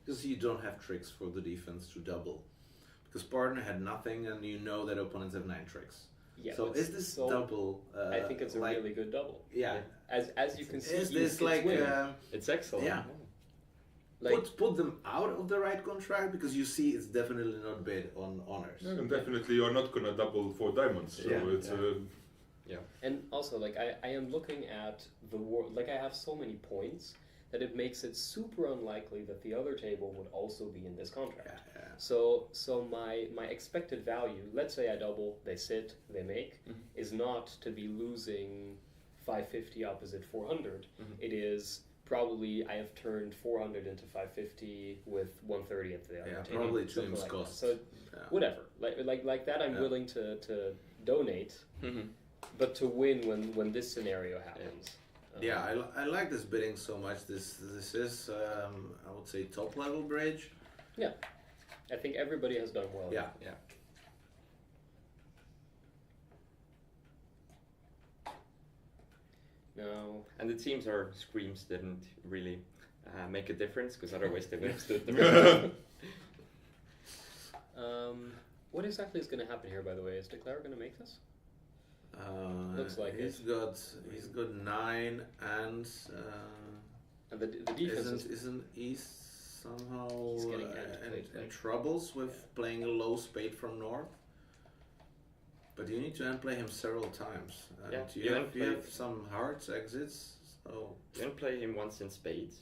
Because you don't have tricks for the defense to double. Because partner had nothing, and you know that opponents have 9 tricks. Yeah, so but is this so double? I think it's a like, really good double. yeah. As you can see, Is east this gets like winning. it's excellent. Yeah. Like put them out of the right contract, because you see it's definitely not bid on honors. and definitely you're not gonna double 4 diamonds. So Yeah, it's and also like I am looking at the world, like I have so many points that it makes it super unlikely that the other table would also be in this contract. Yeah. So my expected value, let's say I double, they sit, they make, is not to be losing 550 opposite 400. It is probably I have turned 400 into 550 with 130 at the other Yeah, table. probably something Tim's like that. costs. So Yeah. whatever, like that, I'm Yeah. willing to donate, but to win when this scenario happens. Yeah, I like this bidding so much. This is I would say top level bridge. Yeah, I think everybody has done well. Yeah. Yeah. No. And it seems our screams didn't really make a difference, because otherwise they would have stood there. What exactly is going to happen here, by the way? Is Declare going to make this? Looks like he's got 9 and And the defense isn't East somehow He's getting counterplayed, in like- troubles with playing a low spade from north? But you need to end play him several times. And Yeah, you you have end-play- some hearts exits. So Then play him once in spades.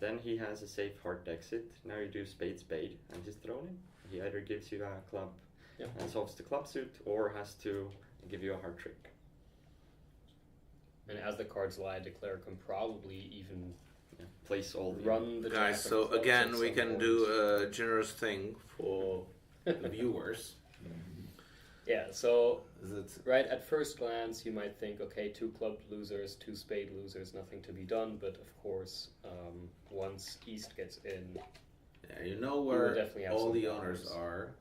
Then he has a safe heart exit. Now you do spade spade and just throw him. He either gives you a club and solves the club suit, or has to give you a heart trick. and as the cards lie, Declare can probably even Yeah. Place all the run the guys, jack of so clubs again at we some can point. do a generous thing for the viewers. Yeah, so Is it right at first glance you might think, okay, 2 club losers, 2 spade losers, nothing to be done. But of course, once East gets in, Yeah, you know will where definitely have all some the problems. honors are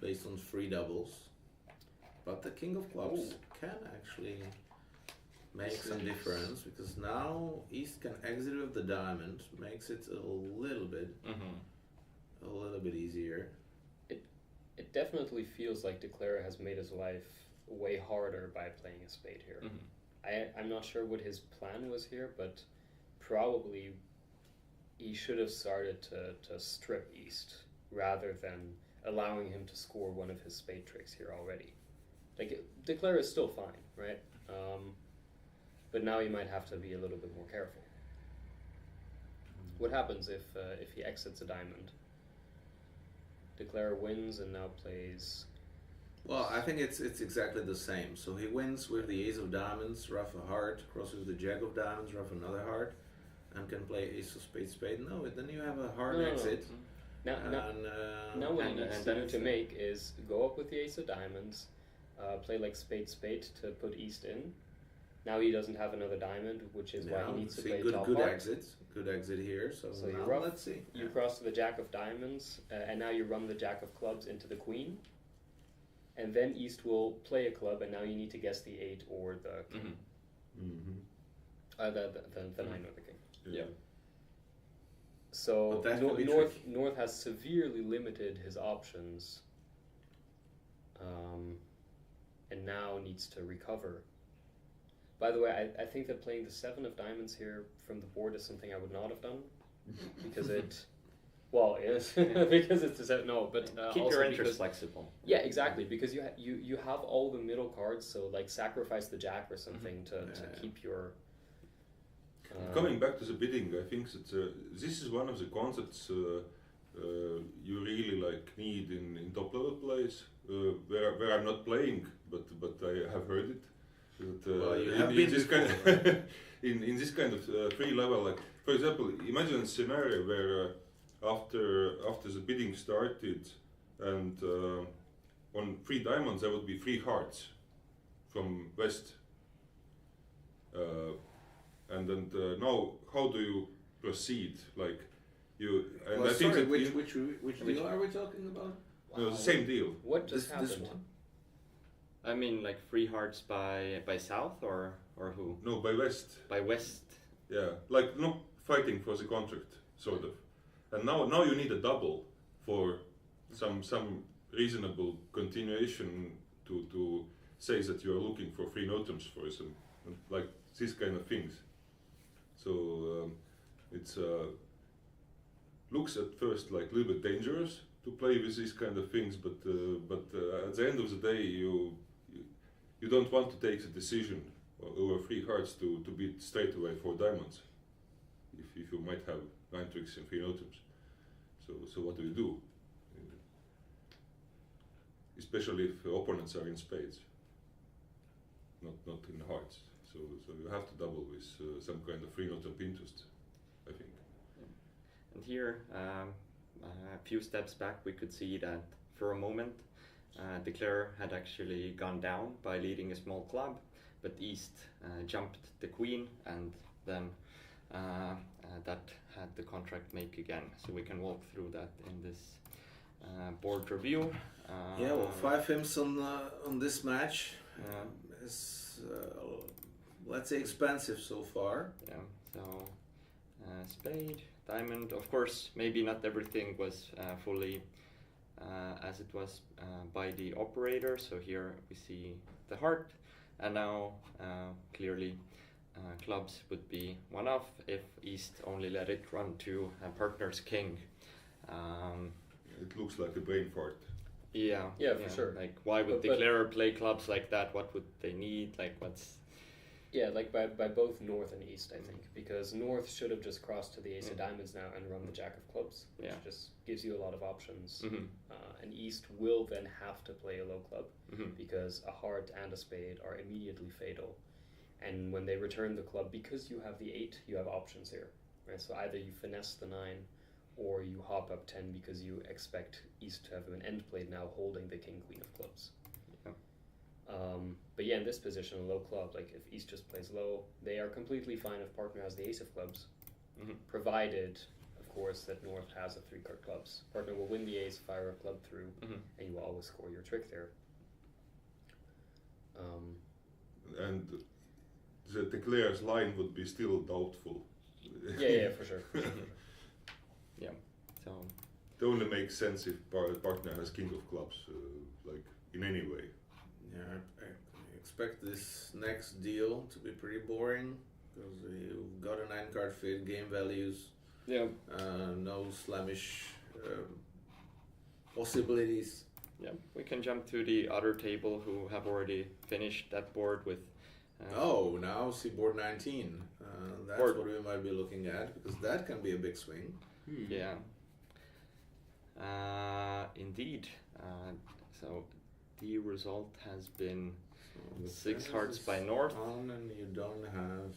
based on 3 doubles. But the king of clubs Ooh. can actually make some difference, because now East can exit with the diamond, makes it a little bit easier. it definitely feels like Declare has made his life way harder by playing a spade here. I'm not sure what his plan was here, but probably he should have started to strip East rather than allowing him to score one of his spade tricks here already. Like, Declare is still fine, right? But now you might have to be a little bit more careful. What happens if he exits a diamond? Declare wins and now plays. Well, I think it's exactly the same. So he wins with the ace of diamonds, ruff a heart, crosses the jack of diamonds, ruff another heart, and can play ace of spade spade. No, then you have a hard No. exit. Now what he and- needs and to then do to it's, make is go up with the ace of diamonds, play like spade spade to put East in, Now he doesn't have another diamond, which is why he needs to play top good part. Good exit here. So So you now rough, let's see. you cross to the Jack of Diamonds, and now you run the Jack of Clubs into the Queen. And then East will play a club, and now you need to guess the 8 or the King. The 9 or the King. Yeah. So But that can be North has severely limited his options, and now needs to recover. By the way, I think that playing the 7 of diamonds here from the board is something I would not have done, because yes, because it's the 7. No, but keep also your interest because, flexible. yeah, exactly, because you have all the middle cards, so like sacrifice the Jack or something to keep your. Coming back to the bidding, I think that this is one of the concepts you really like need in top level plays, where I'm not playing, but I have heard it. That, Well, you in, have in been this before. kind in this kind of free level, like for example, imagine a scenario where after the bidding started, and on 3 diamonds there would be 3 hearts from west. And then now, how do you proceed? Like you, and Well, I think sorry, that which deal are we talking about? no, the same deal. What just This happened? one. I mean, like 3 hearts by south or who? No, by west. By west. Yeah, like not fighting for the contract, sort of. And now you need a double for some reasonable continuation to say that you are looking for 3 notems for some, like these kind of things. So it's looks at first like a little bit dangerous to play with these kind of things, but at the end of the day, you don't want to take the decision over 3 hearts to beat straight away 4 diamonds, if you might have 9 tricks and 3 notems. So what do you do? Especially if opponents are in spades, not in hearts. So you have to double with some kind of 3 notem interest, I think. And here, a few steps back, we could see that for a moment, Declare had actually gone down by leading a small club, but East jumped the Queen, and then that had the contract make again. So we can walk through that in this board review. Yeah, well, 5 hymns on this match is, let's say, expensive so far. Yeah, so spade, diamond. Of course, maybe not everything was fully as it was by the operator. So here we see the heart, and now clearly clubs would be one off if East only let it run to partner's king. It looks like a brain fart. Yeah, for sure. Like, why would But- Declarer play clubs like that? What would they need? Like, what's... Yeah, like by both North and East, I think, because North should have just crossed to the Ace of Diamonds now and run the Jack of Clubs, which just gives you a lot of options. And East will then have to play a low club because a heart and a spade are immediately fatal. And when they return the club, because you have the 8, you have options here, right? So either you finesse the 9, or you hop up 10 because you expect East to have an end played now holding the King Queen of Clubs. But yeah, in this position, a low club, like if East just plays low, they are completely fine if partner has the Ace of Clubs, provided, of course, that North has a 3-card clubs. Partner will win the Ace, fire a club through, and you will always score your trick there. And the Declare's line would be still doubtful. Yeah, for sure. Yeah, so... It only makes sense if partner has King of Clubs, like in any way. Yeah, I expect this next deal to be pretty boring because you've got a 9-card fit, game values, no slamish possibilities. Yeah, we can jump to the other table who have already finished that board with... Now see board 19. That's what we might be looking at because that can be a big swing. Yeah. Indeed. So the result has been 6 hearts by North. On and you don't have.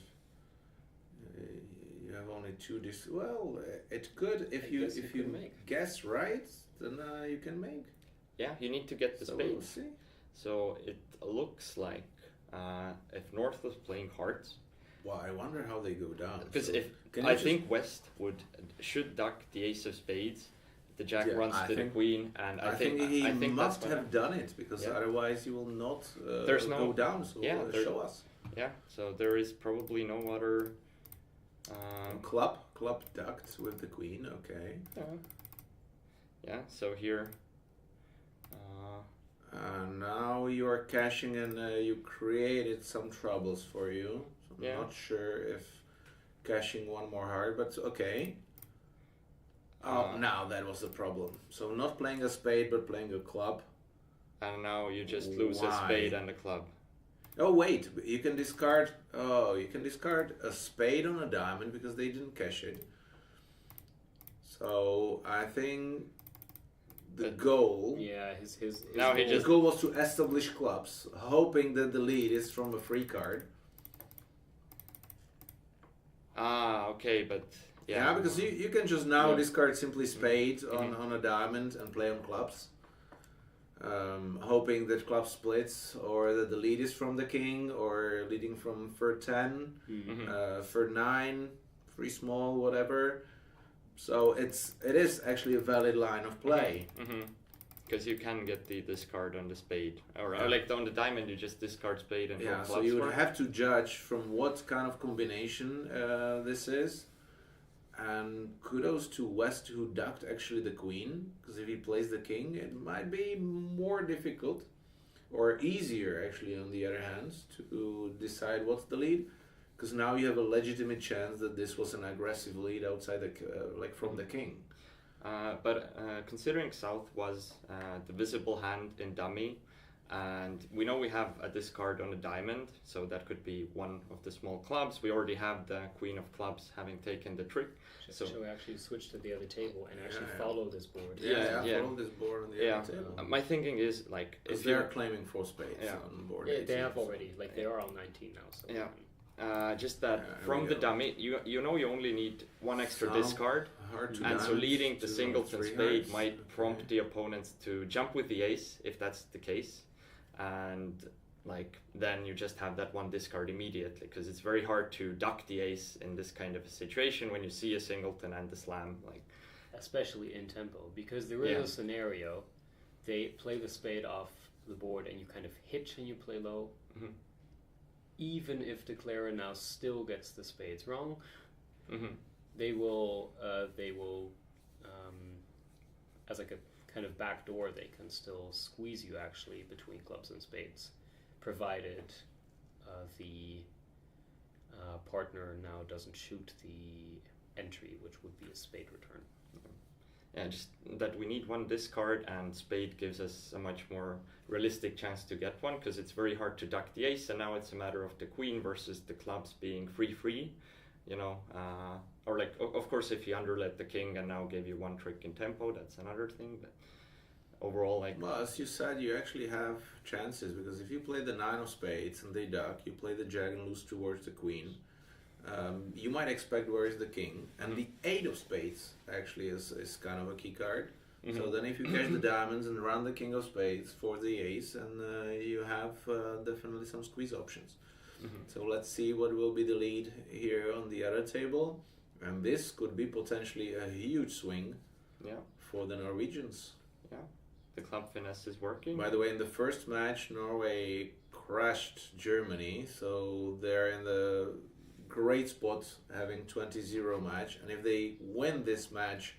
You have only 2 well, it could if you guess right, then you can make. Yeah, you need to get the So we'll spades. see. So it looks like if North was playing hearts, Well, I wonder how they go down. because So if can you I just- think West should duck the ace of spades, the jack Yeah, runs I to the think- queen, and I think he I think must that's what have done it because Yeah. otherwise he will not There's go no- down. So yeah, there- show us. Yeah, so there is probably no other. Club ducked with the queen. Okay. Yeah. So here. Now you are cashing and you created some troubles for you. So I'm Yeah. not sure if cashing one more hard, but okay. Now that was the problem. So not playing a spade, but playing a club. And now you just lose a Why? spade and a club. Oh wait, you can discard. Oh, you can discard a spade on a diamond because they didn't cash it. So I think the goal. Yeah, his Now he goal- The just- goal was to establish clubs, hoping that the lead is from a free card. Okay, but Yeah, because you can just now Yeah. discard simply spades on a diamond and play on clubs. Hoping that club splits or that the lead is from the king or leading from third 10, third 9, free small, whatever. So it is actually a valid line of play. Because you can get the discard on the spade, or Yeah. like on the diamond, you just discard spade and Yeah, draw so clubs you for would it. have to judge from what kind of combination this is. And kudos to West who ducked actually the queen, because if he plays the king, it might be more difficult or easier actually on the other hand to decide what's the lead, because now you have a legitimate chance that this was an aggressive lead outside like from the king. But considering South was the visible hand in dummy, and we know we have a discard on a diamond, so that could be one of the small clubs. We already have the queen of clubs having taken the trick. So Shall we actually switch to the other table and actually Yeah. follow this board? Yeah. Follow this board on the Yeah, other table. my thinking is like Because if they're you're claiming 4 spades Yeah. on board. Yeah, 18, they have so- already. Like they are on 19 now. So Yeah. Just that Yeah, from we the go. dummy, you know you only need one extra Some discard, hard to and so diamonds, leading the 2 or singleton 3 spade hearts. might prompt Okay. the opponents to jump with the ace if that's the case, and like then you just have that one discard immediately because it's very hard to duck the ace in this kind of a situation when you see a singleton and the slam like. especially in tempo, because there is Yeah. a scenario, they play the spade off the board and you kind of hitch and you play low. Mhm. Even if the declarer now still gets the spades wrong, Mm-hmm. they will as like a kind of back door, they can still squeeze you actually between clubs and spades, provided the partner now doesn't shoot the entry, which would be a spade return. Yeah, just that we need one discard, and spade gives us a much more realistic chance to get one because it's very hard to duck the ace, and now it's a matter of the queen versus the clubs being free, you know, or like of course if you underlet the king and now gave you one trick in tempo, that's another thing, but overall like. Well, as you said, you actually have chances because if you play the 9 of spades and they duck, you play the jack and lose towards the queen. You might expect where is the king, and the 8 of spades actually is kind of a key card. So then if you cash the diamonds and run the king of spades for the ace, and you have definitely some squeeze options. So let's see what will be the lead here on the other table, and this could be potentially a huge swing for the Norwegians. The club finesse is working. By the way, in the first match, Norway crushed Germany, so they're in the great spot having 20-0 match. And if they win this match,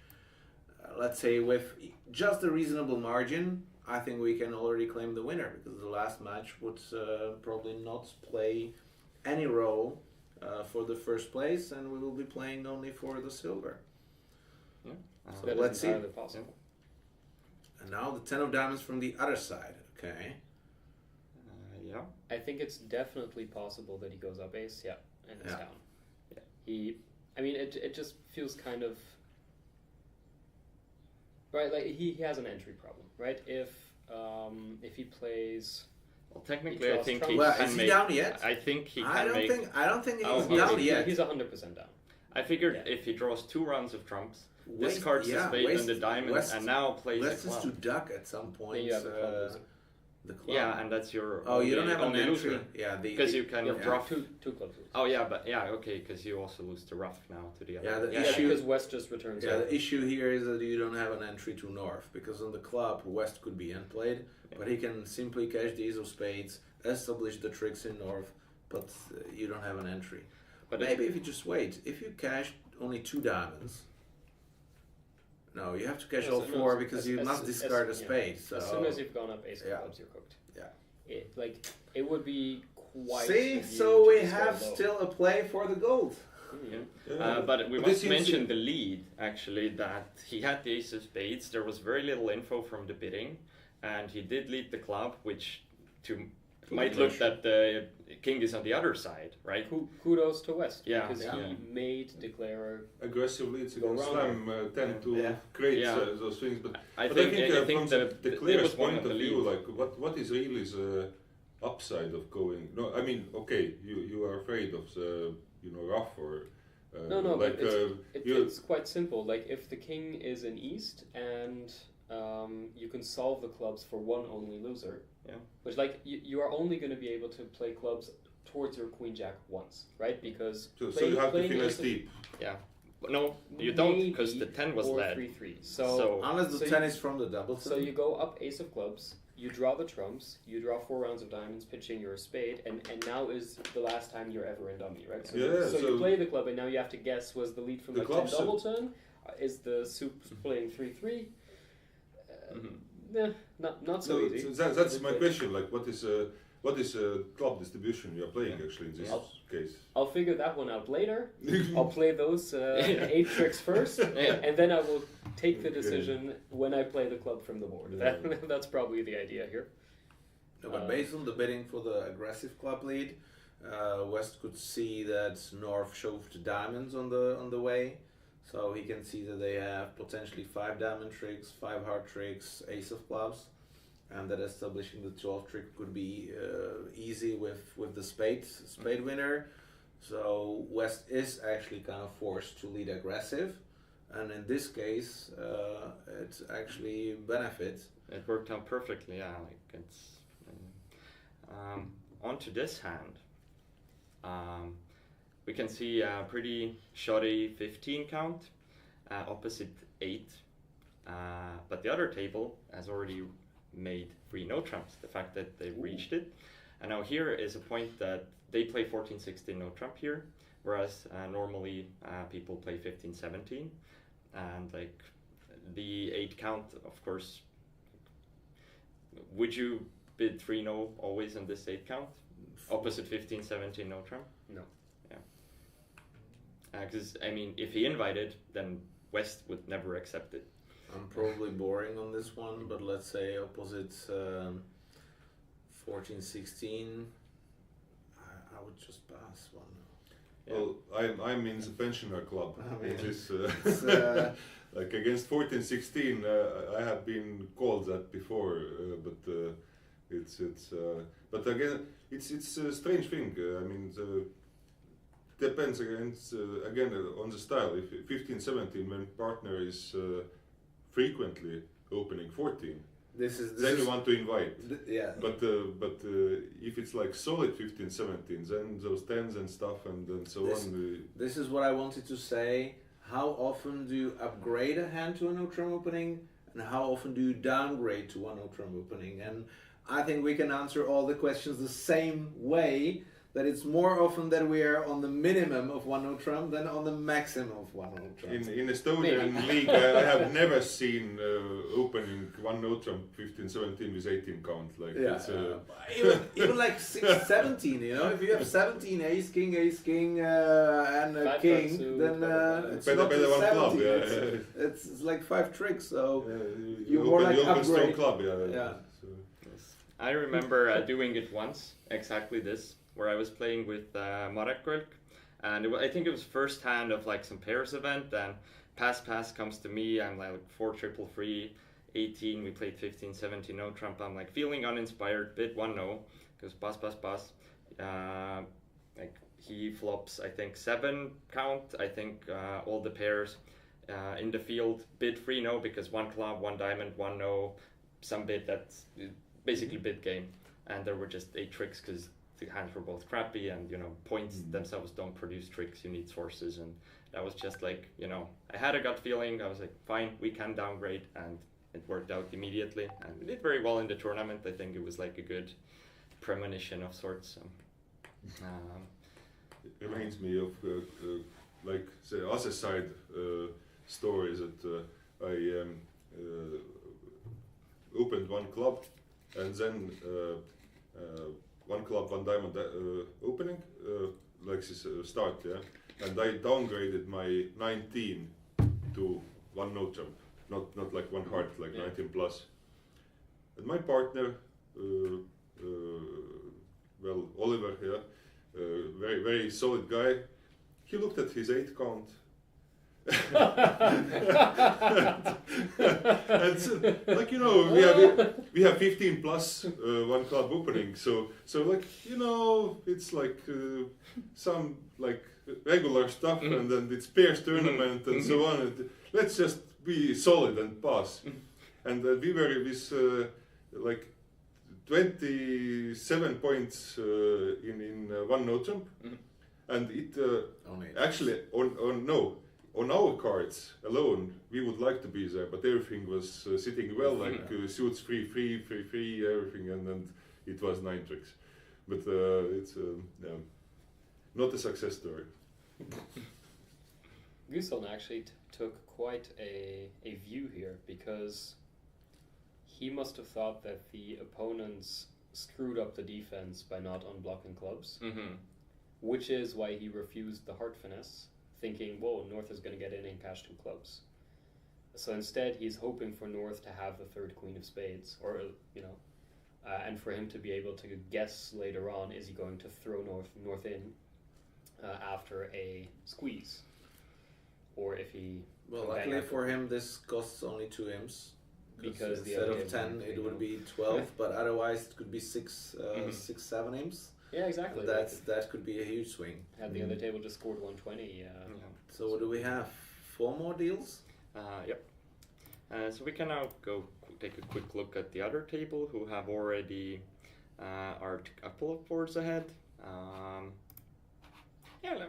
let's say with just a reasonable margin, I think we can already claim the winner because the last match would probably not play any role for the first place, and we will be playing only for the silver. So That is let's see. entirely possible. And now the 10 of diamonds from the other side. Okay. Yeah. I think it's definitely possible that he goes up ace, and it's Yeah. down. I mean, it just feels kind of right. Like he has an entry problem, right? If he plays, Well, technically, I draws think trump. he Well, can is he make. down yet? I think he can I don't make. think he's Oh, down he's- yet. he's 100% down. I figured Yeah. if he draws 2 rounds of trumps, Waste- discards the yeah, spade waste- and the diamond, West- and now plays West a is club. to duck at some point. Then you have a club losing. The club. Yeah, and that's your. Oh, you don't have an only entry. loser. Yeah, Because you can You have rough. two clubs. Oh yeah, but yeah, okay, because you also lose to rough now to the other. Yeah, the Yeah, issue- because West just returns. Yeah, the issue here is that you don't have an entry to North, because on the club West could be end played, but he can simply cash the ace of spades, establish the tricks in North, but you don't have an entry. But Maybe if you just wait, if you cash only 2 diamonds, no, you have to cash No, all so- 4 no, because as- you as- must as- discard a yeah. spade. So As soon as you've gone up ace of Yeah. clubs, you're cooked. Yeah. It would be quite. See, a so view we to discard have low. still a play for the gold. Mm. But we But must it seems mention to- the lead actually, that he had the ace of spades. There was very little info from the bidding, and he did lead the club, which might look that the king is on the other side, right? Kudos to West, Yeah, because yeah. he made declare. Aggressive leads Go against round Slam tend to Yeah. create Yeah. those things, but I but think, I think from the it clearest was one point of of the view, lead. like what is really the upside of going? No, I mean, okay, you are afraid of the rough or No, like but you- it's quite simple. Like if the king is in East and you can solve the clubs for one only loser. Yeah. Which like you are only going to be able to play clubs towards your queen jack once, right? Because so you have to playing finish ace of- deep. No, you don't, because the maybe 10 was or led. 3-3. So- Unless the so 10 you- is from the double. So you go up ace of clubs, you draw the trumps, you draw 4 rounds of diamonds, pitching your spade, and now is the last time you're ever in dummy, right? So, Yeah, so so- you play the club, and now you have to guess, was the lead from The like 10 club double turn? Is the soup playing 3-3? Not so No, easy. that's my question. Like, what is club distribution you are playing actually in this case? I'll figure that one out later. I'll play those 8 tricks first, Yeah. and then I will take the Okay. decision when I play the club from the board. Yeah. That's probably the idea here. No, but based on the bidding for the aggressive club lead, West could see that North shoved diamonds on the way, so he can see that they have potentially 5 diamond tricks, 5 heart tricks, ace of clubs, and that establishing the 12th trick could be easy with the spade winner. So West is actually kind of forced to lead aggressive, and in this case, it actually benefits. It worked out perfectly, yeah. Like it's onto this hand. We can see a pretty shoddy 15 count, opposite 8. But the other table has already made 3 no trumps. The fact that they reached it, and now here is a point that they play 14-16 no trump here, whereas normally people play 15-17, and like the 8 count, of course. Would you bid 3 no always on this 8 count? Opposite 15-17 no trump? No. Yeah. Because, I mean, if he invited, then West would never accept it. I'm probably boring on this one, but let's say opposite 14-16, I would just pass one. Yeah. Well, I'm in the pensioner club. I mean, Which is it's, like against 14-16. I have been called that before, but it's but again it's a strange thing. I mean, depends again on the style. If 15-17, when partner is frequently opening 14, then you want to invite. Yeah. But if it's like solid 15-17, then those 10s and stuff and so on. This is what I wanted to say. How often do you upgrade a hand to a no trump opening, and how often do you downgrade to a no trump opening? And I think we can answer all the questions the same way. That it's more often that we are on the minimum of one no trump than on the maximum of one no trump. In Estonian league, I have never seen opening one no trump 15-17 with 18 count. Like Yeah, it's, even like 17, you know, if you have 17 ace king, and a Five king, cards, then it's better not the one 17. club. Yeah, It's like 5 tricks, so you more open, like you open strong upgrade. club. Yeah. So. I remember doing it once, exactly this, where I was playing with Marek Kölk, and I think it was first hand of like some pairs event, and pass comes to me, I'm like 4-3-3, 18, we played 15-17 no trump, I'm like feeling uninspired, bid 1 no, goes pass, like he flops I think 7 count, I think all the pairs in the field, bid 3 no, because 1 club, 1 diamond, 1 no, some bid that's basically bid game, and there were just 8 tricks because the hands were both crappy, and points themselves don't produce tricks. You need sources, and that was just like I had a gut feeling. I was like, fine, we can downgrade, and it worked out immediately, and we did very well in the tournament. I think it was like a good premonition of sorts. So, it reminds me of like the other side story that I opened one club, and then one club, one diamond opening, like this start, and I downgraded my 19 to one no jump, not like one heart, like 19 plus. And my partner, well, Oliver, very very solid guy. He looked at his 8 count. And so, like we have 15 plus one club opening, so like it's like some like regular stuff, and then it's pairs tournament and so on. And let's just be solid and pass. And we were with like 27 points in one no jump, and it actually on our cards alone, we would like to be there, but everything was sitting well, like suits free, everything, and it was 9 tricks. But it's not a success story. Guson actually took quite a view here, because he must have thought that the opponents screwed up the defense by not unblocking clubs, which is why he refused the heart finesse, thinking, whoa, North is going to get in and cash 2 clubs. So instead, he's hoping for North to have the 3rd queen of spades, or and for him to be able to guess later on, is he going to throw North in after a squeeze, or if he. Well, luckily for him, this costs only 2 imps. Because instead of 10, it would be 12, but otherwise it could be 6, 7 imps. Yeah, exactly. That could be a huge swing. Had the other table just scored 120. So what do we have? 4 more deals? Yep. So we can now go take a quick look at the other table, who have already are a couple of boards ahead.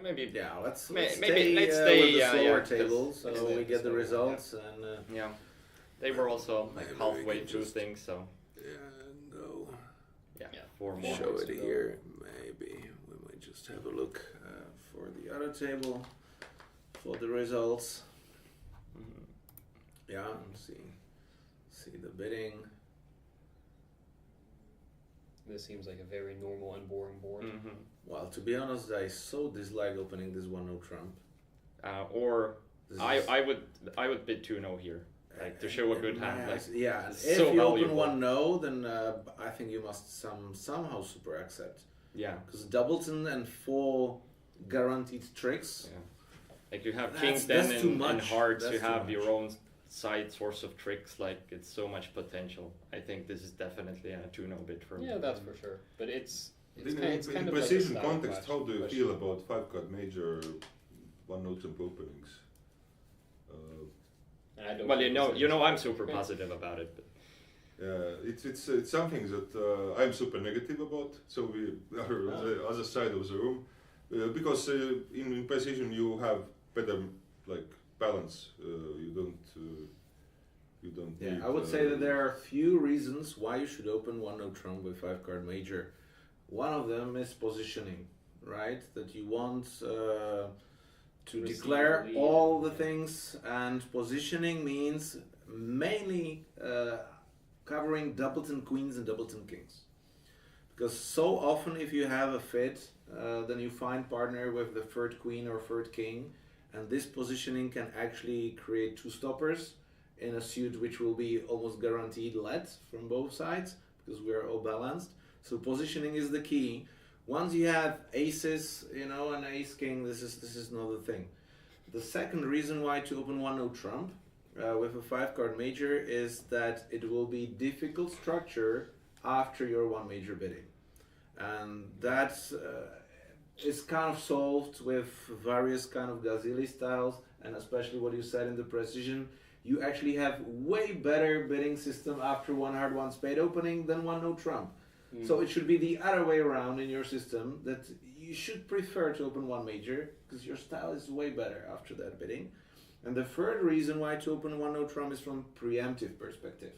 Maybe. Yeah, let's stay with the slower table, so we get the results and. They were also like halfway through things, so. No. Yeah, 4 more. Show it here. Maybe we might just have a look for the other table for the results. Yeah, and see the bidding. This seems like a very normal and boring board. Well, to be honest, I so dislike opening this one no trump. I would bid 2 no here. Like to show a good hand, like if so you valuable. open 1 no, then I think you must somehow super accept. Yeah, because doubleton and 4 guaranteed tricks. Yeah, like you have kings, then in hearts, you have your own side source of tricks. Like it's so much potential. I think this is definitely a 2 no bid for me. Yeah, that's for sure. But it's in kind of precision like a context, how do you question. feel about 5-card major one no jump openings? Well, I'm super positive about it. But. It's something that I'm super negative about. So we are on the other side of the room, because in precision you have better like balance. You don't. Yeah, need, I would say that there are few reasons why you should open one no trump with 5-card major. One of them is positioning, right? That you want. To declare all the things, and positioning means mainly covering doubleton queens and doubleton kings, because so often if you have a fit, then you find partner with the 3rd queen or 3rd king, and this positioning can actually create 2 stoppers in a suit which will be almost guaranteed let from both sides, because we are all balanced. So positioning is the key. Once you have aces, an ace king, this is not the thing. The second reason why to open one no trump with a 5-card major is that it will be difficult structure after your 1 major bidding, and that is kind of solved with various kind of Gazili styles, and especially what you said in the precision. you actually have way better bidding system after one heart, one spade opening than one no trump. So it should be the other way around in your system, that you should prefer to open one major because your style is way better after that bidding. And the third reason why to open one no trump is from preemptive perspective.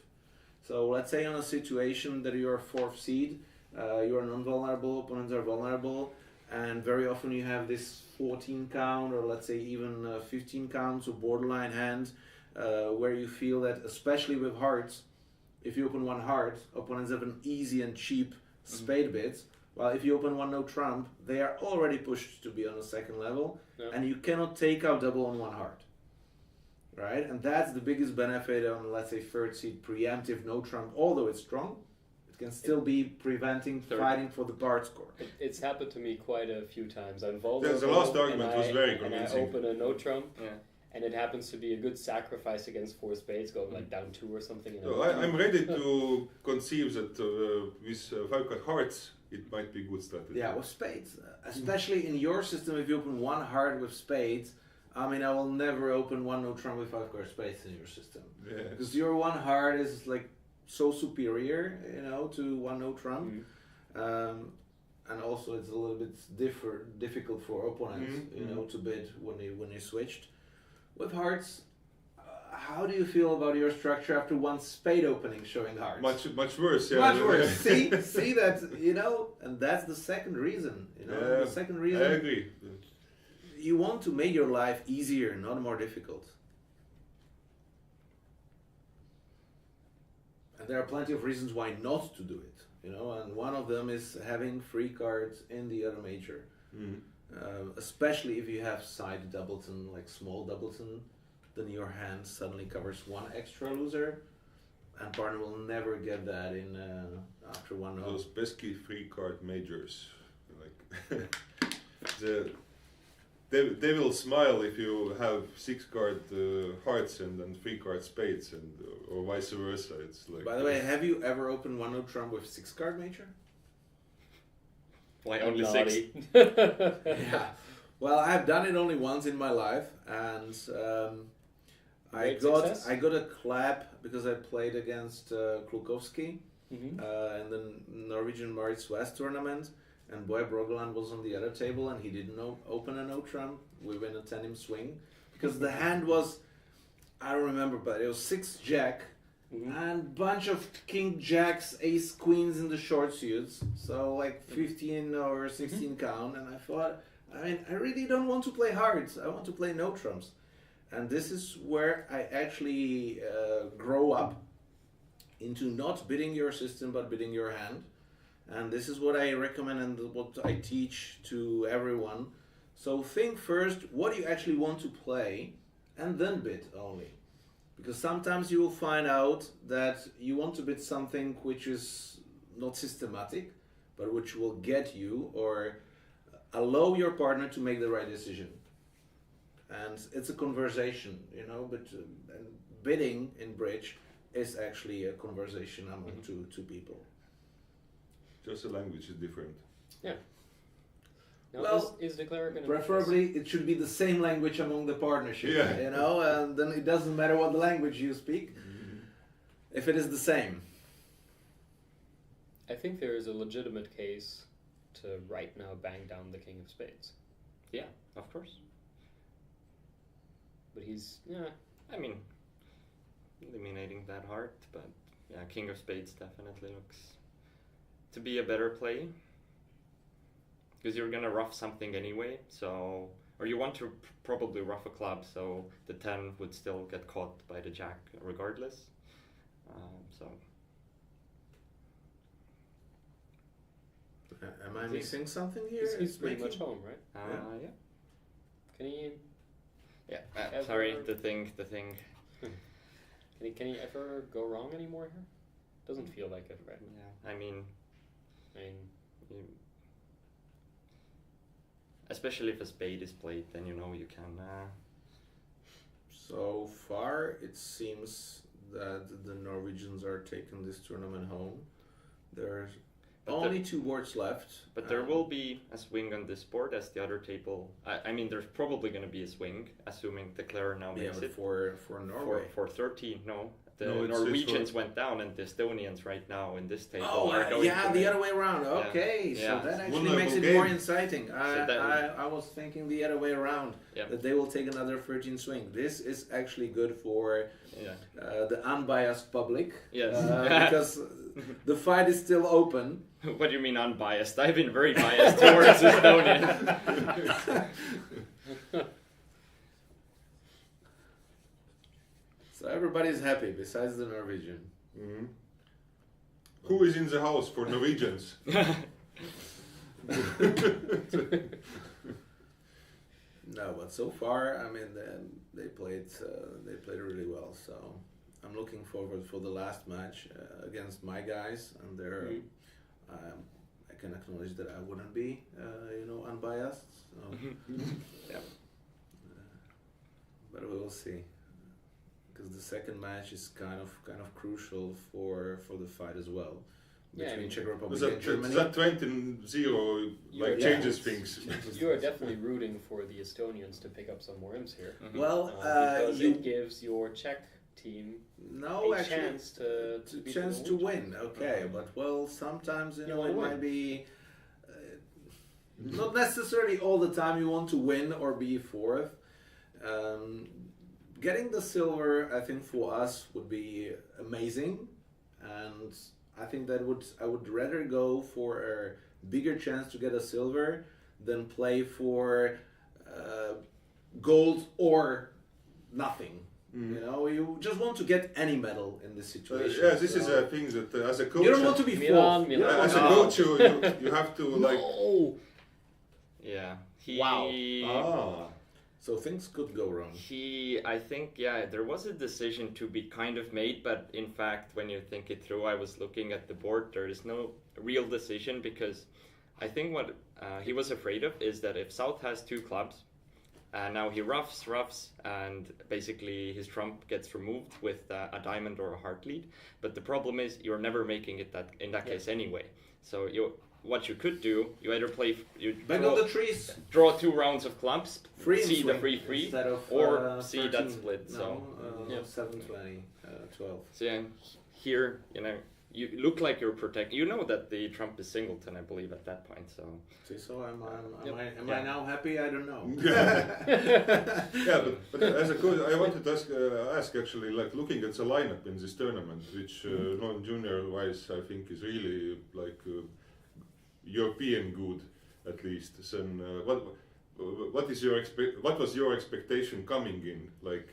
So let's say on a situation that you're fourth seed, you are non-vulnerable, opponents are vulnerable, and very often you have this 14 count, or let's say even 15 counts, or borderline hands, where you feel that, especially with hearts, if you open one heart, opponents have an easy and cheap spade bids. While if you open one no trump, they are already pushed to be on the second level, and you cannot take out double on one heart. Right? And that's the biggest benefit on, let's say, third seed preemptive no trump. Although it's strong, it can still be preventing fighting for the card score. It's happened to me quite a few times. I'm vulnerable. Yes, the last argument was very convincing. And I open a no trump. And it happens to be a good sacrifice against four spades, going like down 2 or something. So I'm ready to conceive that with 5-card hearts, it might be good strategy. Yeah, with spades. Especially in your system, if you open one heart with spades, I mean, I will never open one no trump with 5-card spades in your system. Yeah. Because your one heart is like so superior, to one no trump. And also it's a little bit difficult for opponents, to bid when you switched. With hearts, how do you feel about your structure after one spade opening showing hearts? Much worse, yeah. Much worse. See that, and that's the second reason, the second reason. I agree. You want to make your life easier, not more difficult. And there are plenty of reasons why not to do it, and one of them is having 3 cards in the other major. Especially if you have side doubleton, like small doubleton, then your hand suddenly covers one extra loser, and partner will never get that in after one no. Those pesky 3-card majors, like they will smile if you have 6-card hearts and then 3-card spades, and or vice versa. It's like. By the way, have you ever opened one no trump with 6-card major? Like only 6. Yeah. Well, I've done it only once in my life, and I got a clap because I played against Klukowski in the Norwegian Maritz West tournament, and Boy Brogeland was on the other table, and he didn't open a no trump. We win a 10-him swing because the hand was, I don't remember, but it was 6-jack. And bunch of king jacks, ace queens in the short suits, so like 15 or 16 count. And I thought, I really don't want to play hearts. I want to play no trumps, and this is where I actually grow up into not bidding your system but bidding your hand. And this is what I recommend and what I teach to everyone. So think first what you actually want to play, and then bid only. Because sometimes you will find out that you want to bid something which is not systematic, but which will get you or allow your partner to make the right decision. And it's a conversation, but and bidding in bridge is actually a conversation among two people. Just the language is different. Yeah. Now, Well, is declarer going to Preferably it should be the same language among the partnership, and then it doesn't matter what the language you speak, if it is the same. I think there is a legitimate case to right now bang down the king of spades. Yeah, of course. But he's, I mean, eliminating that heart, but yeah, king of spades definitely looks to be a better play. Because you're gonna ruff something anyway, so, or you want to probably ruff a club, so the 10 would still get caught by the jack regardless. So. Am I missing something here? he's pretty much home, right? Yeah. Can he? Yeah. Ever- Sorry, the thing. Can he ever go wrong anymore here? Doesn't feel like it, right? Yeah. I mean, especially if a spade is played, then you can. So far, it seems that the Norwegians are taking this tournament home. They're But Only 2 boards left. But there will be a swing on this board as the other table. I mean, there's probably going to be a swing, assuming the Declarer now makes but it. for Norway. For 13, no. The No, it's Norwegians went down, and the Estonians right now in this table Oh, are going yeah, to the other way around. Okay, Yeah. so that actually Vulnerable makes it game. more exciting. that I was thinking the other way around, Yeah. that they will take another 13 swing. This is actually good for Yeah. the unbiased public. Yes. Because the fight is still open. What do you mean unbiased? I've been very biased towards Estonia. So everybody's happy besides the Norwegian. Mhm. Who is in the house for Norwegians? No, but so far, I mean, they played really well. So I'm looking forward for the last match against my guys, and they're. I can acknowledge that I wouldn't be, unbiased. So. Yeah. But we will see, because the second match is kind of crucial for the fight as well. Yeah, Between I mean, Czech Republic that, and Germany. that 20-0 like Yeah. changes things. You are definitely rooting for the Estonians to pick up some more imps here. Well, Because it gives your Czech team no, a actually, chance to beat the chance to Norwegians. win. Okay, but well, sometimes You it wanna win. might be not necessarily all the time you want to win or be fourth. Getting the silver, I think for us would be amazing, and I think I would rather go for a bigger chance to get a silver than play for gold or nothing. You know, you just want to get any medal in this situation. Yeah, this is so- a thing that as a coach, You don't want to be Milan, fourth. Milan. as a No. coach, you have to like. No. Yeah. Ah, So things could go wrong. I think, there was a decision to be kind of made, but in fact, when you think it through, I was looking at the board, there is no real decision, because I think what he was afraid of is that if South has 2 clubs, now he roughs, and basically his trump gets removed with a diamond or a heart lead, but the problem is you're never making it in that case anyway. So what you could do, you either Bang on the trees. draw 2 rounds of clubs, Free and see the swing free, instead of, or see that 13, split. So. Yeah. 720, 12. So here, you look like you're protecting. You know that the trump is singleton, I believe, at that point. So See, so am Yep. I now happy? I don't know. yeah, but as a coach, I wanted to ask actually, like looking at the lineup in this tournament, which non-junior wise I think is really like European good, at least. So, what was your expectation coming in? Like,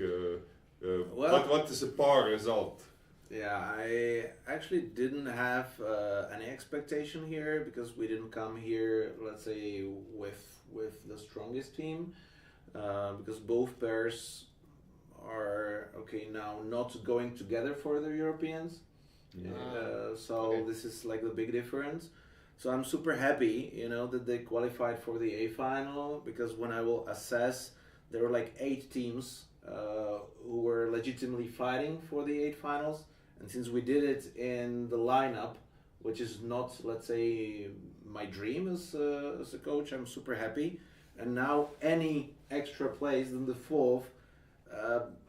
Well- what is a par result? Yeah, I actually didn't have any expectation here, because we didn't come here, let's say, with the strongest team, because both pairs are now not going together for the Europeans. So okay. this is like the big difference. So I'm super happy, that they qualified for the A final, because when I will assess, there were like 8 teams who were legitimately fighting for the 8 finals. And since we did it in the lineup, which is not, let's say, my dream as a coach, I'm super happy. And now any extra place than the 4th,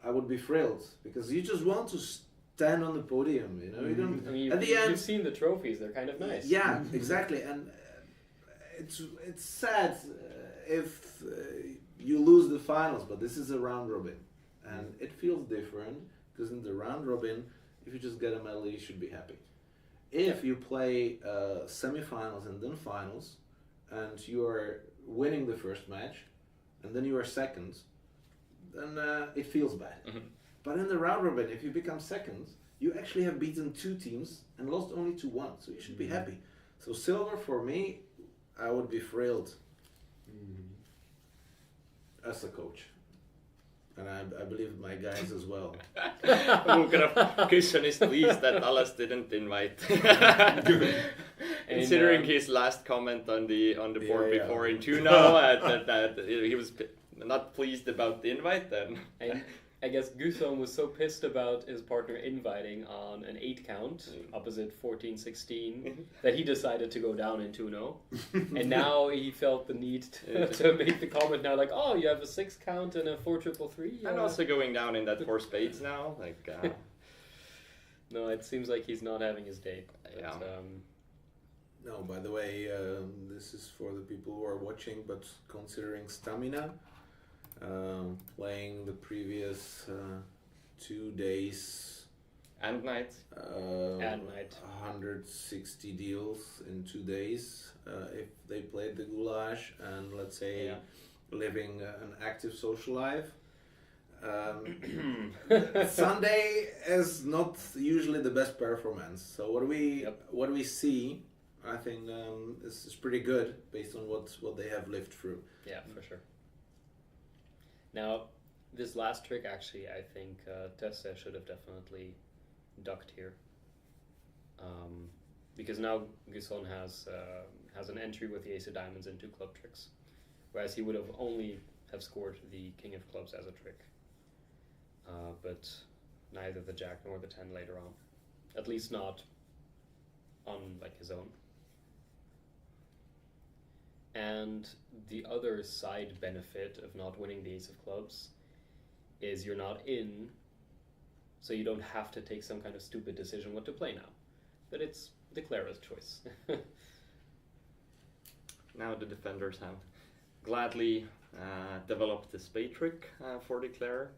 I would be thrilled, because you just want to stand on the podium, You don't. I mean, At the end, you've seen the trophies; they're kind of nice. yeah, exactly. And it's sad if you lose the finals, but this is a round robin, and it feels different, because in the round robin, if you just get a medal, you should be happy. If you play semifinals and then finals, and you are winning the first match, and then you are second, then it feels bad. Mhm. But in the round robin, if you become second, you actually have beaten 2 teams and lost only to 1, so you should be happy. So silver for me, I would be thrilled as a coach. And I believe my guys as well. Christian is pleased that Alas didn't invite. Considering his last comment on the board Yeah, yeah. before in Tuno, that he was not pleased about the invite, then. I guess Guthorm was so pissed about his partner inviting on an 8 count opposite 14-16 that he decided to go down in 2-0. And now he felt the need to make the comment now, like, oh, you have a 6 count and a 4-3-3? And also going down in that 4 spades now. Like, no, it seems like he's not having his day. But, Yeah. No, by the way, this is for the people who are watching, but considering stamina, playing the previous 2 days and nights. And night. 160 deals in 2 days if they played the goulash and, let's say, living an active social life. Sunday is not usually the best performance. So what we see, I think, is pretty good based on what they have lived through. Yeah, for sure. Now, this last trick, actually, I think Tessa should have definitely ducked here. Because now Guthorm has an entry with the ace of diamonds and 2 club tricks. Whereas he would have only have scored the king of clubs as a trick. But neither the jack nor the 10 later on. At least not on like his own. And the other side benefit of not winning the ace of clubs is you're not in, so you don't have to take some kind of stupid decision what to play now. But it's Declara's choice. Now the defenders have gladly developed the spade trick for Declara.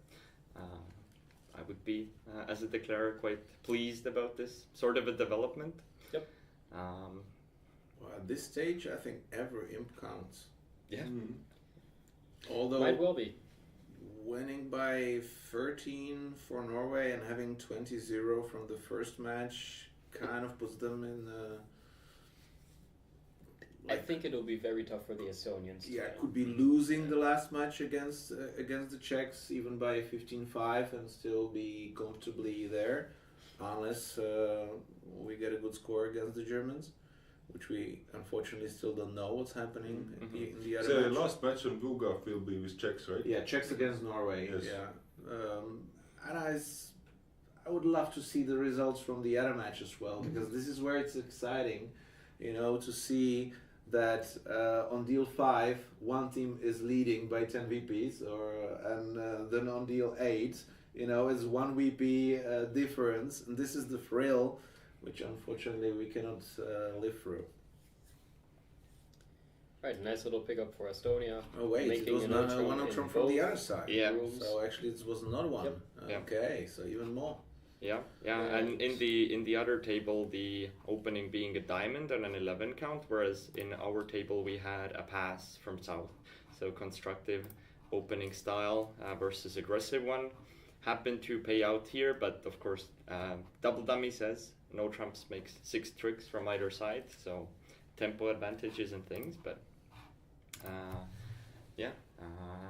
I would be, as a Declara, quite pleased about this sort of a development. Yep. Well, at this stage, I think every imp counts. Yeah. Although Might well be. winning by 13 for Norway and having 20-0 from the first match kind of puts them in. I think it'll be very tough for the Estonians. Yeah, could be losing the last match against the Czechs even by 15-5 and still be comfortably there, unless we get a good score against the Germans, which we unfortunately still don't know what's happening in the other So match. last match on Bugaf will be with Czechs, right? Yeah, Czechs against Norway. Yes. Yeah, and I would love to see the results from the other match as well, because this is where it's exciting, to see that on deal 5 one team is leading by 10 VPs, and then on deal 8 is 1 VP difference, and this is the thrill which unfortunately we cannot live through. Right, nice little pickup for Estonia. Oh wait, it Making was an not outro one in outro from the other side. Yeah. rooms. So actually it was not one. Yep. Yeah. Okay, so even more. Yeah, and in the other table, the opening being a diamond and an 11 count, whereas in our table we had a pass from south. So constructive opening style versus aggressive one happened to pay out here, but of course double dummy says no trumps makes 6 tricks from either side, so tempo advantages and things, but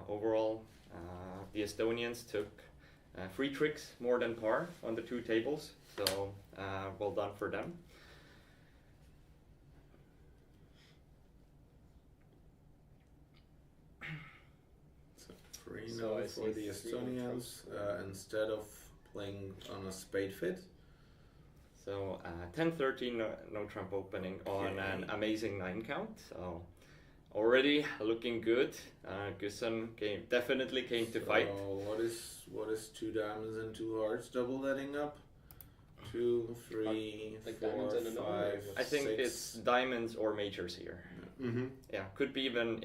overall the Estonians took 3 tricks more than par on the 2 tables, so well done for them. So 3 So I for see the 3 Estonians instead of playing on a spade fit. So 10-13 no trump opening on Okay. an amazing 9 count, so already looking good. Guthorm definitely came to fight. So what is 2 diamonds and 2 hearts double adding up? 2, 3, Like 4, diamonds and a number, 5, or I think 6. it's diamonds or majors here. Mm-hmm. Yeah, could be even,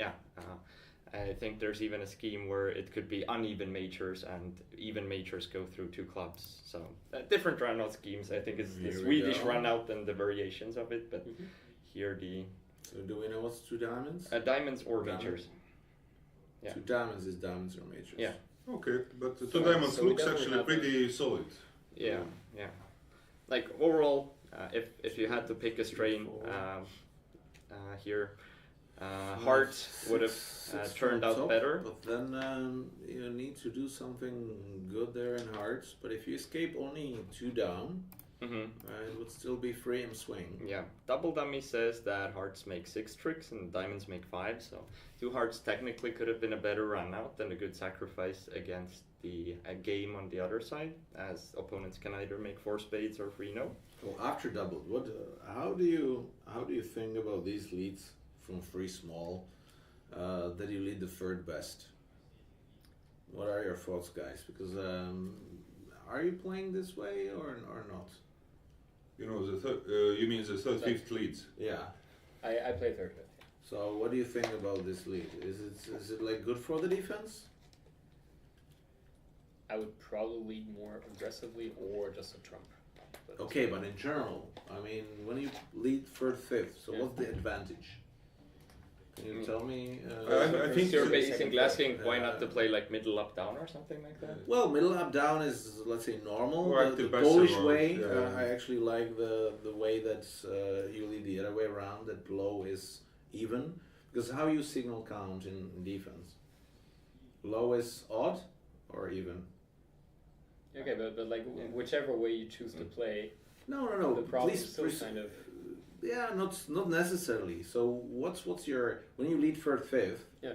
I think there's even a scheme where it could be uneven majors and even majors go through 2 clubs. So different runout schemes. I think it's the Here we Swedish go. runout and the variations of it, but Mhm. here the So do we know what's 2 diamonds? diamonds or Diamond. majors. Yeah. 2 diamonds is diamonds or majors. Yeah. Okay, but the So- 2 diamonds so we looks definitely actually have pretty solid. Yeah, yeah. Like overall, if you had to pick a strain here, heart would have Six turned from out top, better. But then you need to do something good there in hearts. But if you escape only 2 down, it would still be free and swing. Yeah, double dummy says that hearts make 6 tricks and diamonds make 5, so 2 hearts technically could have been a better run out than a good sacrifice against a game on the other side, as opponents can either make 4 spades or 3 no. Well, after doubled, how do you think about these leads from free small that you lead the third best? What are your thoughts, guys? Because are you playing this way or not? You know, you mean the third, fifth leads? Yeah. I play third fifth. So what do you think about this lead? Is it like good for the defense? I would probably lead more aggressively or just a trump. Okay, but in general, I mean, when you lead third, fifth, so what's the advantage? Can you tell me? I think you're so. basically asking why not to play like middle up down or something like that. Well, middle up down is, let's say, normal. Or The active Polish passive way, mode, I actually like the way that you lead the other way around. That low is even, because how you signal count in defense? Low is odd or even? Okay, but like whichever way you choose to play, No. the problem Please, is still kind of. Yeah, not necessarily. So what's your when you lead third, fifth? Yeah.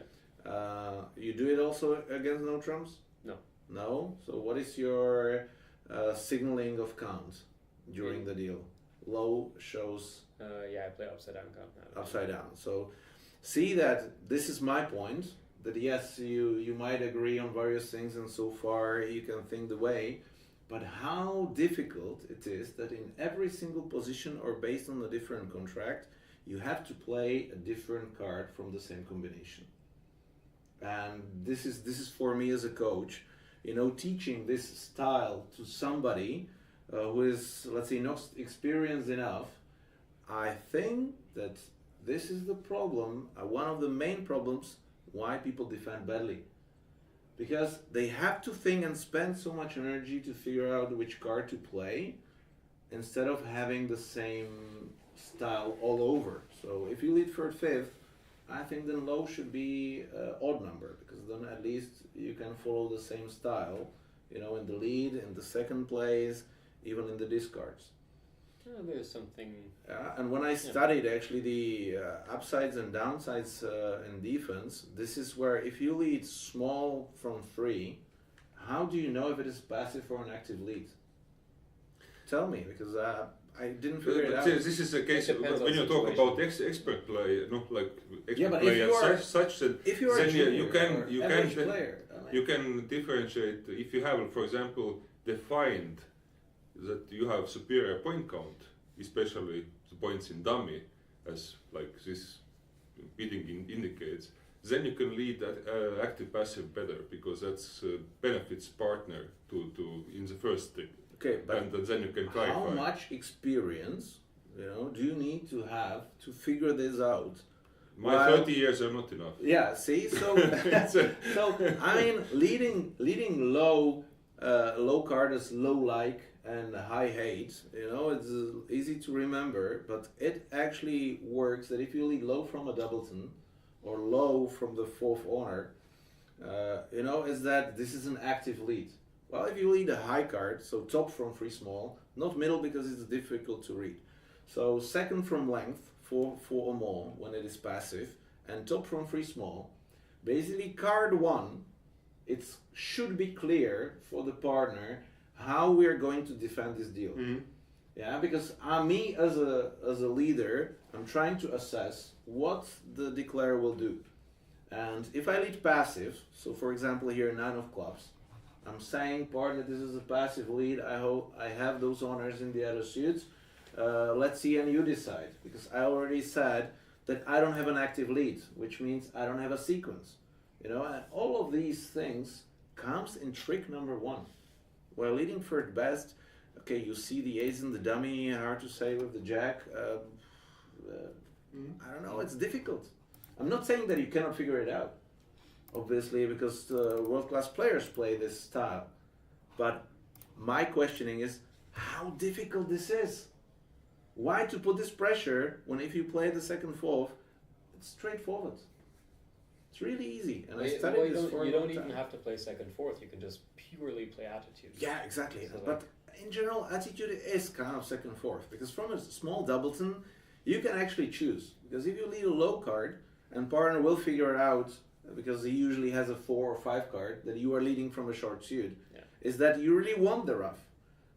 You do it also against no trumps? No. No. So what is your signaling of count during the deal? Low shows I play upside down count now. upside down. So see that this is my point. That yes, you might agree on various things, and so far you can think the way. But how difficult it is that in every single position or based on a different contract, you have to play a different card from the same combination. And this is for me as a coach, teaching this style to somebody who is, let's say, not experienced enough. I think that this is the problem, one of the main problems why people defend badly. Because they have to think and spend so much energy to figure out which card to play instead of having the same style all over. So if you lead third, fifth, I think then low should be odd number, because then at least you can follow the same style, in the lead, in the second place, even in the discards. There's something. And when I studied actually the upsides and downsides in defense, this is where if you lead small from 3, how do you know if it is passive or an active lead? Tell me, because I didn't figure it out. This is a case when you talk about expert play, not like expert but play if you are, such that if you are a junior you player, you can differentiate if you have, for example, defined that you have superior point count, especially the points in dummy, as like this bidding indicates, then you can lead active passive better, because that's benefits partner to in the first thing. Okay, but and then you can clarify. How much experience, do you need to have to figure this out? My 30 years are not enough. Yeah, see, so I mean, leading low card is low like and high hate. It's easy to remember, but it actually works that if you lead low from a doubleton or low from the fourth honor, is that this is an active lead. Well, if you lead a high card, so top from 3 small, not middle because it's difficult to read. So second from length, 4 or more when it is passive, and top from 3 small. Basically, card 1, it should be clear for the partner how we are going to defend this deal. Mm-hmm. Yeah, because me as a leader, I'm trying to assess what the declarer will do. And if I lead passive, so for example here 9 of clubs, I'm saying, partner, this is a passive lead. I hope I have those honors in the other suits. Let's see, and you decide. Because I already said that I don't have an active lead, which means I don't have a sequence. And all of these things comes in trick number 1. While leading third best, okay, you see the ace in the dummy, hard to say with the jack. I don't know, it's difficult. I'm not saying that you cannot figure it out, obviously, because world-class players play this style. But my questioning is, how difficult this is? Why to put this pressure when if you play the second fourth, it's straightforward. It's really easy, and I studied this for a long time. You don't even have to play second fourth. You can just purely play attitude. Yeah, exactly. So but in general, attitude is kind of second fourth, because from a small doubleton, you can actually choose. Because if you lead a low card, and partner will figure it out, because he usually has a 4 or 5 card, that you are leading from a short suit, is that you really want the ruff.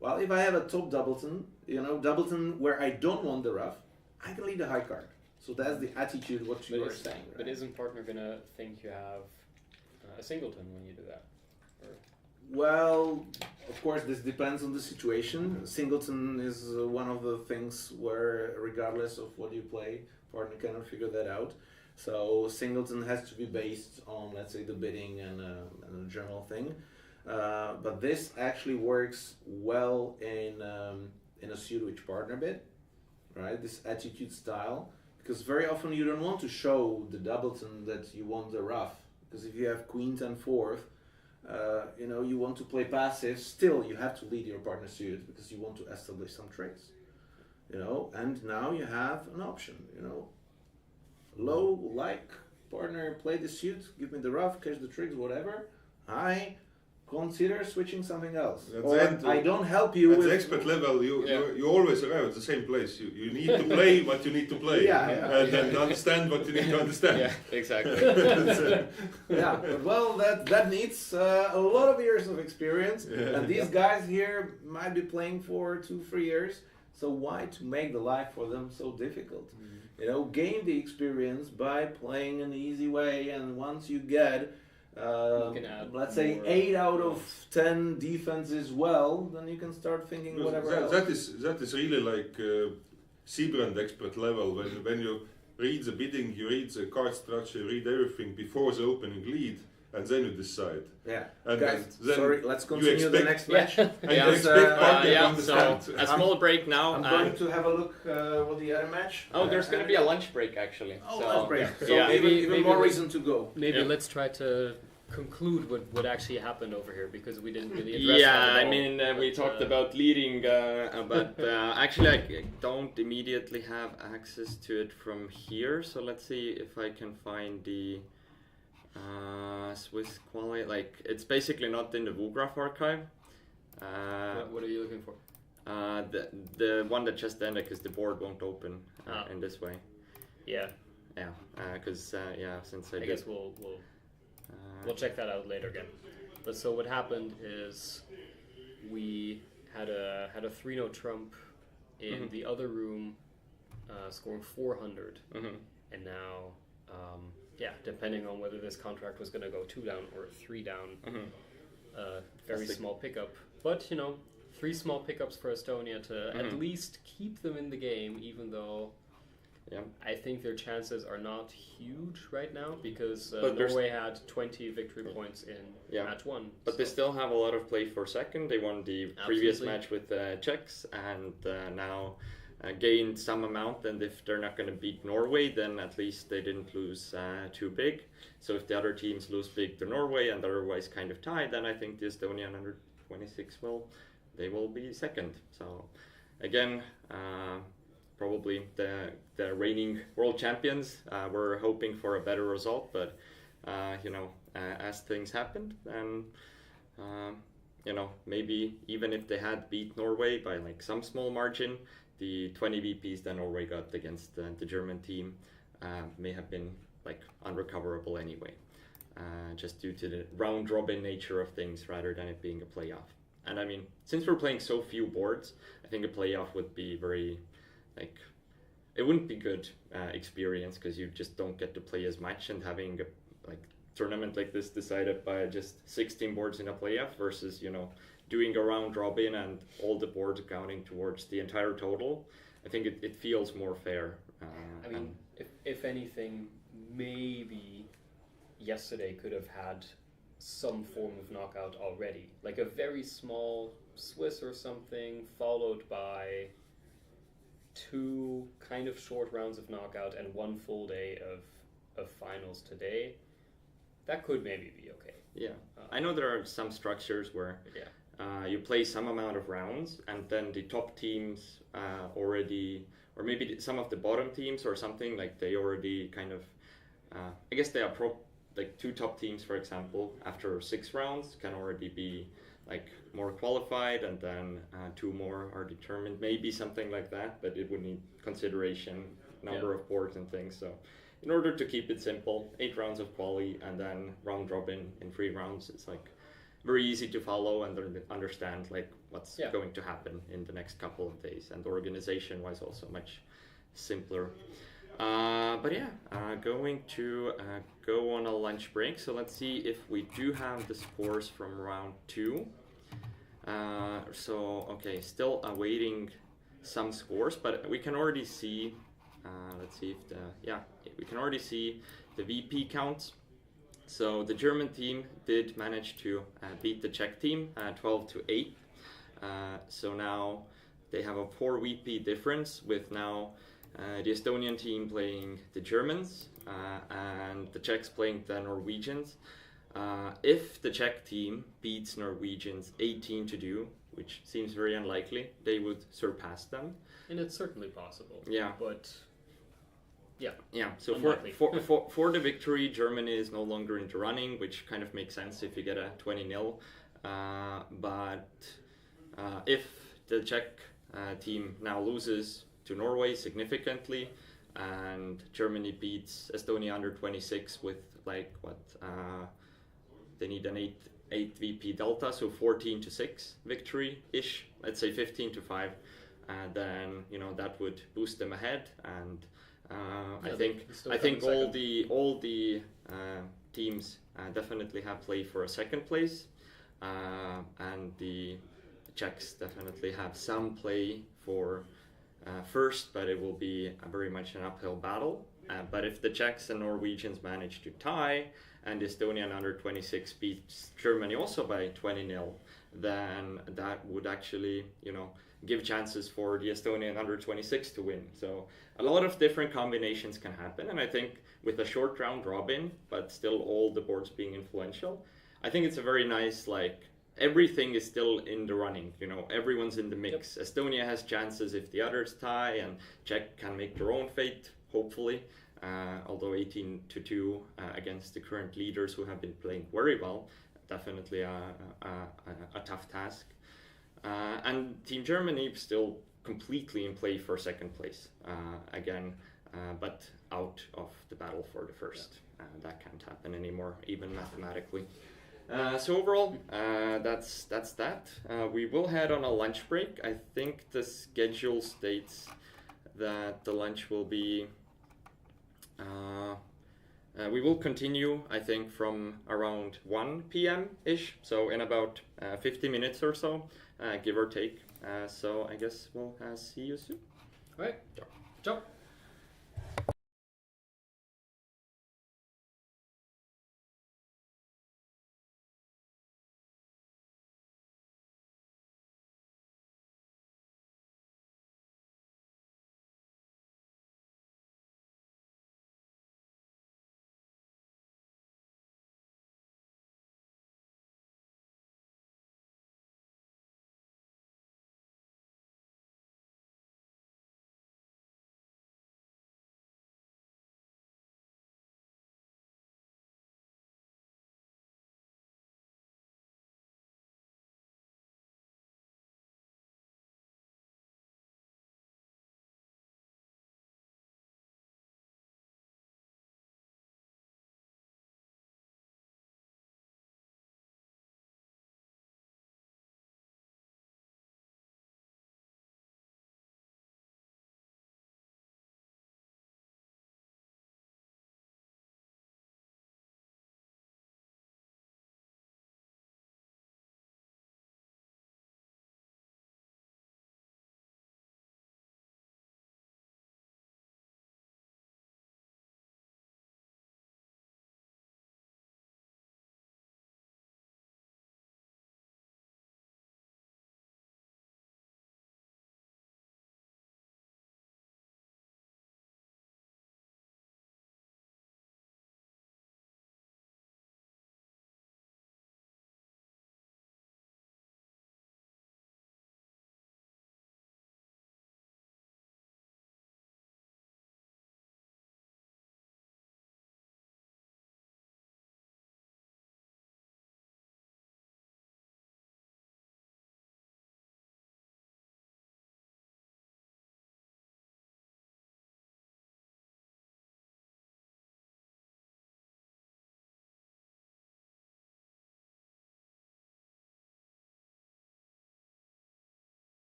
Well, if I have a top doubleton, doubleton where I don't want the ruff, I can lead a high card. So that's the attitude, what you are saying. Right? But isn't partner gonna think you have a singleton when you do that? Or? Well, of course, this depends on the situation. Singleton is one of the things where, regardless of what you play, partner cannot figure that out. So singleton has to be based on, let's say, the bidding and a general thing. But this actually works well in a suit which partner bid, right? This attitude style, because very often you don't want to show the doubleton that you want the ruff, because if you have queen 10 fourth, you want to play passive. Still, you have to lead your partner suit because you want to establish some tricks, And now you have an option, Low, partner, play the suit, give me the ruff, catch the tricks, whatever. I consider switching something else. I don't help you at the expert level. You always arrive at the same place. You need to play what you need to play, and understand what you need to understand. Yeah, exactly. Well, that needs a lot of years of experience, and these guys here might be playing for 2-3 years. So why to make the life for them so difficult? Gain the experience by playing an easy way, and once you get let's say 8 out of 10 defenses well, then you can start thinking whatever else. That is really like Seabrand expert level. When you read the bidding, you read the card structure, you read everything before the opening lead, and then you decide. Yeah. And guys, then sorry, let's continue the next match. So a small break now. I'm going to have a look with the other match. Oh, there's going to be a lunch break actually. Lunch break. So maybe more reason to go. Maybe let's try to conclude what actually happened over here, because we didn't really address that at all. We talked about leading, but actually I don't immediately have access to it from here. So let's see if I can find the Swiss quality. It's basically not in the WooGraph archive. What are you looking for? The one that just ended, because the board won't open in this way. Yeah. Yeah. Because since I guess we'll check that out later again. But so what happened is we had a 3-note trump in the other room, scoring 400, and now depending on whether this contract was going to go 2 down or 3 down, very small pickup. But 3 small pickups for Estonia to at least keep them in the game, even though. Yeah, I think their chances are not huge right now, because Norway had 20 victory points in match 1. But they still have a lot of play for second. They won the previous match with the Czechs, and now gained some amount. And if they're not going to beat Norway, then at least they didn't lose too big. So if the other teams lose big to Norway and otherwise kind of tied, then I think the Estonian under 26 will be second. So again. Probably the reigning world champions were hoping for a better result, but as things happened, and maybe even if they had beat Norway by some small margin, the 20 VPs that Norway got against the German team may have been unrecoverable anyway, just due to the round robin nature of things rather than it being a playoff. And I mean, since we're playing so few boards, I think a playoff would be very. It wouldn't be good experience, because you just don't get to play as much, and having a tournament like this decided by just 16 boards in a playoff versus doing a round robin and all the boards counting towards the entire total, I think it feels more fair. If anything, maybe yesterday could have had some form of knockout already, like a very small Swiss or something, followed by 2 kind of short rounds of knockout and 1 full day of finals today. That could maybe be okay. Yeah, I know there are some structures where you play some amount of rounds, and then the top teams already, or maybe some of the bottom teams or something, they already kind of, I guess they are 2 top teams, for example, after 6 rounds can already be like more qualified, and then 2 more are determined, maybe something like that, but it would need consideration, number of boards and things. So in order to keep it simple, 8 rounds of quali and then round robin in 3 rounds, it's like very easy to follow and understand like what's going to happen in the next couple of days, and organization wise also much simpler. But yeah, going to go on a lunch break. So let's see if we do have the scores from round 2. So okay, still awaiting some scores, but we can already see. Let's see if we can already see the VP counts. So the German team did manage to beat the Czech team 12-8. So now they have a 4 VP difference, with now the Estonian team playing the Germans and the Czechs playing the Norwegians. If the Czech team beats Norwegians 18-2, which seems very unlikely, they would surpass them. And it's certainly possible. Yeah. But yeah. So for the victory, Germany is no longer in the running, which kind of makes sense if you get a 20-0. But if the Czech team now loses to Norway significantly, and Germany beats Estonia under 26 with like they need an 8 VP delta, so 14-6 victory ish, let's say 15-5, then that would boost them ahead. And I think all the teams definitely have play for a second place, and the Czechs definitely have some play for first, but it will be very much an uphill battle. But if the Czechs and Norwegians manage to tie, and Estonian under 26 beats Germany also by 20-0, then that would actually, give chances for the Estonian under 26 to win. So a lot of different combinations can happen, and I think with a short round robin, but still all the boards being influential, I think it's a very nice, everything is still in the running, everyone's in the mix. Yep. Estonia has chances if the others tie, and Czech can make their own fate, hopefully. Although 18-2 against the current leaders who have been playing very well, definitely a tough task. And Team Germany still completely in play for second place again, but out of the battle for the first. That can't happen anymore, even mathematically. So overall, that's that. We will head on a lunch break. I think the schedule states that the lunch will be. We will continue, I think, from around 1 p.m.-ish, so in about 50 minutes or so, give or take. So I guess we'll see you soon. All right. Ciao.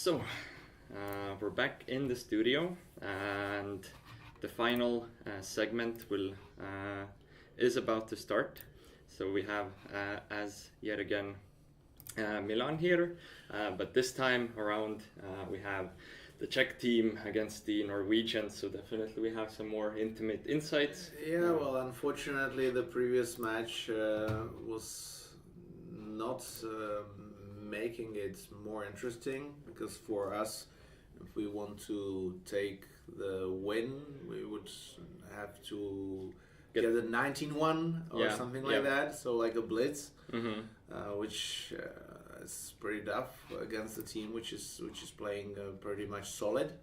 So, we're back in the studio, and the final segment is about to start. So we have, as yet again, Milan here, but this time around we have the Czech team against the Norwegians, so definitely we have some more intimate insights. Yeah, well, unfortunately, the previous match was not making it more interesting, because for us, if we want to take the win, we would have to get a 19-1 or something like that, so like a blitz, which is pretty tough against the team which is playing pretty much solid.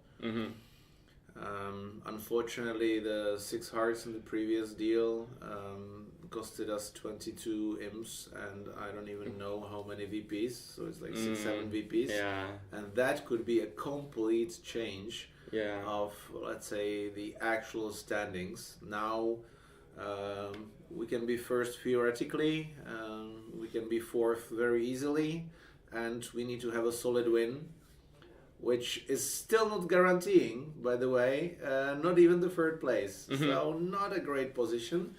Unfortunately, the 6 hearts in the previous deal costed us 22 imps, and I don't even know how many VPs, so it's like 6-7 VPs, and that could be a complete change of, let's say, the actual standings. Now we can be first theoretically, we can be fourth very easily, and we need to have a solid win, which is still not guaranteeing, by the way, not even the third place. So not a great position.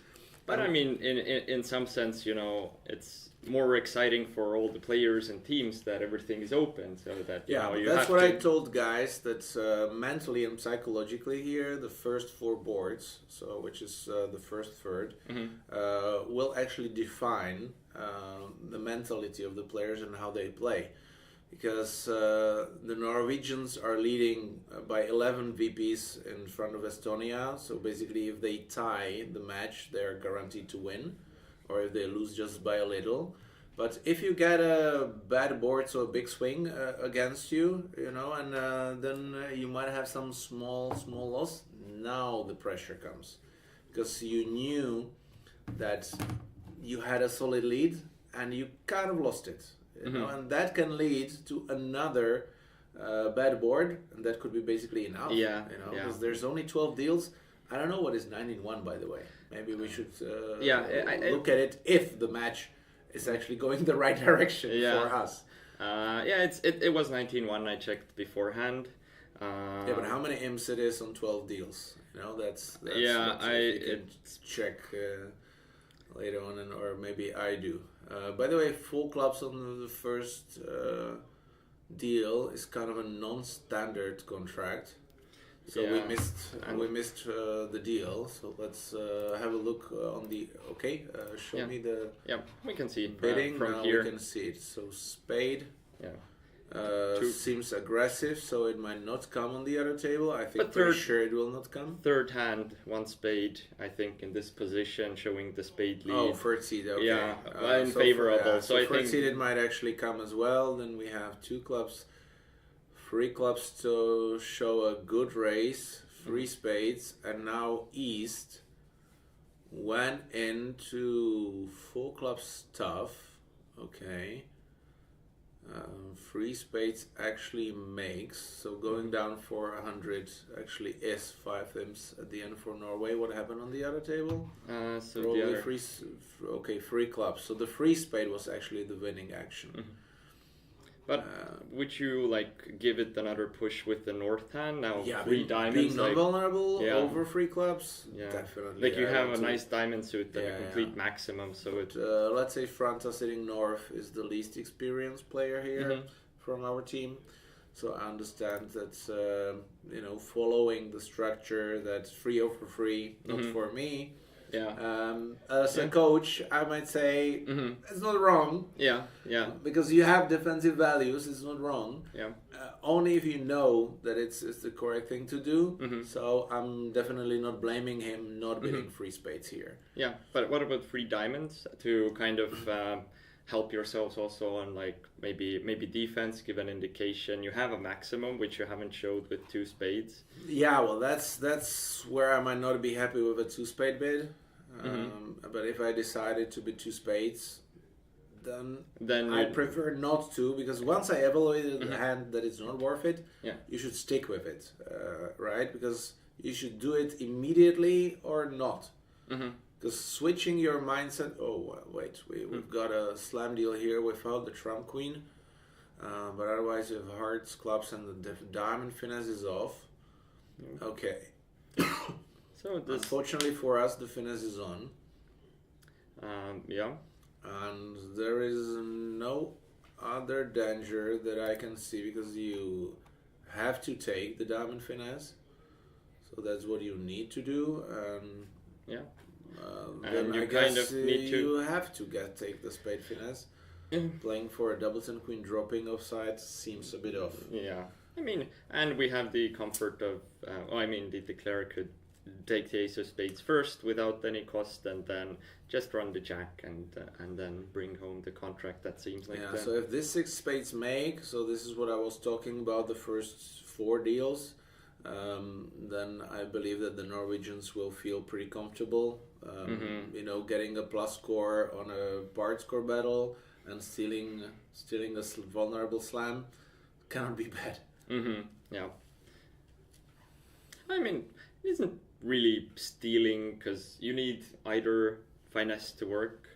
But I mean, in some sense, you know, it's more exciting for all the players and teams that everything is open, so that you know, you that's have what to... I told guys, that mentally and psychologically here, the first 4 boards, so which is the first third, will actually define the mentality of the players and how they play. Because the Norwegians are leading by 11 VPs in front of Estonia, so basically if they tie the match, they're guaranteed to win, or if they lose just by a little. But if you get a bad board, so a big swing against you, you know, and then you might have some small loss, now the pressure comes. Because you knew that you had a solid lead, and you kind of lost it. You know, and that can lead to another bad board, and that could be basically enough. You know, because there's only 12 deals. I don't know what is 19-1, by the way. Maybe we should look at it if the match is actually going the right direction for us. It was 19-1. I checked beforehand. But how many imps it is on 12 deals? You know, that's check later on, or maybe I do. By the way, full clubs on the first deal is kind of a non-standard contract, so we missed the deal. So let's have a look on the show me the we can see bidding from now. here. We can see it. So spade. Seems aggressive, so it might not come on the other table. I think pretty sure it will not come. Third hand, 1 spade, I think, in this position, showing the spade lead. Oh, third seed, okay. Yeah, unfavorable. So I third think seed it might actually come as well. Then we have 2 clubs, 3 clubs to show a good race, 3 spades, and now East went into 4 clubs tough. Okay. 3 spades actually makes, so going down for 100 actually is 5 imps at the end for Norway. What happened on the other table? So probably the other... 3 clubs. So the 3 spade was actually the winning action. But would you like give it another push with the north hand now? 3 diamonds, being non-vulnerable over 3 clubs. Definitely. Like you have a nice diamond suit and a complete maximum. So let's say Franta sitting north is the least experienced player here from our team. So I understand that following the structure that 3 over 3, not for me. As a coach, I might say it's not wrong. Because you have defensive values, it's not wrong. Only if you know that it's the correct thing to do. So I'm definitely not blaming him not bidding 3 spades here. But what about 3 diamonds to kind of help yourselves also on like maybe defense, give an indication? You have a maximum which you haven't showed with 2 spades. Well, that's where I might not be happy with a 2 spade bid. But if I decided to bid 2 spades, then I prefer not to, because once I evaluated the hand that it's not worth it, you should stick with it, right? Because you should do it immediately or not. Because switching your mindset, we've got a slam deal here without the trump queen. But otherwise, if hearts, clubs, and the diamond finesse is off, okay. So this, Unfortunately for us, the finesse is on, yeah. and there is no other danger that I can see because you have to take the diamond finesse. So that's what you need to do, and Yeah. then And you I kind guess of need to. you have to take the spade finesse. Playing for a double 10 queen dropping offside seems a bit off. Yeah. I mean, and we have the comfort of, the declarer could take the ace of spades first without any cost, and then just run the jack and then bring home the contract. That seems like Yeah, so if this 6 spades make, so this is what I was talking about, the first 4 deals, then I believe that the Norwegians will feel pretty comfortable, you know, getting a plus score on a part score battle and stealing a vulnerable slam cannot be bad. Yeah. I mean, it isn't really stealing because you need either finesse to work.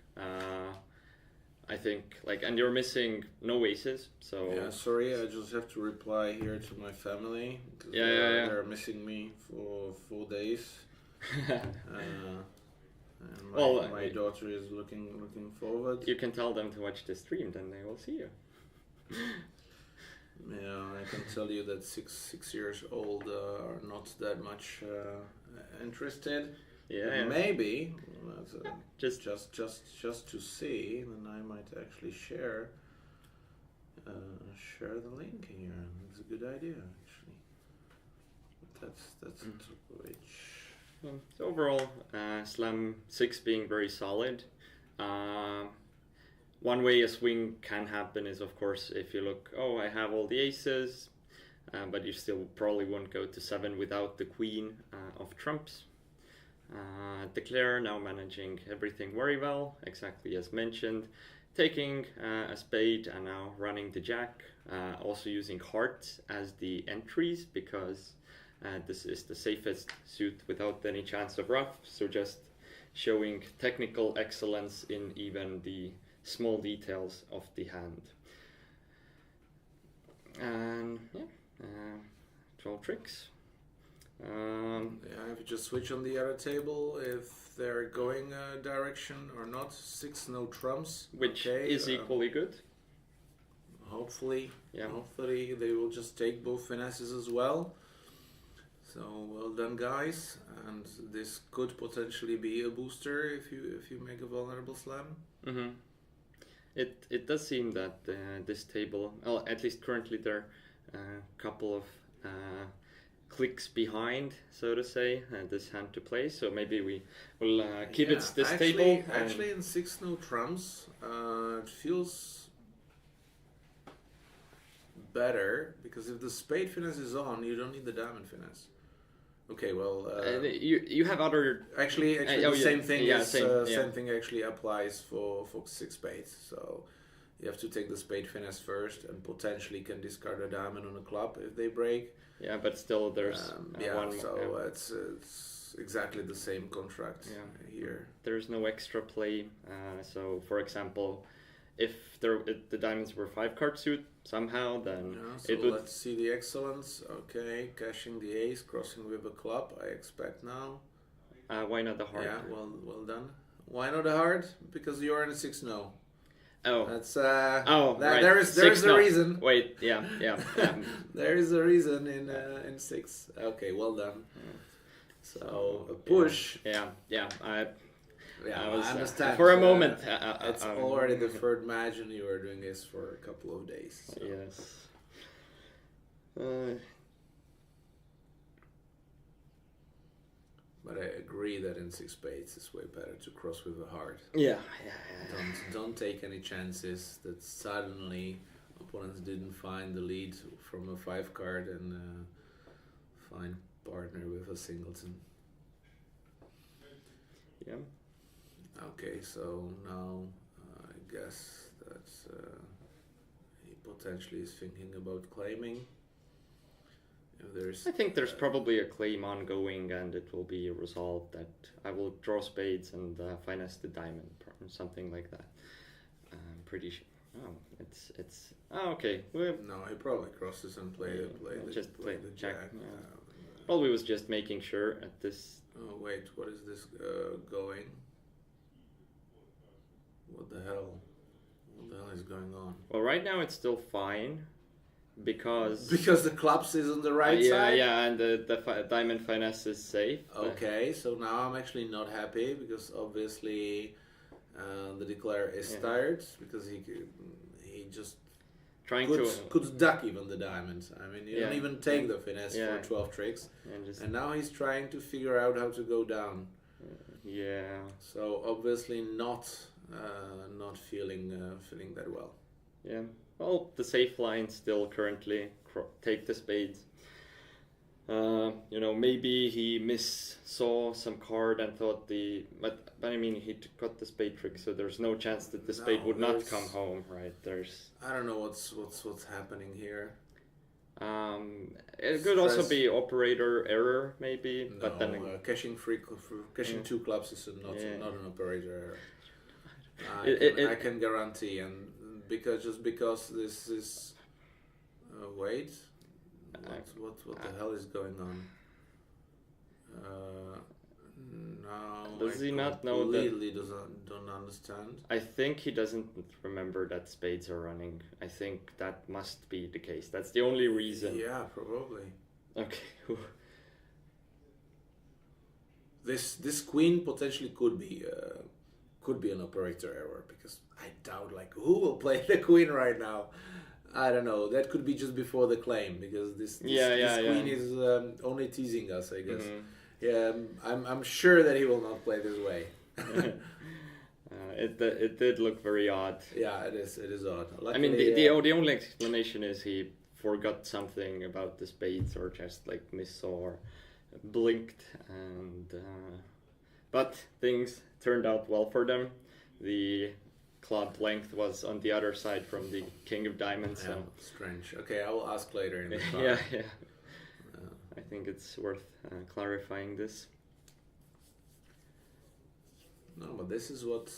I think, and you're missing no aces, so. Yeah, sorry, I just have to reply here to my family. Cause Yeah. They're missing me for 4 days. And my daughter is looking forward. You can tell them to watch the stream, then they will see you. Yeah, I can tell you that 6 years old are not that much interested. Yeah. Maybe Just to see, then I might actually share the link here. It's a good idea actually. But that's which. So overall, slam 6 being very solid. One way a swing can happen is, of course, if you look, I have all the aces, but you still probably won't go to 7 without the queen of trumps. Declare now managing everything very well, exactly as mentioned. Taking a spade and now running the jack, also using hearts as the entries because this is the safest suit without any chance of ruff, so just showing technical excellence in even the small details of the hand. And 12 tricks. If you just switch on the other table, if they're going a direction or not, 6 no trumps, which is equally good. Hopefully they will just take both finesses as well. So well done, guys, and this could potentially be a booster if you make a vulnerable slam. It does seem that this table, well, at least currently, there are a couple of clicks behind, so to say, this hand to play. So maybe we will keep it this table. Actually, in 6 no trumps, it feels better because if the spade finesse is on, you don't need the diamond finesse. Okay, well, you have other actually the same thing. Same thing actually applies for 6 spades. So you have to take the spade finesse first, and potentially can discard a diamond on a club if they break. Yeah, but still there's one. So it's exactly the same contract here. There's no extra play. So for example, if the diamonds were 5-card suit somehow, then it would. Let's see the excellence. Okay, cashing the ace, crossing with a club. I expect now. Why not the heart? Yeah, well done. Why not the heart? Because you're in a 6 no. Oh, that's right. There is a reason. Wait, yeah. There is a reason in 6. Okay, well done. So a push. Yeah. I understand. For a moment, it's already the third match, and you are doing this for a couple of days. So. Yes. But I agree that in 6 spades it's way better to cross with a heart. Yeah. Don't take any chances that suddenly opponents didn't find the lead from a 5-card and find partner with a singleton. Yeah. Okay, so now I guess that he potentially is thinking about claiming. I think there's probably a claim ongoing, and it will be resolved that I will draw spades and finesse the diamond, or something like that. I'm pretty sure. Oh, it's okay. No, he probably crosses and play Just the jack. jack. Probably was just making sure at this. Oh wait, what is this going? What the hell? What the hell is going on? Well, right now it's still fine, because Because the clubs is on the right yeah, side. yeah, and the diamond finesse is safe. Okay, so now I'm actually not happy because obviously the declare is tired because he just Trying could duck even the diamonds. I mean, you don't even take the finesse for 12 tricks, and now he's trying to figure out how to go down. Yeah. So obviously not feeling that well. Yeah. Well, the safe line still currently take the spades. Maybe he saw some card and thought but I mean he got the spade trick, so there's no chance that the spade would not come home, right? I don't know what's happening here. It could also be operator error, maybe. No, but then cashing two clubs is not an operator error. I can guarantee, and because this is wait. What the hell is going on? No, does he not know completely don't understand. I think he doesn't remember that spades are running. I think that must be the case. That's the only reason. Yeah, probably. Okay. This queen potentially could be an operator error, because I doubt who will play the queen right now. I don't know. That could be just before the claim, because this queen is only teasing us, I guess. Mm-hmm. Yeah, I'm sure that he will not play this way. It did look very odd. Yeah, it is odd. Luckily, I mean, the only explanation is he forgot something about the spades, or just missaw or blinked, and but things turned out well for them. The club length was on the other side from the king of diamonds. Yeah, so strange. Okay, I will ask later in the talk. Yeah. I think it's worth clarifying this. No, but this is what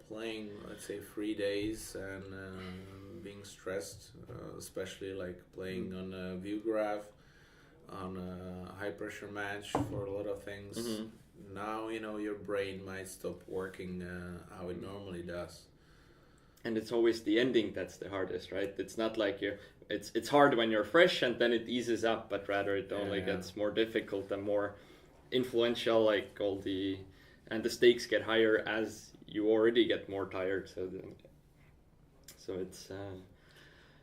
playing, let's say, 3 days and being stressed, especially playing on a view graph, on a high pressure match for a lot of things. Mm-hmm. Now your brain might stop working how it normally does. And it's always the ending that's the hardest, right? It's not like it's hard when you're fresh and then it eases up, but rather it only gets more difficult and more influential, and the stakes get higher as you already get more tired. So it's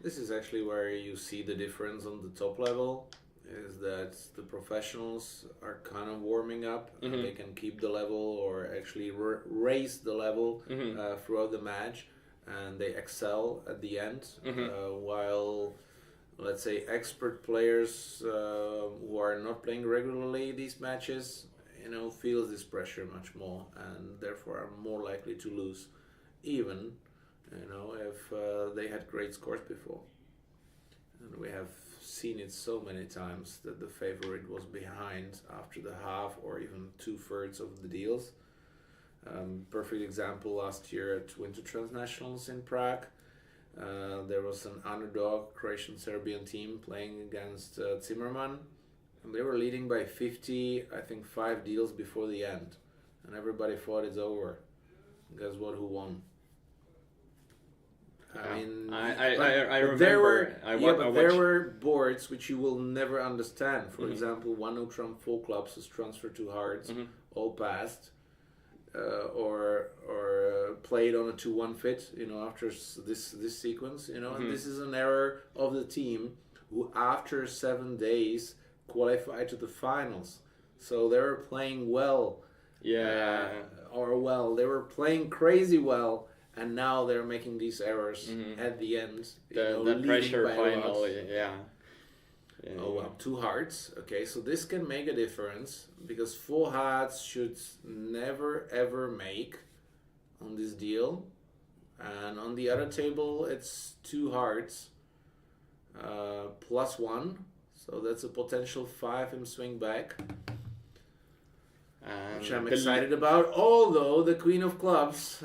this is actually where you see the difference on the top level, is that the professionals are kind of warming up, mm-hmm. and they can keep the level or actually raise the level mm-hmm. Throughout the match, and they excel at the end, mm-hmm. While, let's say, expert players who are not playing regularly these matches, feels this pressure much more, and therefore are more likely to lose, even, if they had great scores before. And we have seen it so many times that the favorite was behind after the half or even 2/3 of the deals. Perfect example last year at Winter Transnationals in Prague. There was an underdog Croatian-Serbian team playing against Zimmerman, and they were leading by 50, I think 5 deals before the end, and everybody thought it's over. Guess what? Who won? I mean, I remember. There were boards which you will never understand. For mm-hmm. example, one who trumped 4 clubs is transferred 2 hearts, mm-hmm. all passed, or played on a 2-1 fit. After this sequence, mm-hmm. and this is an error of the team who, after 7 days, qualified to the finals. So they were playing well. Yeah. They were playing crazy well. And now they're making these errors mm-hmm. at the end. The pressure finally, yeah. Oh, well, 2 hearts. Okay, so this can make a difference, because 4 hearts should never ever make on this deal. And on the other table, it's 2 hearts plus 1. So that's a potential 5 in swing back. Which I'm excited about. Although the Queen of Clubs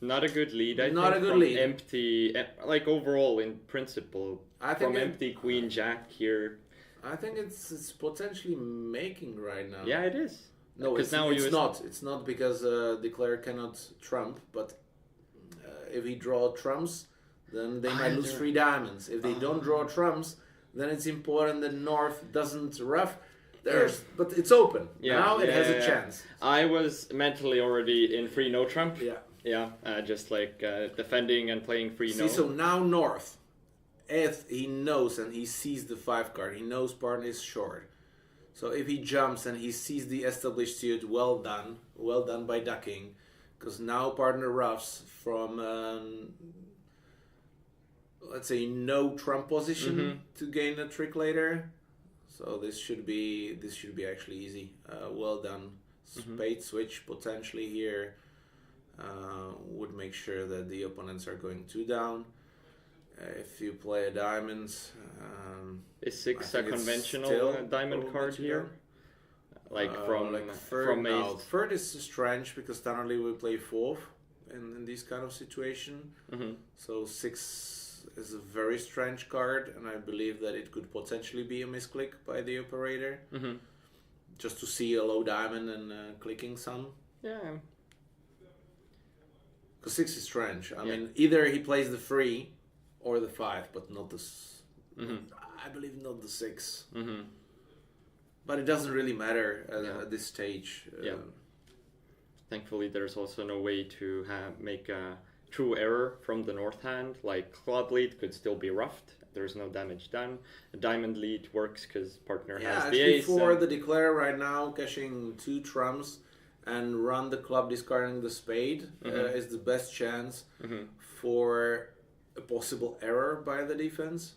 Not a good lead. I Not think a good from lead. Empty, like overall in principle, I think from it- empty Queen Jack here. I think it's potentially making right now. Yeah, it is. No, 'Cause it's, now it's you- not. It's not because Declare cannot trump, but if he draw trumps, then they might lose 3 diamonds. If they don't draw trumps, then it's important that North doesn't rough. But it's open. Yeah, Now it yeah, has a yeah. chance. I was mentally already in free no trump. Yeah. Yeah, just like defending and playing free See, no. so now North, if he knows and he sees the 5 card, he knows partner is short. So if he jumps and he sees the established suit, well done by ducking, because now partner roughs from let's say no trump position to gain a trick later. So this should be actually easy. Well done. Spade switch potentially here would make sure that the opponents are going 2 down. If you play a diamond, Is I 6 a think it's conventional still diamond probably card 2 here? down. Like from third. from Now, ace. third is strange because generally we play 4th in this kind of situation. So 6 is a very strange card, and I believe that it could potentially be a misclick by the operator, just to see a low diamond and clicking some. Yeah. Because 6 is strange. I Yeah. mean, either he plays the 3 or the 5, but not the. I believe not the 6. But it doesn't really matter at this stage. Yeah. Thankfully, there's also no way to make a true error from the north hand. Like club lead could still be roughed. There's no damage done. A diamond lead works because partner Yeah, has the actually ace. for and- the declare right now, cashing 2 trumps and run the club discarding the spade is the best chance for a possible error by the defense.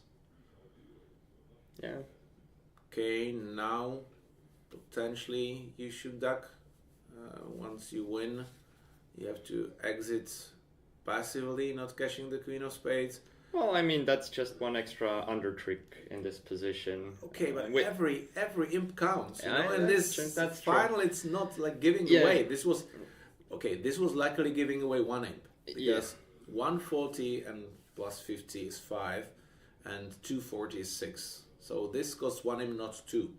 Yeah. Okay, now potentially you should duck. Once you win, you have to exit passively, not cashing the queen of spades. Well, I mean that's just one extra under trick in this position. Okay, but Wait. every imp counts, you Yeah, know. And that's this true, that's true. final, it's not like giving Yeah. away. This was luckily giving away 1 imp because 140 and plus 50 is 5, and 240 is 6. So this costs 1 imp, not 2.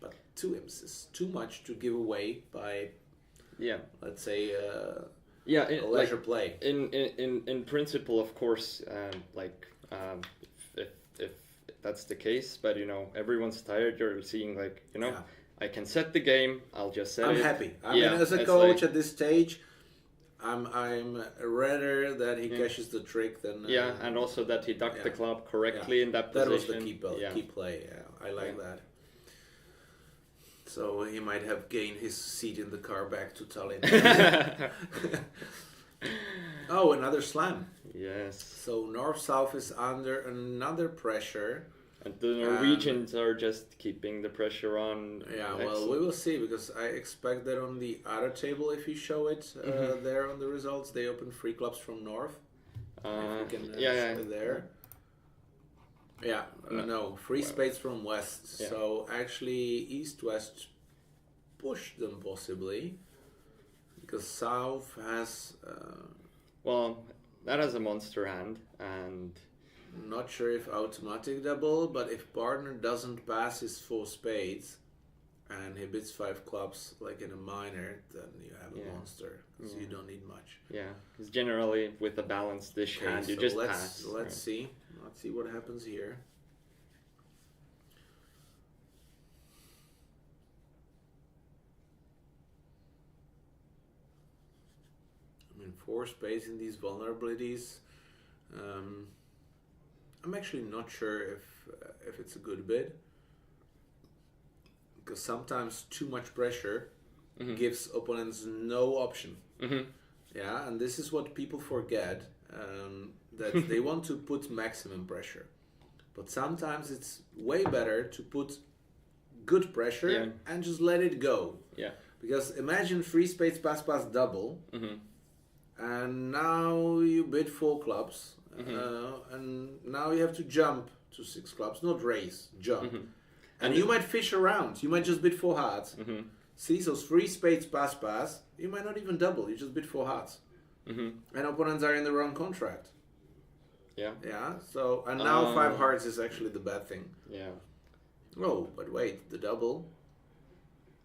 But 2 imps is too much to give away by, let's say, a leisure play. In principle, of course, if that's the case, but you know everyone's tired. You're seeing like I can set the game. I'll just set I'm it. happy. I mean, as a it's coach like- at this stage, I'm rather that he cashes the trick than and also that he ducked the club correctly in that that position. was the key play. Yeah, I like that. So he might have gained his seat in the car back to Tallinn. Oh, another slam. Yes. So North-South is under another pressure. And the Norwegians are just keeping the pressure on. Yeah, well, we will see, because I expect that on the other table, if you show it there on the results, they open 3 clubs from North. If we can show it there. Yeah, no, 3 spades from West. Yeah. So actually, East-West pushed them possibly, because South has. Well, that has a monster hand, and Not sure if automatic double, but if partner doesn't pass his 4 spades and he bids 5 clubs like in a minor, then you have a monster, because you don't need much. yeah, because generally with a balanced dish hand, you so just let's pass. let's see what happens here. I mean, 4 spades in these vulnerabilities. I'm actually not sure if it's a good bid, because sometimes too much pressure gives opponents no option. Yeah, and this is what people forget, that they want to put maximum pressure, but sometimes it's way better to put good pressure and just let it go. Yeah. Because imagine 3 spades pass double, and now you bid 4 clubs. And now you have to jump to 6 clubs, not raise, jump. And you might fish around. You might just bid 4 hearts. See, so 3 spades pass. You might not even double. You just bid 4 hearts. and opponents are in the wrong contract. Yeah. Yeah. So and now 5 hearts is actually the bad thing. Yeah. Oh, but wait, the double.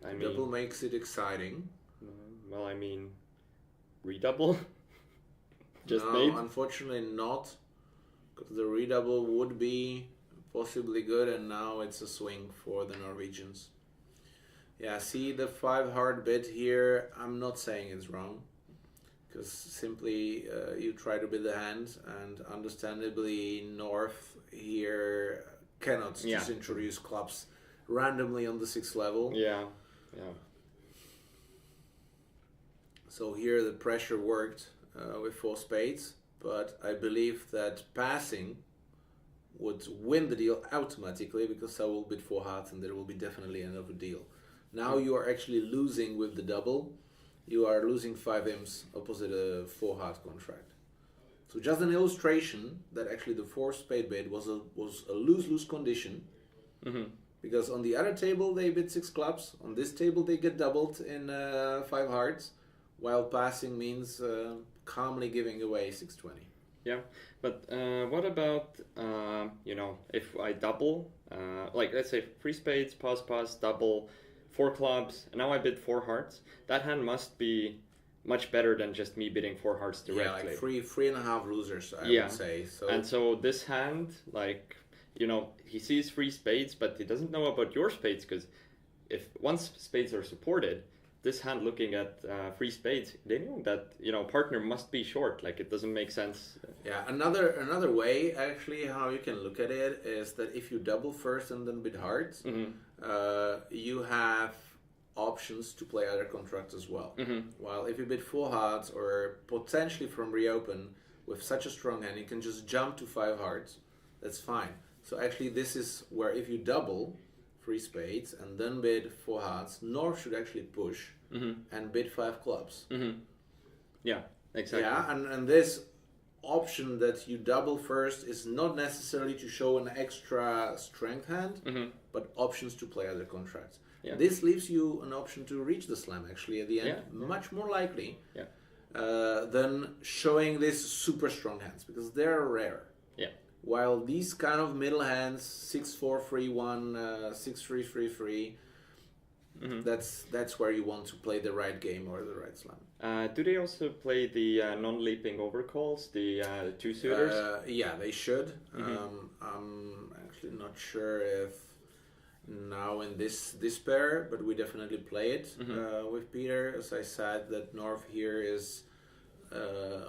I mean, Double makes it exciting. well, I mean, redouble. Just no, made. unfortunately not, because the redouble would be possibly good, and now it's a swing for the Norwegians. Yeah, see the 5 heart bid here. I'm not saying it's wrong, because simply you try to bid the hand, and understandably North here cannot just introduce clubs randomly on the 6th level. Yeah. So here the pressure worked with 4 spades, but I believe that passing would win the deal automatically, because I will bid 4 hearts and there will be definitely another deal. Now you are actually losing with the double. You are losing 5 imps opposite a 4 heart contract. So just an illustration that actually the 4 spade bid was a lose-lose condition. Because on the other table they bid 6 clubs. On this table they get doubled in 5 hearts, while passing means calmly giving away 620. Yeah, but what about if I double, like let's say 3 spades, pass, double, 4 clubs, and now I bid 4 hearts. That hand must be much better than just me bidding 4 hearts directly. Yeah, like 3.5 losers, I would say. So. And so this hand, like, he sees 3 spades, but he doesn't know about your spades, because if once spades are supported, this hand looking at 3 spades, they know that partner must be short. Like, it doesn't make sense. Yeah, another way actually how you can look at it is that if you double first and then bid hearts, you have options to play other contracts as well. While if you bid 4 hearts or potentially from reopen with such a strong hand, you can just jump to 5 hearts. That's fine. So actually this is where if you double 3 spades and then bid 4 hearts, North should actually push and bid 5 clubs. Yeah, exactly. Yeah, and this option that you double first is not necessarily to show an extra strength hand, but options to play other contracts. Yeah. This leaves you an option to reach the slam actually at the end, much more likely than showing these super strong hands, because they're rare. Yeah. While these kind of middle hands, 6-4, 3-1, 6-3, 3-3, that's where you want to play the right game or the right slam. Do they also play the non-leaping overcalls, the 2 suitors? Yeah, they should. I'm actually not sure if now in this pair, but we definitely play it with Peter. As I said, that North here is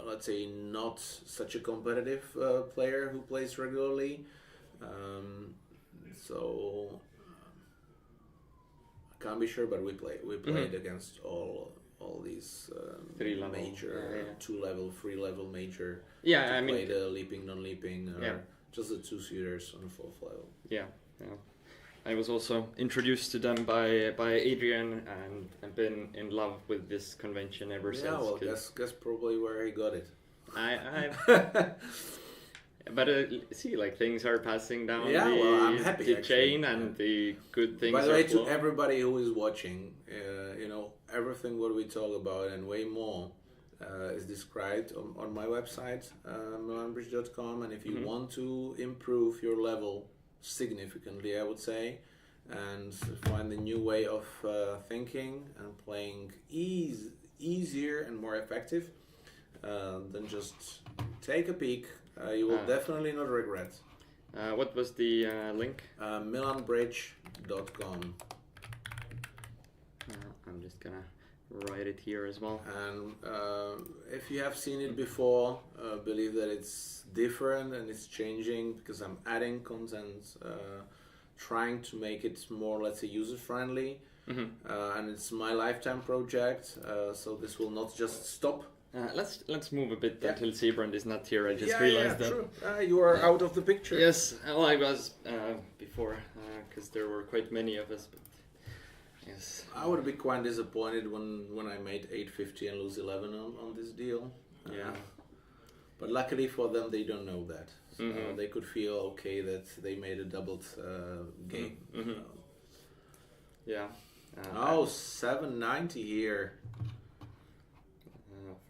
let's say not such a competitive player who plays regularly, so I can't be sure, but we played against all these 3-level major 2-level 3-level major. Yeah, I mean, play the leaping, non-leaping, or just the 2 suitors on the 4th level. Yeah. I was also introduced to them by Adrian, and I've been in love with this convention ever since. Yeah, well, guess probably where he got it. But see, like, things are passing down I'm happy, the chain, and the good things. By the way, flowing. to everybody who is watching, everything what we talk about and way more is described on my website, milanbridge.com, and if you want to improve your level significantly, I would say, and find a new way of thinking and playing easier and more effective, then just take a peek. You will definitely not regret. What was the link? milanbridge.com. I'm just gonna write it here as well. And if you have seen it before, believe that it's different and it's changing, because I'm adding content, trying to make it more, let's say, user-friendly. And it's my lifetime project, so this will not just stop. Let's move a bit until Seabrand is not here. I just realized that. True. You are out of the picture. Yes, well, I was before, because there were quite many of us. But yes, I would be quite disappointed when I made 850 and lose 11 on this deal. But luckily for them, they don't know that. So they could feel okay that they made a doubled game. Yeah. 790 here.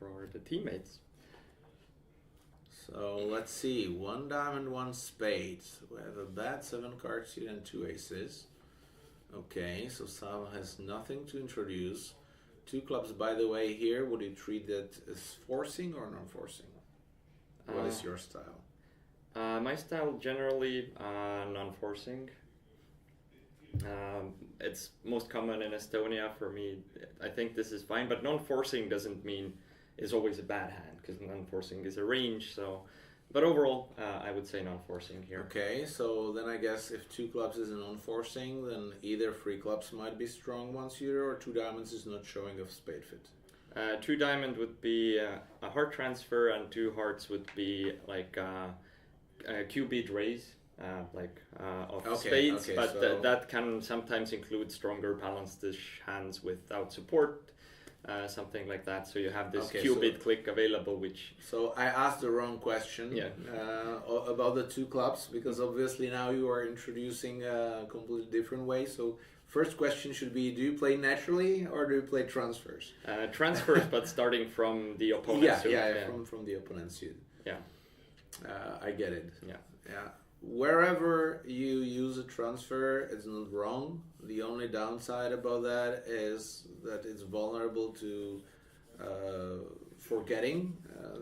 for the teammates. So let's see, 1 diamond, 1 spade. We have a bad 7 card suit and 2 aces. Okay, so Sava has nothing to introduce. 2 clubs, by the way, here, would you treat that as forcing or non-forcing? What is your style? My style generally non-forcing. It's most common in Estonia for me. I think this is fine, but non-forcing doesn't mean it's always a bad hand, because non-forcing is a range. So, but overall, I would say non-forcing here. Okay, so then I guess if 2 clubs is a non-forcing, then either 3 clubs might be strong 1-suiter, or 2 diamonds is not showing a spade fit. 2 diamond would be a heart transfer, and 2 hearts would be like a Q-beat raise, of spades. Okay, but so that can sometimes include stronger balanced-ish hands without support, something like that. So you have this Okay, Q-beat click available, which... So I asked the wrong question about the 2 clubs, because obviously now you are introducing a completely different way. So first question should be, do you play naturally or do you play transfers? Transfers, but starting from the opponent's suit. From the opponent's suit. Yeah. I get it. Yeah. Wherever you use a transfer, it's not wrong. The only downside about that is that it's vulnerable to forgetting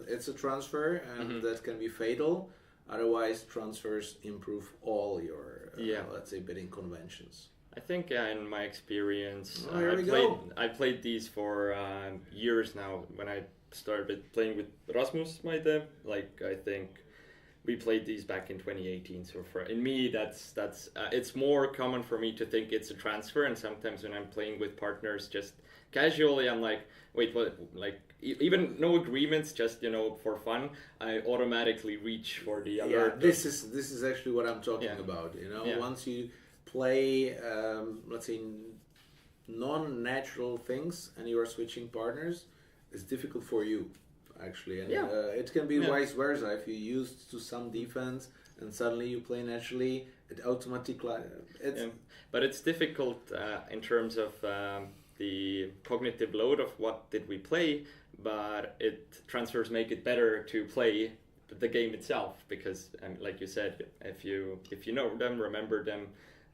it's a transfer, and that can be fatal. Otherwise, transfers improve all your, let's say, bidding conventions. I think in my experience, I played these for years now. When I started playing with Rasmus, I think we played these back in 2018. So in me, that's it's more common for me to think it's a transfer. And sometimes when I'm playing with partners, just casually, I'm like, wait, what? Like even no agreements, just for fun, I automatically reach for the other. Yeah, this is actually what I'm talking about. Once you play, let's say, non-natural things, and you are switching partners, it's difficult for you, actually. And it can be vice versa. If you used to some defense and suddenly you play naturally, it automatically... But it's difficult in terms of the cognitive load of what did we play, but transfers make it better to play the game itself, because like you said, if you know them, remember them,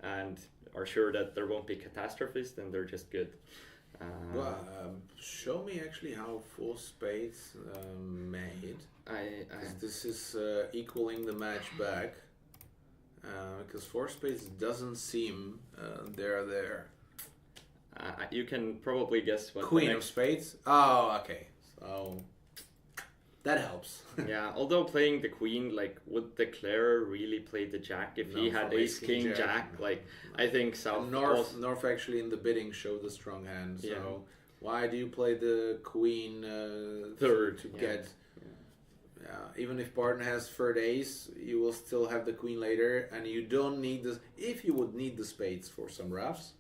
and are sure that there won't be catastrophes, then they're just good. Show me actually how 4 spades made. This is equaling the match back, because 4 spades doesn't seem there. You can probably guess what. Queen of spades. Oh, okay. So that helps. Yeah, although playing the queen, would the declarer really play the jack if he had ace king jack? I think South North actually in the bidding showed the strong hand. So why do you play the queen third to get? Even if partner has third ace, you will still have the queen later, and you don't need this. If you would need the spades for some roughs,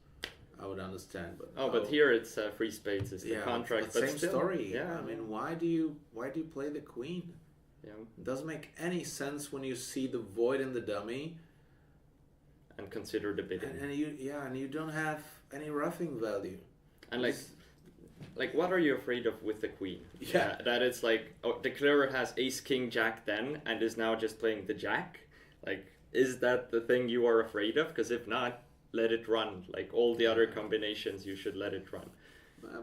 I would understand, but here it's 3 spades is the contract. But same still, story. Yeah, I mean, why do you play the queen? Yeah, it doesn't make any sense when you see the void in the dummy, and consider the bidding. And you don't have any roughing value. And what are you afraid of with the queen? Yeah, that it's declarer has ace king jack then and is now just playing the jack. Is that the thing you are afraid of? Because if not, let it run. All the other combinations, you should let it run.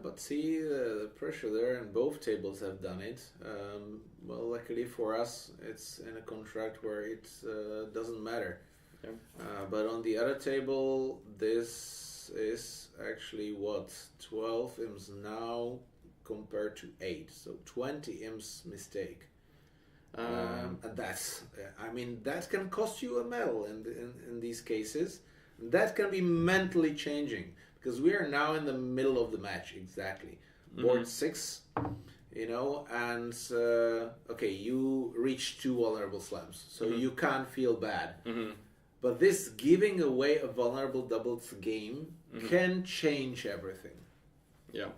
But see, the pressure there, and both tables have done it. Luckily for us, it's in a contract where it doesn't matter. Yeah. But on the other table, this is actually 12 imps now compared to 8. So 20 imps mistake. And that's, that can cost you a medal in these cases. That can be mentally changing, because we are now in the middle of the match, exactly. Board 6, and you reach 2 vulnerable slams, so you can't feel bad. But this giving away a vulnerable doubles game can change everything. Yeah.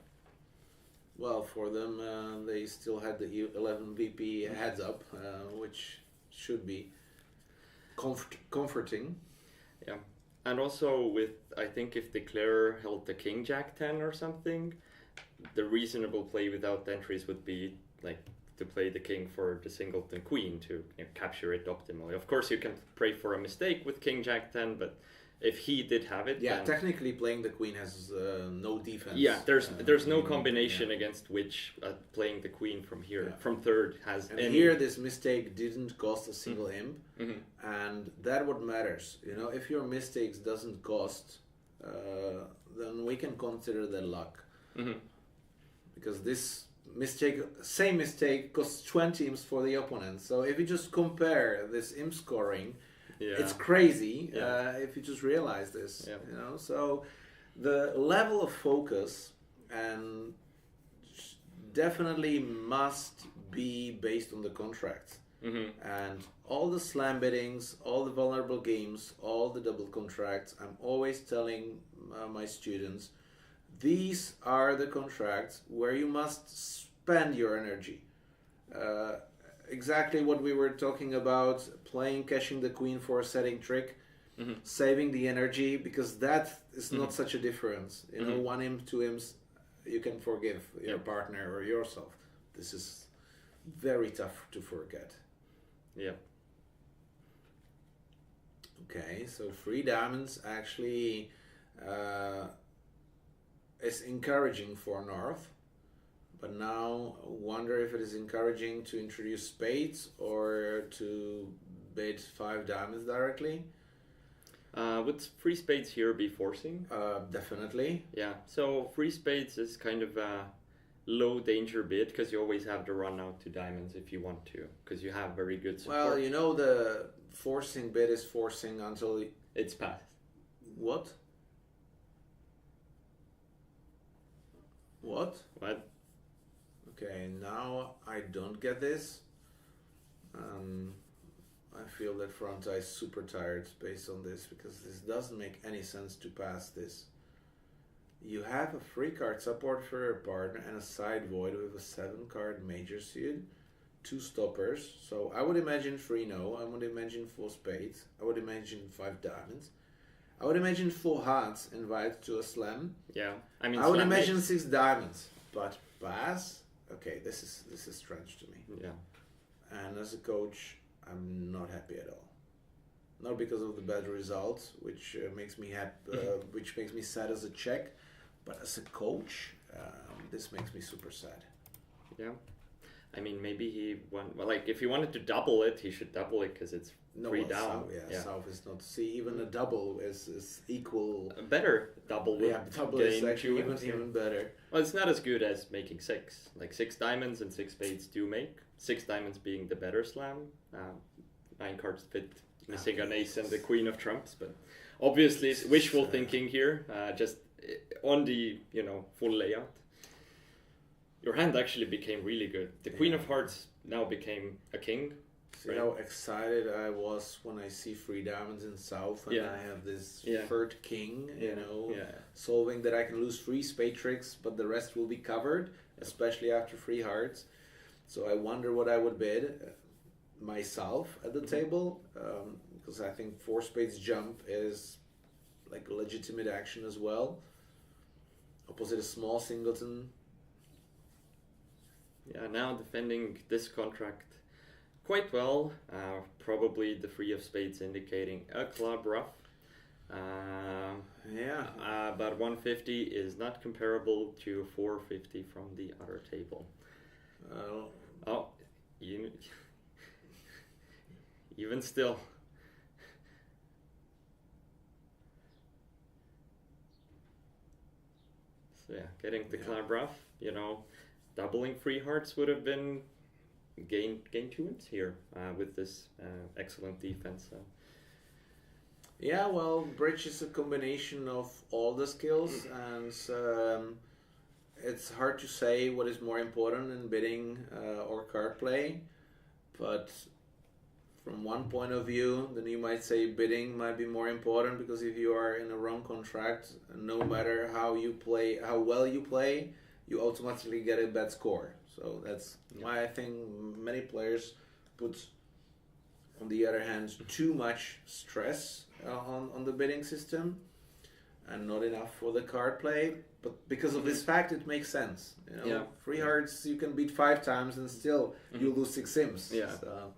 Well, for them, they still had the 11 VP heads up, which should be comforting. Yeah. And also I think if declarer held the king jack 10 or something, the reasonable play without entries would be like to play the king for the singleton queen to capture it optimally. Of course, you can pray for a mistake with king jack 10, but if he did have it, Yeah, then, technically playing the queen has no defense. yeah, there's no in- combination yeah. against which playing the queen from here, Yeah. from third, has And any. here, this mistake didn't cost a single imp, Mhm. and that what matters. You know, if your mistakes doesn't cost, then we can consider that luck, Mhm. because this same mistake costs 20 imps for the opponent. So if you just compare this imp scoring, Yeah. it's crazy. Yeah. If you just realize this, Yeah. you know. So the level of focus and definitely must be based on the contract. Mhm. And all the slam biddings, all the vulnerable games, all the double contracts, I'm always telling my students, these are the contracts where you must spend your energy. Exactly what we were talking about, playing, cashing the queen for a setting trick, Mhm. saving the energy, because that is not such a difference. You know, Mhm. 1 imp, 2 imps, you can forgive your Yep. partner or yourself. This is very tough to forget. Yeah. Okay, so 3 diamonds actually is encouraging for North, but now I wonder if it is encouraging to introduce spades or to bid 5 diamonds directly. Would free spades here be forcing? Definitely. Yeah. So free spades is kind of a low danger bid because you always have to run out to diamonds if you want to, because you have very good support. Well, you know, the forcing bid is forcing until It's passed. what? What? What? Okay, now I don't get this. I feel that front eye is super tired based on this, because this doesn't make any sense to pass this. You have a 3 card support for your partner and a side void with a 7 card major suit, 2 stoppers. So I would imagine 3 no, I would imagine 4 spades, I would imagine 5 diamonds. I would imagine 4 hearts invite to a slam. Yeah. I mean, I would slam imagine makes- 6 diamonds, but pass. Okay, this is strange to me. Yeah. And as a coach, I'm not happy at all. Not because of the bad results, which makes me which makes me sad as a Czech, but as a coach, this makes me super sad. Yeah. I mean, maybe he like if he wanted to double it, he should double it because it's No, 3 well, down. South is not. See, even a double is equal. A better double would Yeah, double is gain actually 2 imps, even better. Well, it's not as good as making 6. Like 6 diamonds and 6 spades do make. 6 diamonds being the better slam. 9 cards fit, missing an ace and the queen of trumps. But obviously, it's wishful thinking here. Just on the full layout. Your hand actually became really good. The queen of hearts now became a king. See Right. how excited I was when I see 3 diamonds in South, and Yeah. I have this Yeah. third king, Yeah. solving that I can lose 3 spade tricks, but the rest will be covered, especially after 3 hearts. So I wonder what I would bid myself at the table, because I think 4 spades jump is like a legitimate action as well. Opposite a small singleton. Yeah, now defending this contract quite well. Probably the 3 of spades indicating a club rough. But 150 is not comparable to 450 from the other table. Oh, even still. So yeah, getting the club rough, doubling 3 hearts would have been gain 2 imps here with this excellent defense. So. Yeah, well, bridge is a combination of all the skills, and it's hard to say what is more important in bidding or card play, but from one point of view, then you might say bidding might be more important, because if you are in a wrong contract, no matter how well you play, you automatically get a bad score. So that's why I think many players put, on the other hand, too much stress on the bidding system. and not enough for the card play. But because of this fact, it makes sense. You know, Yeah. free hearts you can beat 5 times and still you lose 6 sims. Yeah. So,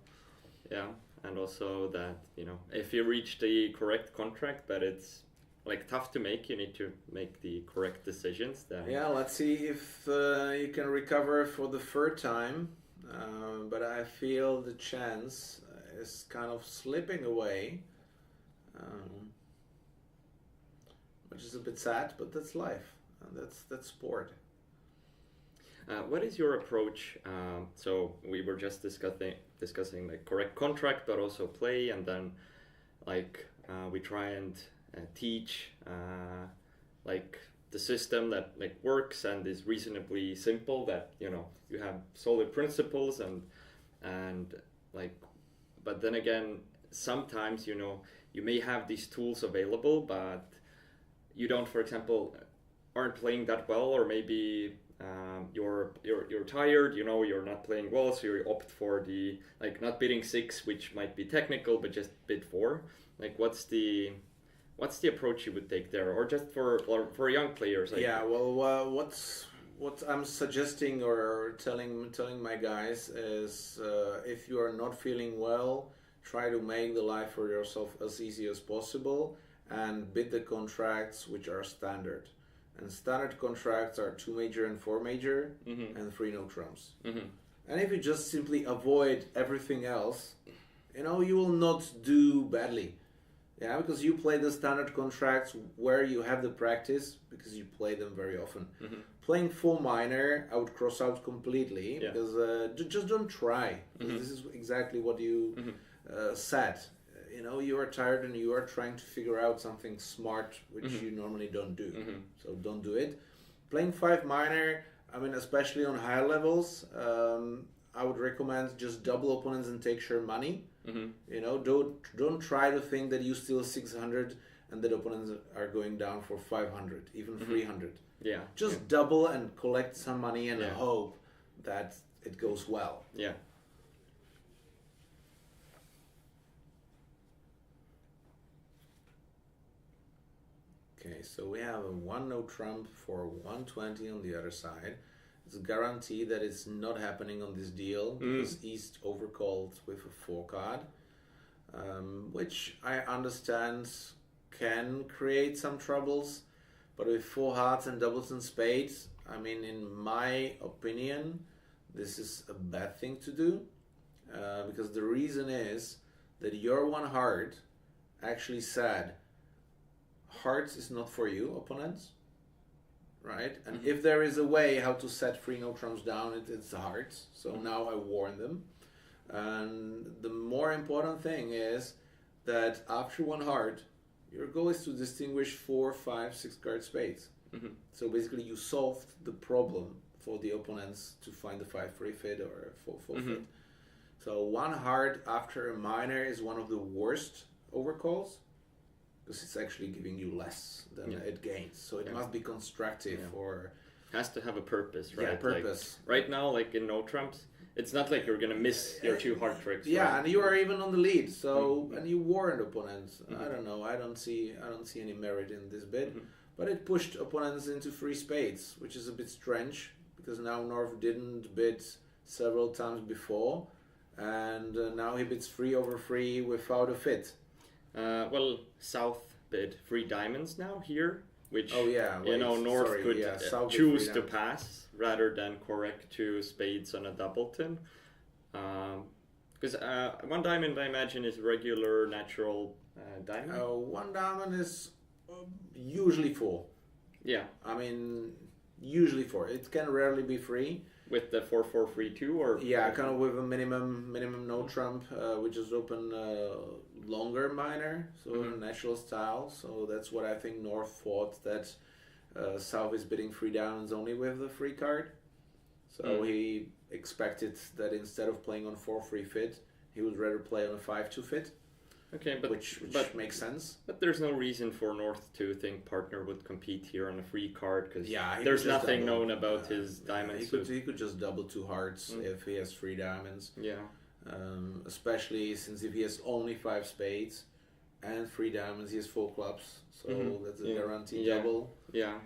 Yeah, and also that, you know, if you reach the correct contract, but it's like tough to make, you need to make the correct decisions. Then yeah, let's see if you can recover for the 3rd time. But I feel the chance is kind of slipping away, which is a bit sad, but that's life, and that's sport. What is your approach? So we were just discussing the correct contract, but also play, and then like we try and teach like the system that like works and is reasonably simple. That, you know, you have solid principles and like, but then again, sometimes, you know, you may have these tools available, but you don't, for example, aren't playing that well, or maybe you're tired, you know, you're not playing well, so you opt for the like not bidding 6, which might be technical, but just bid 4. Like what's the approach you would take there, or just for young players? Like, Yeah, well, what I'm suggesting or telling my guys is, if you are not feeling well, try to make the life for yourself as easy as possible and bid the contracts which are standard. And standard contracts are 2 major and 4 major, and 3 no trumps. And if you just simply avoid everything else, you know, you will not do badly. Yeah, because you play the standard contracts where you have the practice, because you play them very often. Playing 4 minor, I would cross out completely, because just don't try. This is exactly what you said. You know, you are tired and you are trying to figure out something smart, which you normally don't do. So don't do it. Playing 5 minor, I mean, especially on higher levels, I would recommend just double opponents and take share money. You know, don't try to think that you steal 600 and that opponents are going down for 500, even 300. Yeah. Just double and collect some money and hope that it goes well. Yeah. Okay, so we have a 1 no trump for 120 on the other side. It's a guarantee that it's not happening on this deal, because East overcalled with a 4 card, which I understand can create some troubles, but with 4 hearts and doubles and spades, I mean, in my opinion, this is a bad thing to do, because the reason is that your 1 heart actually said, hearts is not for you, opponents, right? And if there is a way how to set 3 no trumps down, it's the hearts. So now I warn them. And the more important thing is that after 1 heart, your goal is to distinguish 4, 5, 6 card spades. So basically you solved the problem for the opponents to find the 5-3 fit or 4-4 fit. So 1 heart after a minor is one of the worst overcalls, because it's actually giving you less than it gains. So it must be constructive for... Has to have a purpose, right? Yeah, purpose. Like, right now, like in no trumps, it's not like you're gonna miss your 2 hard tricks. Yeah, right? and you are even on the lead. So and you warned opponents. I don't know. I don't see any merit in this bid, but it pushed opponents into 3 spades, which is a bit strange, because now North didn't bid several times before, and now he bids 3 over 3 without a fit. Well, South bid 3 diamonds now here, which Wait, North could South bid choose 3 to diamonds. pass rather than correct 2 spades on a doubleton. Because 1 diamond, I imagine, is regular natural diamond. 1 diamond is usually 4. Yeah, I mean, usually 4. It can rarely be 3. with the 4-4-3-2 or Kind of with a minimum no trump, which is open longer minor, so natural style. So that's what I think North thought, that South is bidding 3 diamonds only with the 3 card. So he expected that instead of playing on 4-3 fit, he would rather play on a 5-2 fit. Okay, which makes sense. But there's no reason for North to think partner would compete here on a free card, because he there's could just nothing double. known about his diamonds. He could just double 2 hearts if he has 3 diamonds. Yeah. Especially since if he has only 5 spades and 3 diamonds, he has 4 clubs. So that's a Yeah. guaranteed Yeah. double. Yeah,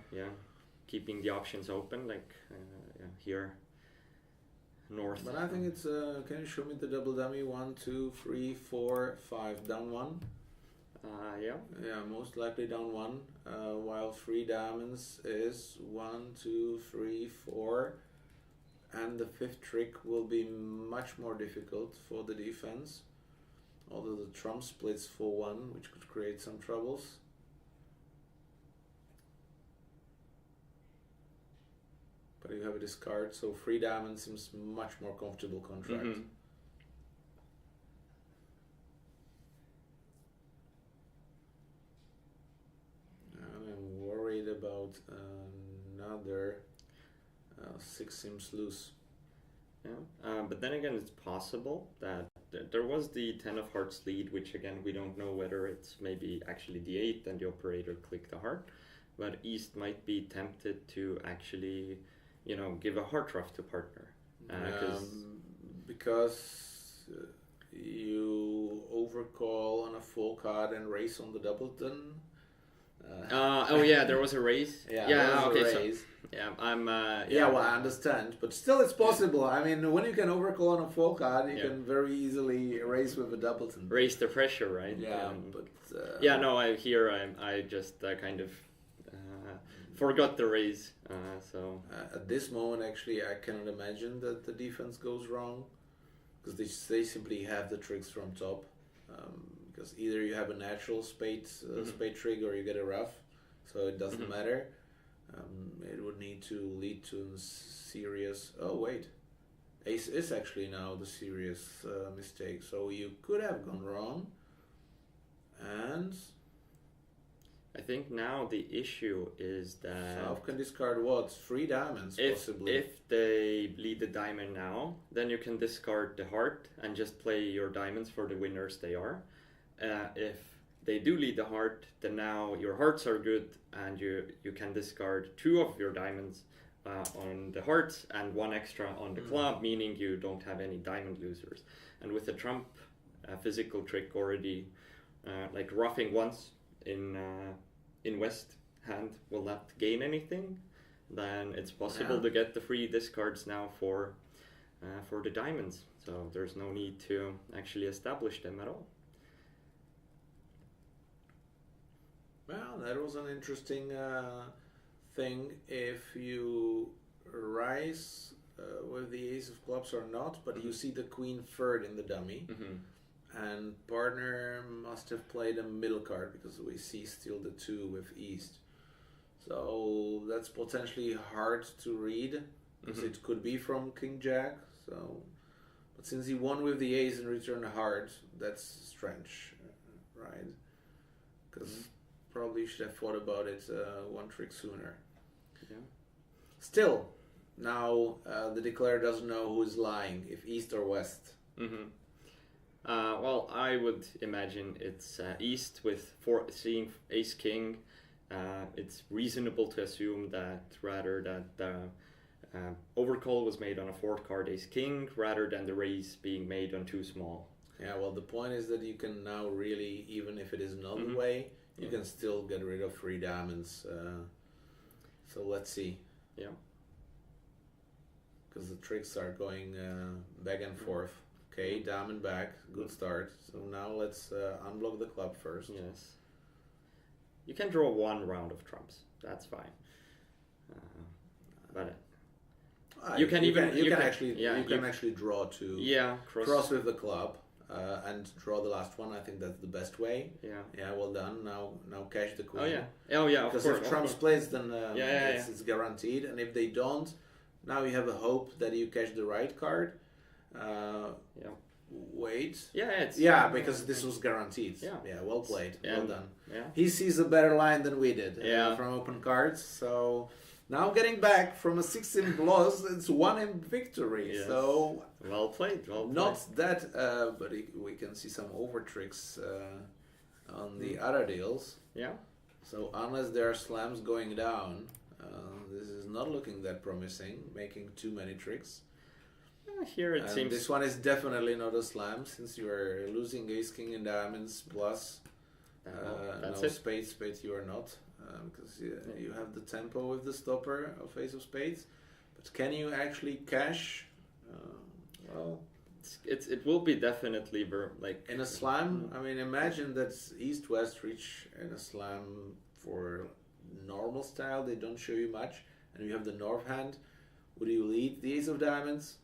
keeping the options open, like here, north. But I think it's, can you show me the double dummy? 1, 2, 3, 4, 5, down 1. Yeah. Yeah, most likely down 1. While 3 diamonds is 1, 2, 3, 4. And the 5th trick will be much more difficult for the defense. Although the trump splits for 1, which could create some troubles. But you have a discard, so 3 diamonds seems much more comfortable contract. And I'm worried about another 6 seems loose. Yeah, but then again, it's possible that there was the 10 of hearts lead, which again, we don't know whether it's maybe actually the 8 and the operator clicked the heart. But East might be tempted to actually, give a heart ruff to partner. Because you overcall on a full card and race on the doubleton. There was a raise. Raise. I'm. Well, I understand, but still, it's possible. I mean, when you can overcall on a full card, you can very easily race with a doubleton. Raise the pressure, right? But I just kind of forgot the raise. At this moment, actually, I cannot imagine that the defense goes wrong, because they simply have the tricks from top. Because either you have a natural spade trig or you get a rough, so it doesn't matter. It would need to lead to serious. Oh wait, ace is actually now the serious mistake. So you could have gone wrong, and I think now the issue is that South can discard what? 3 diamonds possibly. If they lead the diamond now, then you can discard the heart and just play your diamonds for the winners they are. If they do lead the heart, then now your hearts are good and you can discard 2 of your diamonds on the hearts and 1 extra on the club, meaning you don't have any diamond losers. And with the trump physical trick already, like roughing once in West hand will not gain anything, then it's possible to get the free discards now for the diamonds. So there's no need to actually establish them at all. Well, that was an interesting thing. If you rise with the ace of clubs or not, but you see the queen third in the dummy, and partner must have played a middle card because we see still the 2 with East. So that's potentially hard to read because it could be from King Jack. So, but since he won with the ace and returned a heart, that's strange, right? Because probably should have thought about it 1 trick sooner. Yeah. Still, now the declarer doesn't know who's lying, if East or West. Well, I would imagine it's East with seeing Ace King. It's reasonable to assume that rather that the overcall was made on a 4th card Ace King rather than the raise being made on 2 small. Yeah, well, the point is that you can now really, even if it is another way, you can still get rid of 3 diamonds. So let's see. Yeah. Because the tricks are going back and forth. Okay, diamond back, good start. So now let's unblock the club first. Yes. You can draw 1 round of trumps. That's fine. But you can actually draw 2. Yeah, cross with the club. And draw the last one. I think that's the best way. Yeah. Well done. Now cash the queen. Oh yeah. Because if trumps plays, then it's guaranteed. And if they don't, now you have a hope that you cash the right card. Wait. Because this was guaranteed. Yeah. Well played. Well done. Yeah. He sees a better line than we did. From open cards. So now getting back from a 6 loss, it's 1 victory. Yes. So well played. Not that, but we can see some over tricks on the other deals. Yeah. So unless there are slams going down, this is not looking that promising. Making too many tricks. Here it seems this one is definitely not a slam since you are losing Ace King and diamonds plus That's no, it. spades you are not, because you have the tempo with the stopper of ace of spades. But can you actually cash? Well, It will be definitely like in a slam, I mean, imagine that east-west reach in a slam for normal style, they don't show you much, and you have the north hand. Would you lead the ace of diamonds?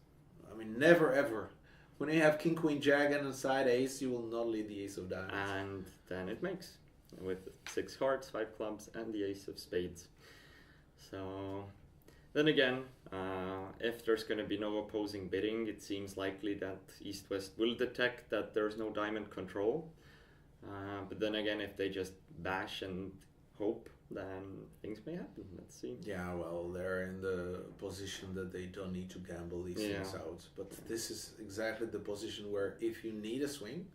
I mean, never ever. When you have king, queen, jack, and a side ace, you will not lead the ace of diamonds. and then it makes with 6 hearts, 5 clubs, and the ace of spades. So then again, if there's going to be no opposing bidding, it seems likely that East-West will detect that there's no diamond control. But then again, if they just bash and hope, then things may happen. Let's see. Yeah, well, they're in the position that they don't need to gamble these things out. But this is exactly the position where if you need a swing,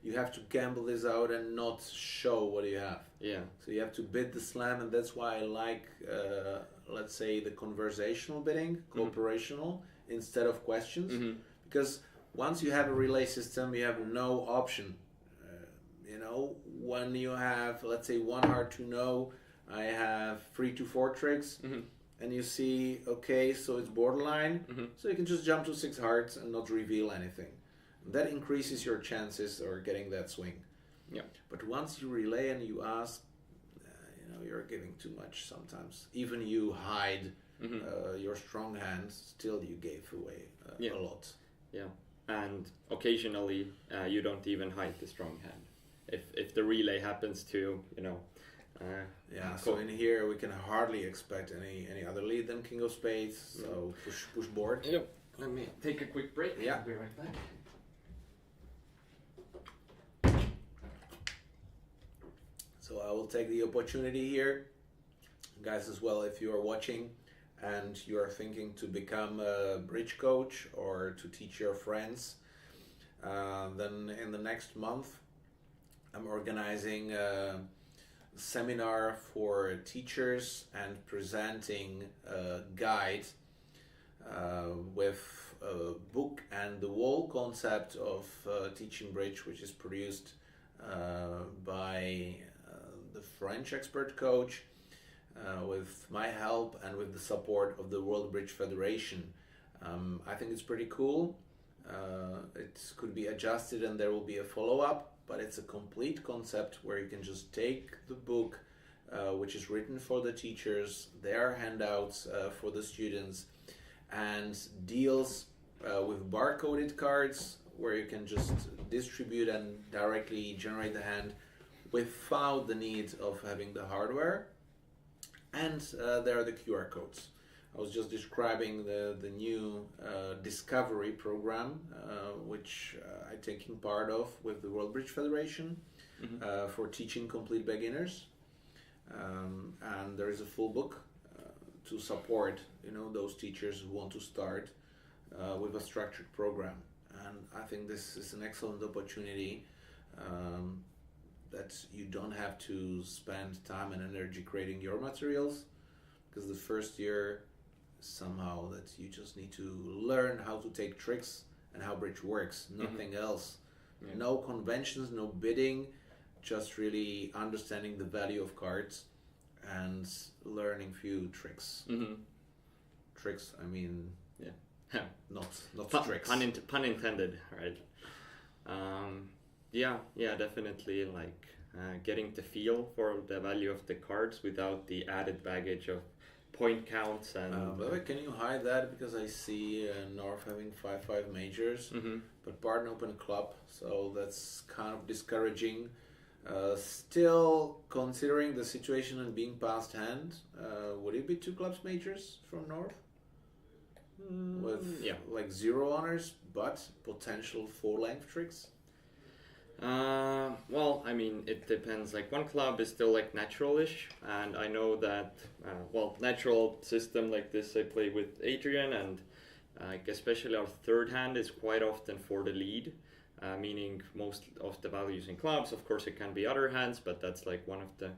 you have to gamble this out and not show what you have. Yeah. So you have to bid the slam, and that's why I like, let's say, the conversational bidding, cooperational, instead of questions. Because once you have a relay system, you have no option. When you have, let's say, 1 heart to know, I have 3 to 4 tricks, and you see, okay, so it's borderline, so you can just jump to 6 hearts and not reveal anything. That increases your chances of getting that swing. Yeah. But once you relay and you ask, you're giving too much sometimes. Even you hide your strong hand, still you gave away a lot. Yeah, and occasionally you don't even hide the strong hand. If the relay happens to, so in here we can hardly expect any other lead than king of spades. So push board. Yep. Let me take a quick break. Yeah. I'll be right back. So I will take the opportunity here, guys, as well, if you are watching and you are thinking to become a bridge coach or to teach your friends, then in the next month I'm organizing a seminar for teachers and presenting a guide with a book and the whole concept of teaching bridge, which is produced by the French expert coach, with my help and with the support of the World Bridge Federation. I think it's pretty cool. It could be adjusted and there will be a follow-up, but it's a complete concept where you can just take the book, which is written for the teachers, their handouts for the students, and deals with barcoded cards where you can just distribute and directly generate the hand without the need of having the hardware. And there are the QR codes. I was just describing the new Discovery program, which I'm taking part of with the World Bridge Federation for teaching complete beginners. And there is a full book to support those teachers who want to start with a structured program. And I think this is an excellent opportunity that you don't have to spend time and energy creating your materials, because the first year somehow that you just need to learn how to take tricks and how bridge works, nothing else. No conventions, no bidding, just really understanding the value of cards and learning few tricks. Tricks, I mean, not tricks. Pun intended, right? Yeah, definitely, like getting the feel for the value of the cards without the added baggage of point counts and. By the way, can you hide that, because I see North having 5-5 majors, but Barton Open Club, so that's kind of discouraging. Still, considering the situation and being past hand, would it be 2 clubs majors from North? With like 0 honors, but potential 4-length tricks? Well, I mean, it depends. Like, 1 club is still like natural-ish, and I know that, natural system like this I play with Adrian, and especially our 3rd hand is quite often for the lead, meaning most of the values in clubs. Of course, it can be other hands, but that's like one of the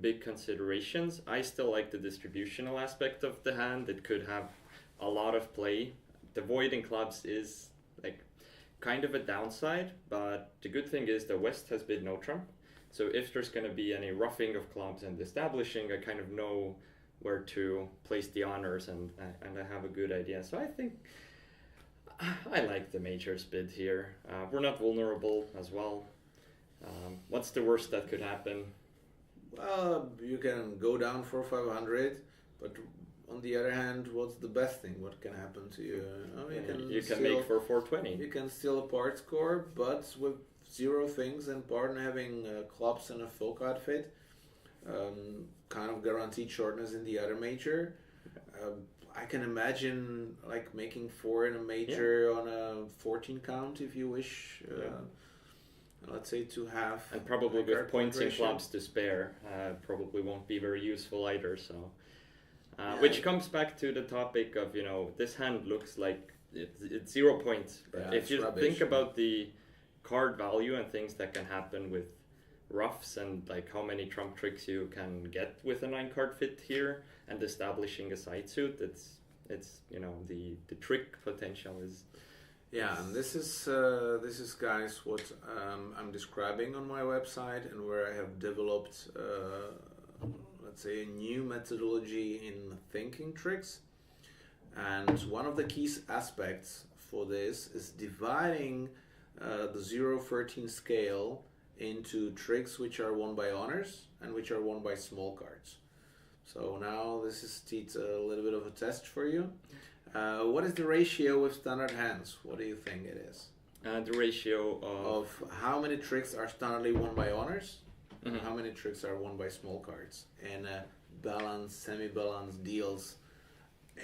big considerations. I still like the distributional aspect of the hand. It could have a lot of play. The void in clubs is like kind of a downside, but the good thing is the West has bid no trump, So if there's going to be any roughing of clubs and establishing, I kind of know where to place the honors, and I have a good idea. So I think I like the majors bid here. We're not vulnerable as well. What's the worst that could happen? Well, you can go down for 500, but on the other hand, what's the best thing? What can happen to you? You can make for 420. You can steal a part score, but with 0 things, and partner having clubs and a folk outfit, kind of guaranteed shortness in the other major. I can imagine like making 4 in a major on a 14 count if you wish. Let's say to have, and probably with points in clubs to spare, probably won't be very useful either. So, which comes back to the topic of, you know, this hand looks like it's 0 points. But if you think about the card value and things that can happen with roughs and like how many trump tricks you can get with a 9 card fit here and establishing a side suit, it's you know, the trick potential is. Yeah, and this is guys what I'm describing on my website, and where I have developed let's say a new methodology in thinking tricks. And one of the key aspects for this is dividing the 0-13 scale into tricks which are won by honors and which are won by small cards. So now this is a little bit of a test for you. What is the ratio with standard hands? What do you think it is? The ratio of how many tricks are standardly won by honors, and how many tricks are won by small cards in balanced, semi-balanced deals.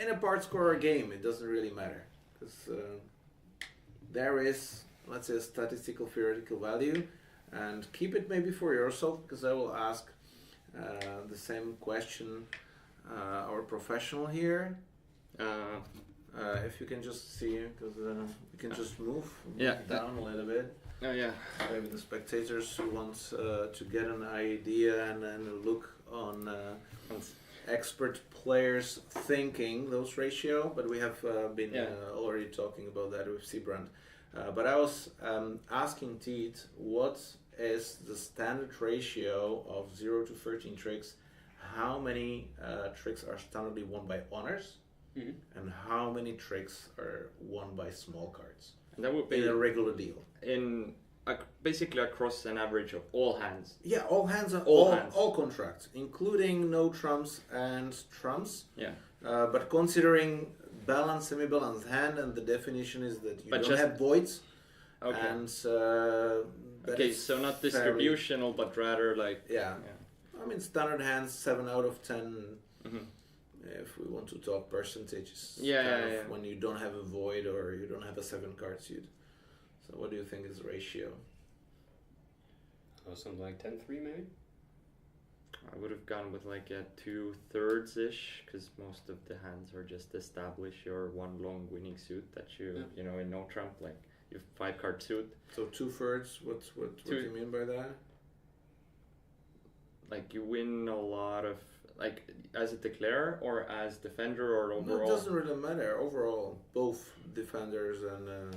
In a part scorer game, it doesn't really matter, because there is, let's say, a statistical theoretical value, and keep it maybe for yourself, because I will ask the same question our professional here. If you can just see, because you can just move down a little bit. Oh yeah. Maybe the spectators want to get an idea and then look on expert players thinking those ratio. But we have been already talking about that with Siebrand. But I was asking Tiet, what is the standard ratio of 0-13 tricks? How many tricks are standardly won by honors? And how many tricks are won by small cards? And that would be in a regular deal. In basically across an average of all hands. Yeah, all hands and hands. All contracts, including no trumps and trumps. Yeah. But considering balanced, semi-balanced hand, and the definition is that you don't have voids. Okay. And okay, so not distributional, but rather like. Yeah. I mean, standard hands 7 out of 10. If we want to talk percentages, when you don't have a void or you don't have a 7 card suit. So what do you think is the ratio? Oh, something like 10-3 maybe? I would have gone with like a 2/3 ish, because most of the hands are just establish your one long winning suit that you know, in no trump, like you have 5 card suit. So 2/3, what do you mean by that? Like you win a lot of, like as a declarer or as defender or overall? No, it doesn't really matter. Overall, both defenders and.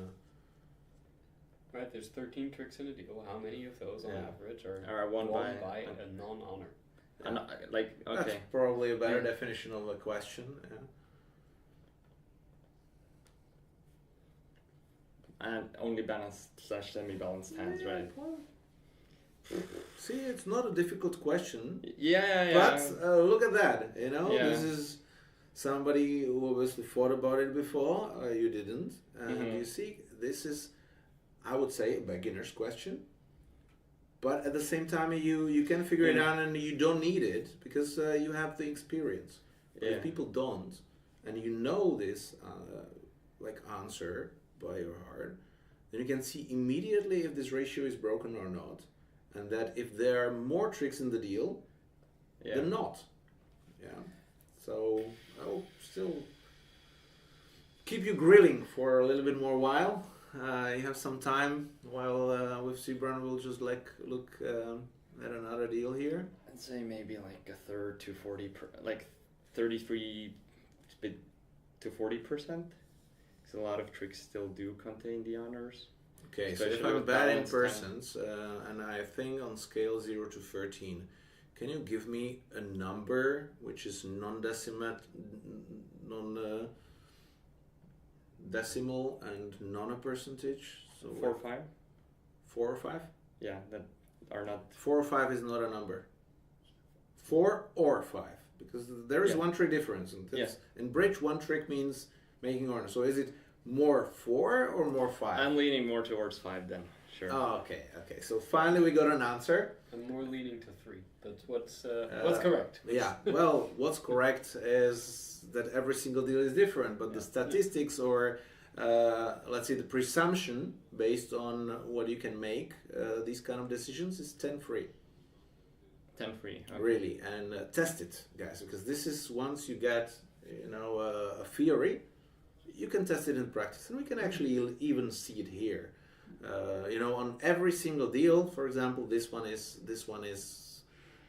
Right, there's 13 tricks in a deal. How many of those on average are won by a non-honor? Like, okay. That's probably a better definition of a question. And only balanced / semi-balanced hands, right? Well, see, it's not a difficult question. Yeah. But look at that, you know, this is somebody who obviously thought about it before. You didn't, and you see, this is, I would say, a beginner's question. But at the same time, you can figure it out, and you don't need it because you have the experience. But if people don't, and you know this like answer by your heart, then you can see immediately if this ratio is broken or not. And that if there are more tricks in the deal, than not. Yeah. So I will still keep you grilling for a little bit more while. You have some time while with Siebrand we'll just look at another deal here. I'd say maybe like a third to 40, like 33 to 40%. Because a lot of tricks still do contain the honors. Okay, so if Especially I'm with bad in balanced persons and I think on scale 0 to 13, can you give me a number which is non-decimal and non a percentage? So 4 or 5. 4 or 5? Yeah, that are not. 4 or 5 is not a number. 4 or 5, because there is Yeah. one trick difference. And Yeah. in bridge, one trick means making honor. So is it more 4 or more 5? I'm leaning more towards 5 then. Sure. Oh, okay. So finally we got an answer. I'm more leaning to 3. But what's correct? Yeah. Well, what's correct is that every single deal is different, but the statistics or let's say the presumption based on what you can make these kind of decisions is 10-3. 10-3. Okay. Really, and test it, guys, because this is once you get a theory, you can test it in practice, and we can actually even see it here. On every single deal, for example, this one is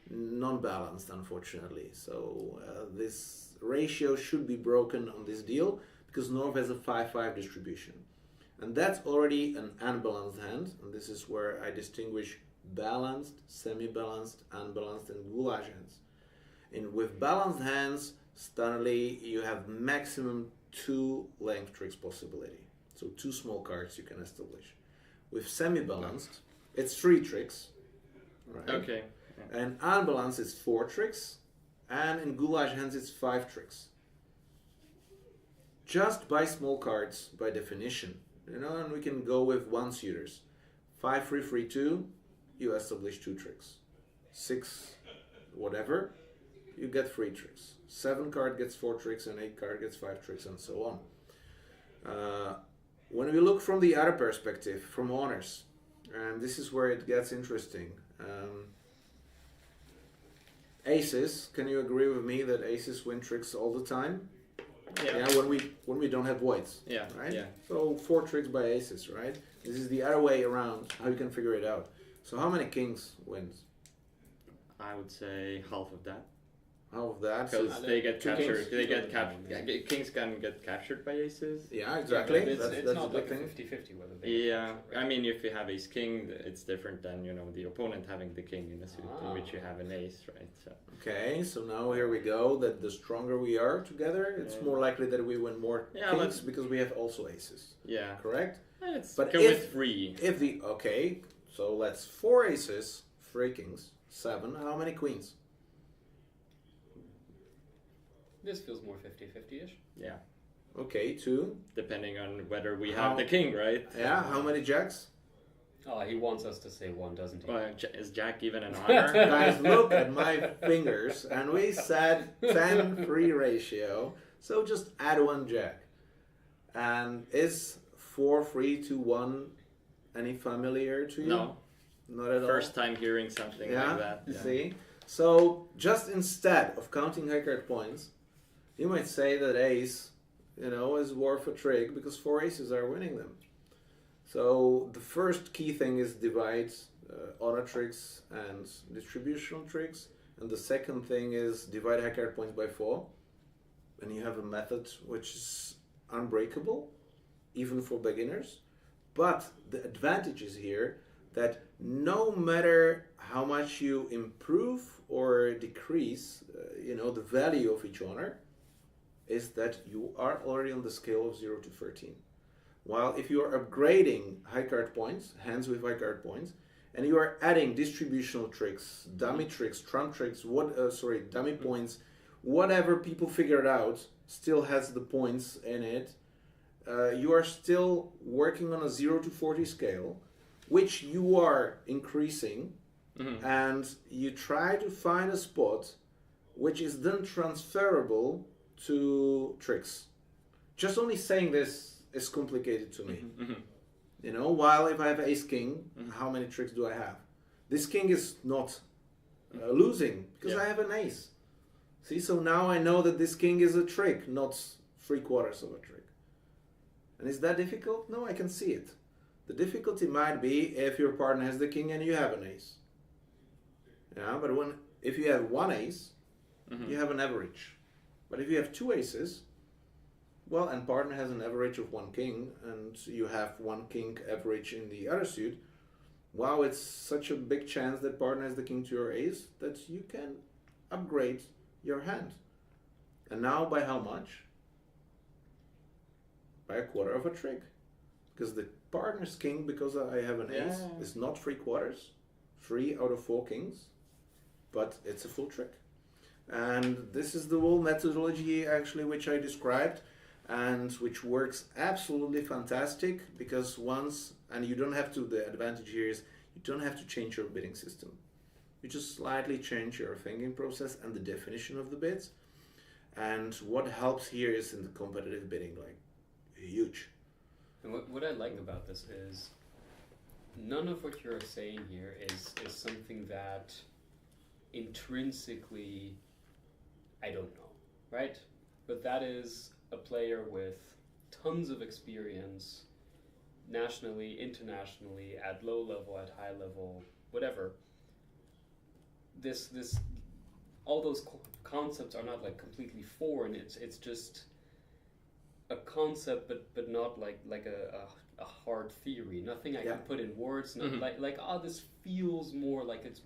non-balanced, unfortunately. So this ratio should be broken on this deal because North has a 5-5 distribution, and that's already an unbalanced hand. And this is where I distinguish balanced, semi-balanced, unbalanced, and goulash hands. And with balanced hands, standardly you have maximum 2 length tricks possibility. So 2 small cards you can establish. With semi-balanced, it's 3 tricks, right? Okay. And unbalanced is 4 tricks, and in goulash hands it's 5 tricks. Just by small cards, by definition, and we can go with 1-suiters. 5-3-3-2, you establish 2 tricks. 6, whatever, you get 3 tricks. 7 card gets 4 tricks, and 8 card gets 5 tricks, and so on. When we look from the other perspective, from honors, and this is where it gets interesting. Aces, can you agree with me that aces win tricks all the time? Yeah. When we don't have voids. Yeah. Right? Yeah. So 4 tricks by aces, right? This is the other way around, how you can figure it out. So how many kings wins? I would say half of that. Half of that. Because they get two captured. kings. They get captured. Yeah, kings can get captured by aces. Yeah, exactly. It's that's not a like good a thing. 50-50 whether they Yeah, capture, right? I mean, if you have ace king, it's different than the opponent having the king in a suit in which you have an ace, right? So Okay, so now here we go. That the stronger we are together, it's more likely that we win more Yeah, kings because we have also aces. yeah, Correct? let's But go if- with 3. Okay, so let's 4 aces, 3 kings, 7. How many queens? This feels more 50-50-ish. Yeah, Okay, 2. depending on whether we How- have the king, right? Yeah, how many jacks? Oh, he wants us to say 1, doesn't he? Well, is Jack even an honor? Guys, look at my fingers, and we said 10-3 ratio, so just add 1 jack. And is 4-3-2-1 any familiar to you? No, Not at all. first time hearing something like that. You Yeah. see? So just instead of counting high card points, you might say that ace, is worth a trick because 4 aces are winning them. So the first key thing is divide honor tricks and distributional tricks, and the second thing is divide high card points by 4, and you have a method which is unbreakable, even for beginners. But the advantage is here that no matter how much you improve or decrease, the value of each honor, is that you are already on the scale of 0 to 13. While if you are upgrading high card points, hands with high card points, and you are adding distributional tricks, dummy tricks, trump tricks, dummy points, whatever people figured out still has the points in it, you are still working on a 0 to 40 scale, which you are increasing, and you try to find a spot which is then transferable to tricks. Just only saying this is complicated to me. While if I have ace king, how many tricks do I have? This king is not losing because I have an ace. See, so now I know that this king is a trick, not 3/4 of a trick. And is that difficult? No, I can see it. The difficulty might be if your partner has the king and you have an ace. Yeah, but if you have 1 ace, you have an average. But if you have 2 aces, Well, and partner has an average of one king, and you have one king average in the other suit. Wow, it's such a big chance that partner has the king to your ace that you can upgrade your hand. And now by how much? By a quarter of a trick. Because the partner's king, because I have an ace, is not 3/4, 3 out of 4 kings, but it's a full trick. And this is the whole methodology actually which I described, and which works absolutely fantastic, because once, and you don't have to, the advantage here is you don't have to change your bidding system. You just slightly change your thinking process and the definition of the bids. And what helps here is in the competitive bidding, like huge. And what I like about this is none of what you're saying here is something that intrinsically I don't know, right? But that is a player with tons of experience nationally, internationally, at low level, at high level, whatever. This all those concepts are not like completely foreign. It's just a concept, but not like a hard theory. Nothing I can put in words. Not like this feels more like it's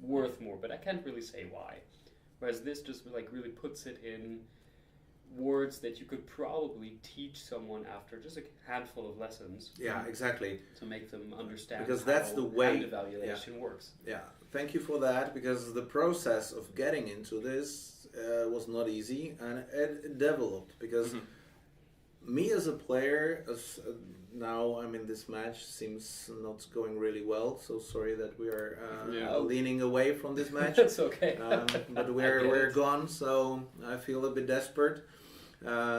worth more, but I can't really say why. Whereas this just like really puts it in words that you could probably teach someone after just a handful of lessons. Yeah, exactly. To make them understand because that's the way hand evaluation works. Yeah, thank you for that, because the process of getting into this was not easy, and it developed because me as a player, now I'm in this match, seems not going really well, so sorry that we are leaning away from this match. It's okay. But we're gone, so I feel a bit desperate.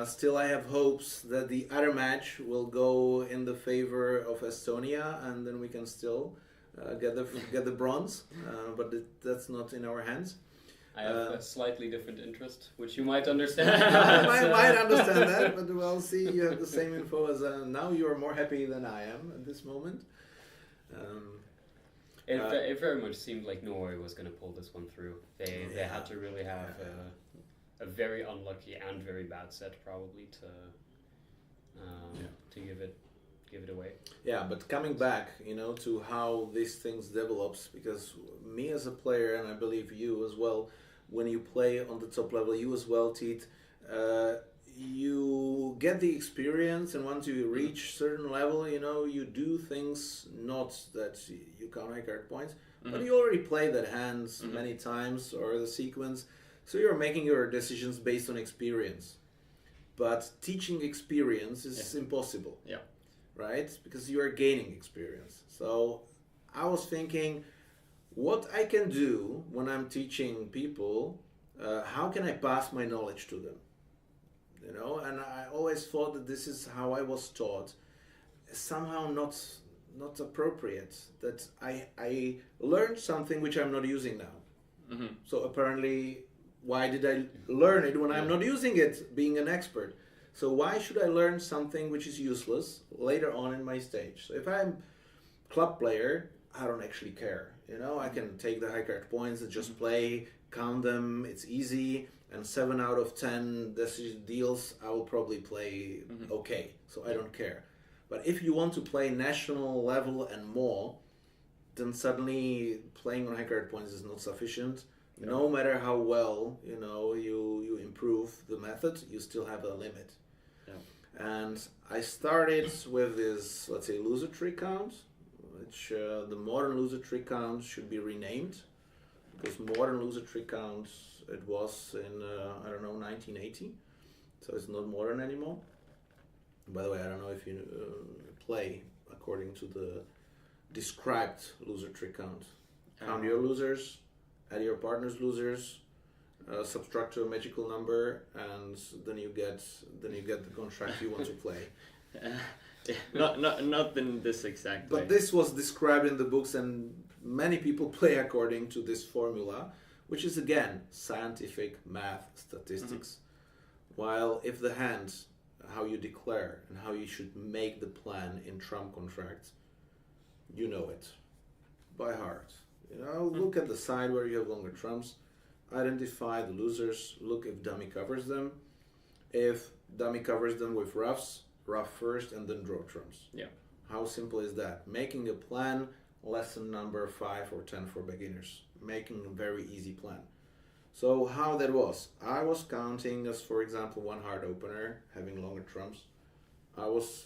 Still I have hopes that the other match will go in the favor of Estonia, and then we can still get the bronze, but that's not in our hands. I have a slightly different interest, which you might understand. I might understand that, but we'll see. You have the same info as now. You are more happy than I am at this moment. It very much seemed like Norway was going to pull this one through. They had to really have a very unlucky and very bad set probably to give it away. Yeah, but coming back, to how these things develops, because me as a player, and I believe you as well, when you play on the top level, you as well, Tiet, you get the experience, and once you reach certain level, you do things not that you count high card points, but you already played that hand many times, or the sequence, so you're making your decisions based on experience. But teaching experience is impossible. Yeah. Right? Because you are gaining experience. So I was thinking, what I can do when I'm teaching people, how can I pass my knowledge to them? And I always thought that this is how I was taught. Somehow not appropriate. That I learned something which I'm not using now. So apparently, why did I learn it when I'm not using it, being an expert? So why should I learn something which is useless later on in my stage? So if I'm club player, I don't actually care. I can take the high card points and just play, count them, it's easy, and 7 out of 10 deals I will probably play okay, so I don't care. But if you want to play national level and more, then suddenly playing on high card points is not sufficient. Yeah. No matter how well you improve the method, you still have a limit. Yeah. And I started with this, let's say, loser trick count, which the modern loser trick count should be renamed, because modern loser trick count, it was in 1980, so it's not modern anymore. By the way, I don't know if you play according to the described loser trick count. Count your losers, add your partner's losers, subtract to a magical number, and then you get the contract you want to play. Not in this exact way. But this was described in the books, and many people play according to this formula, which is again scientific math statistics. While if the hand, how you declare and how you should make the plan in trump contracts, you know it by heart. Look at the side where you have longer trumps, identify the losers, look if dummy covers them. If dummy covers them with roughs, rough first, and then draw trumps. Yeah. How simple is that? Making a plan, lesson number 5 or 10 for beginners. Making a very easy plan. So how that was? I was counting as, for example, one hard opener, having longer trumps. I was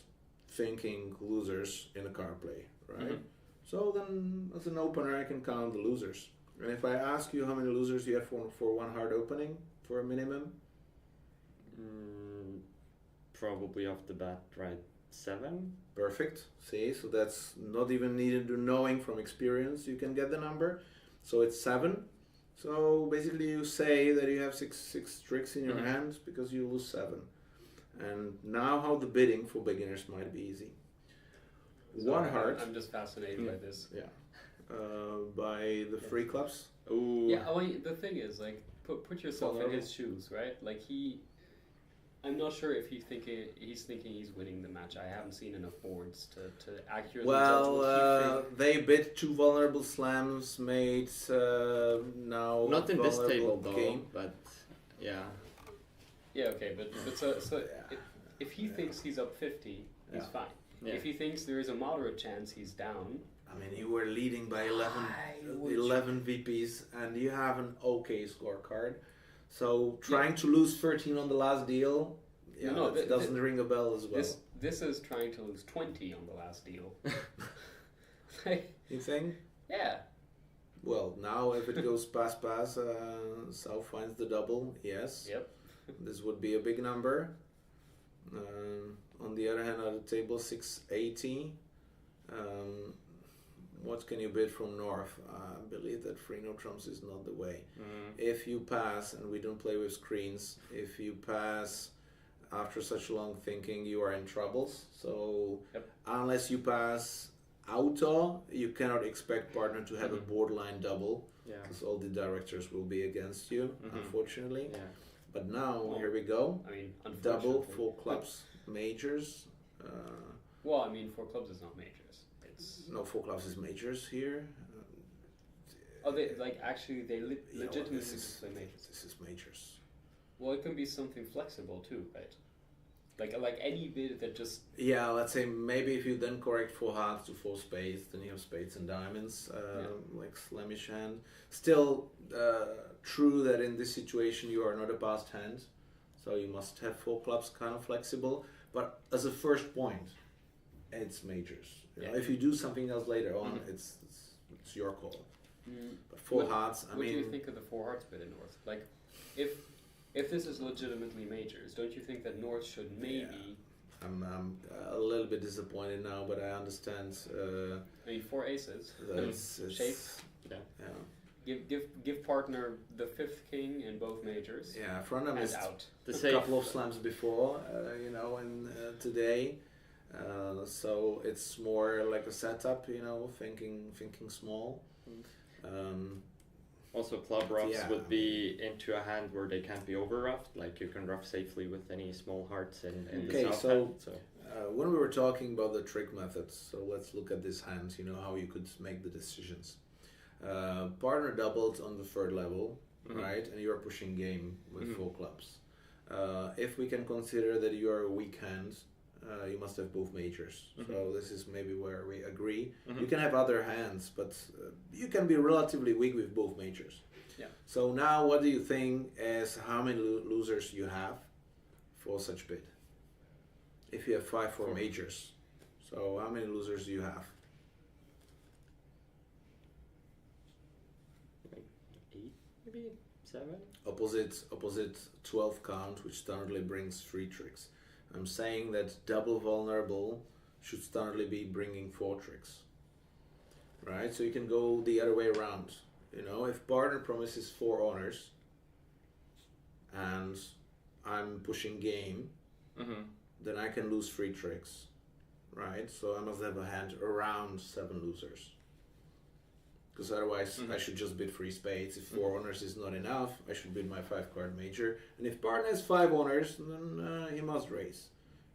thinking losers in a card play, right? Mhm. So then, as an opener, I can count the losers. And if I ask you how many losers you have for one hard opening, for a minimum, Probably off the bat, right? 7. perfect. See, so that's not even needed to knowing from experience. You can get the number. So it's 7. So basically, you say that you have six tricks in your Mhm. hand because you lose 7. And now, how the bidding for beginners might be easy. So One heart. I'm just fascinated by this. By the free clubs. Ooh. Yeah, well, the thing is, like, put yourself in his shoes, right? Like I'm not sure if he's thinking he's winning the match. I haven't seen enough boards to accurately judge what he thinks. They bid 2 vulnerable slams, made now Not in this vulnerable table though, king. but yeah. Yeah, okay, but so Yeah. if he thinks he's up 50, he's Yeah. fine. Yeah. If he thinks there is a moderate chance he's down, I mean, you were leading by 11, Why would 11 VPs, and you have an okay scorecard. So trying to lose 13 on the last deal, that doesn't ring a bell as well. this is trying to lose 20 on the last deal. Like, You think? yeah. Well, now if it goes pass, South finds the double. Yes. Yep. This would be a big number. On the other hand, at the table 680. What can you bid from North? I believe that free no trumps is not the way. If you pass, and we don't play with screens, if you pass after such long thinking, you are in troubles. So unless you pass auto, you cannot expect partner to have a borderline double, Yeah. because all the directors will be against you, unfortunately. Yeah. But now, here we go. I mean, Double, unfortunately. full clubs, majors. Well, I mean, 4 clubs is not majors. It's No, full clubs is majors here. they like actually they legitimately this play majors. This is majors. Well, it can be something flexible too, right? Like any bid that just Yeah, let's say maybe if you then correct 4 hearts to 4 spades, then you have spades and diamonds, like slamish hand. Still true that in this situation you are not a passed hand, so you must have 4 clubs kind of flexible. But as a first point, it's majors. You know, if you do something else later on, it's your call. But 4 hearts, I what mean. do you think of the 4 hearts bid in North? Like, if this is legitimately majors, don't you think that North should maybe? I'm a little bit disappointed now, but I understand. I mean, 4 aces. It's Shape. Yeah. Give partner the 5th king in both majors. Yeah, Frona And missed out. a couple of slams before, and today. So it's more like a setup, thinking small. Also, club roughs Yeah. would be into a hand where they can't be over roughed. Like you can rough safely with any small hearts in Okay, the south so- hand. So When we were talking about the trick methods, so let's look at this hand, how you could make the decisions. Partner doubled on the 3rd level, right? And you are pushing game with 4 clubs. If we can consider that you are a weak hand, you must have both majors. So this is maybe where we agree. You can have other hands, but you can be relatively weak with both majors. Yeah. So now what do you think is how many losers you have for such bid? If you have 5 for majors, so how many losers do you have? 8, maybe 7. Opposite 12 count, which standardly brings 3 tricks. I'm saying that double vulnerable should standardly be bringing 4 tricks, right? So you can go the other way around. If partner promises 4 honors and I'm pushing game, then I can lose 3 tricks, right? So I must have a hand around 7 losers. Because otherwise I should just bid 3 spades. If 4 honors is not enough, I should bid my 5 card major. And if partner has 5 honors, then he must raise.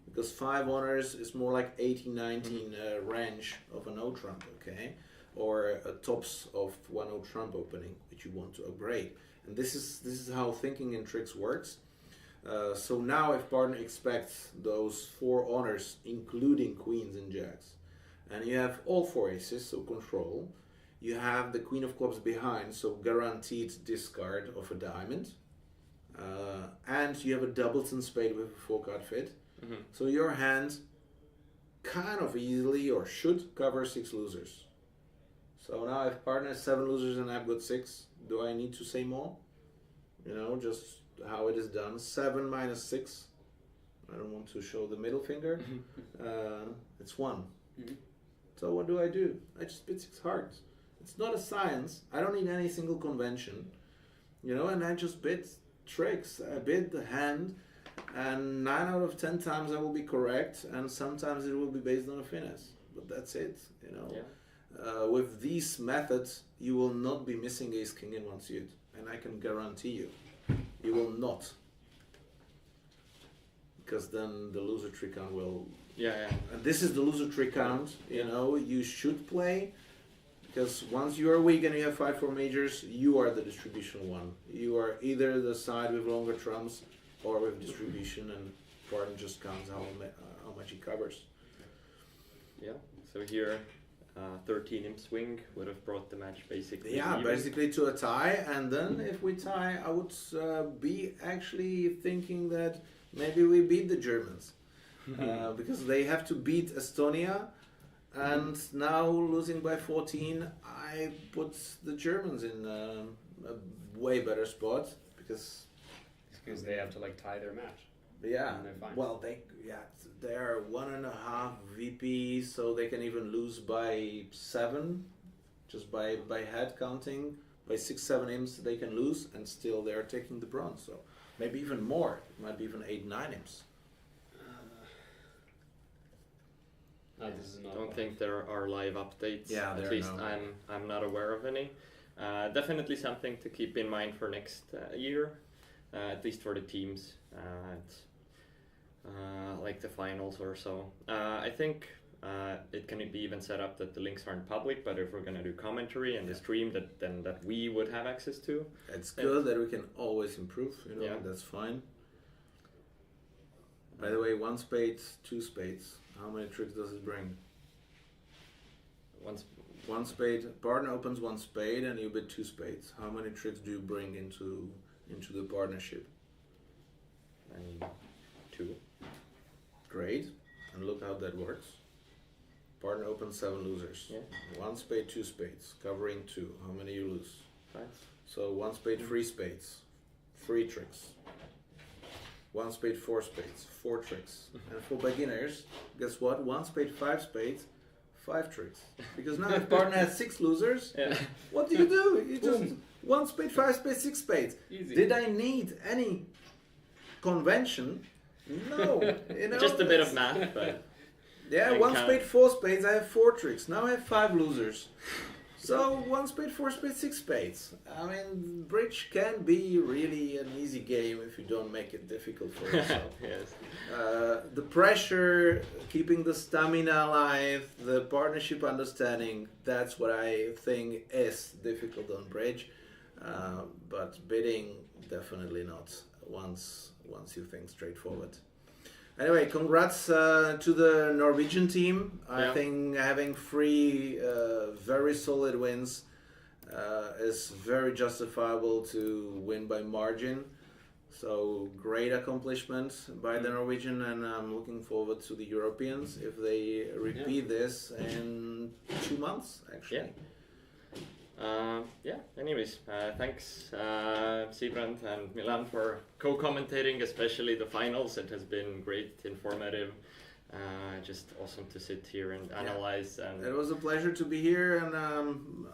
Because 5 honors is more like 18-19 range of a no trump, okay? Or a tops of 1-0 trump opening, which you want to upgrade. And this is how thinking in tricks works. So now if partner expects those 4 honors, including queens and jacks, and you have all 4 aces, so control, you have the queen of clubs behind, so guaranteed discard of a diamond, and you have a doubleton spade with a 4-card fit. Mm-hmm. So your hand kind of easily, or should, cover 6 losers. So now if partner has 7 losers and I've got 6, do I need to say more? You know, just how it is done. 7 minus 6. I don't want to show the middle finger. It's 1. Mhm. So what do? I just bid 6 hearts. It's not a science. I don't need any single convention. You know, and I just bid tricks. I bid the hand, and 9 out of 10 times I will be correct, and sometimes it will be based on a finesse. But that's it, you know. Yeah. With these methods, you will not be missing ace king in one suit, and I can guarantee you, you will not. Because then the loser trick count will. Yeah. And this is the loser trick count. You know, you should play. Because once you are weak and you have 5-4 majors, you are the distribution one. You are either the side with longer trumps or with distribution, and partner just counts how much he covers. Yeah. So here, 13 imp swing would have brought the match basically. Yeah, even. basically to a tie, and then if we tie, I would be actually thinking that maybe we beat the Germans. Because they have to beat Estonia. And now losing by 14, I put the Germans in a way better spot because they have to like tie their match. Yeah, And they're fine. well they are 1.5 VP, so they can even lose by 7, just by head counting. By 6-7 imps they can lose, and still they are taking the bronze. So maybe even more. It might be even 8-9 imps. This is not Don't think there are live updates. Yeah, at there are least no. I'm not aware of any. Definitely something to keep in mind for next year, at least for the teams. It's, like the finals or so. I think it can be even set up that the links aren't public, but if we're gonna do commentary and the stream, that we would have access to. It's good that we can always improve. You know, Yeah. that's fine. By the way, 1 spade, 2 spades. How many tricks does it bring? Once 1 spade. Partner opens 1 spade, and you bid 2 spades. How many tricks do you bring into the partnership? I mean, 2. Great. And look how that works. Partner opens 7 losers. Yeah. 1 spade, 2 spades, covering 2. How many you lose? 5. So 1 spade, 3 spades, 3 tricks. 1 spade, 4 spades, 4 tricks. And for beginners, guess what? 1 spade, 5 spades, 5 tricks. Because now if partner has 6 losers, Yeah. what do? You just 1 spade, 5 spades, 6 spades. Easy. Did I need any convention? No. You know, Just a bit of math, but yeah, and 1 count. spade, 4 spades, I have 4 tricks. Now I have 5 losers. So 1 spade, 4 spades, 6 spades. I mean, bridge can be really an easy game if you don't make it difficult for yourself. yes. The pressure, keeping the stamina alive, the partnership understanding, that's what I think is difficult on bridge. But bidding, definitely not once you think straightforward. Anyway, congrats to the Norwegian team. I Yeah. think having 3 very solid wins is very justifiable to win by margin. So great accomplishment by the Norwegian, and I'm looking forward to the Europeans if they repeat this in 2 months, actually. Anyways, thanks Siebrand and Milan for co-commentating, especially the finals. It has been great, informative, just awesome to sit here and analyze. And It was a pleasure to be here, and I'm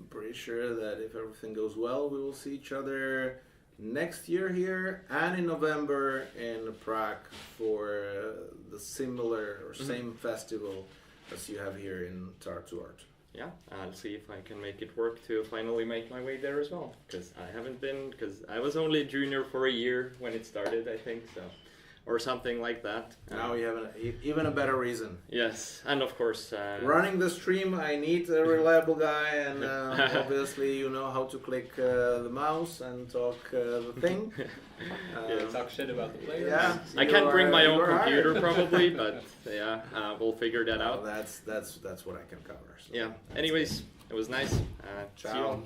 pretty sure that if everything goes well, we will see each other next year here and in November in Prague for the similar or same festival as you have here in Tartu Ärtu. yeah, I'll see if I can make it work to finally make my way there as well, because I haven't been, because I was only a junior for a year when it started, I think, so or something like that. Now we have even a better reason. Yes, and of course Running the stream, I need a reliable guy, and obviously you know how to click the mouse and talk the thing. Talk shit about the players. Yeah, I can't bring my own you are computer hired. probably, but yeah, we'll figure that Well, out. that's what I can cover. So Yeah. Anyways, it was nice. See you Ciao. all.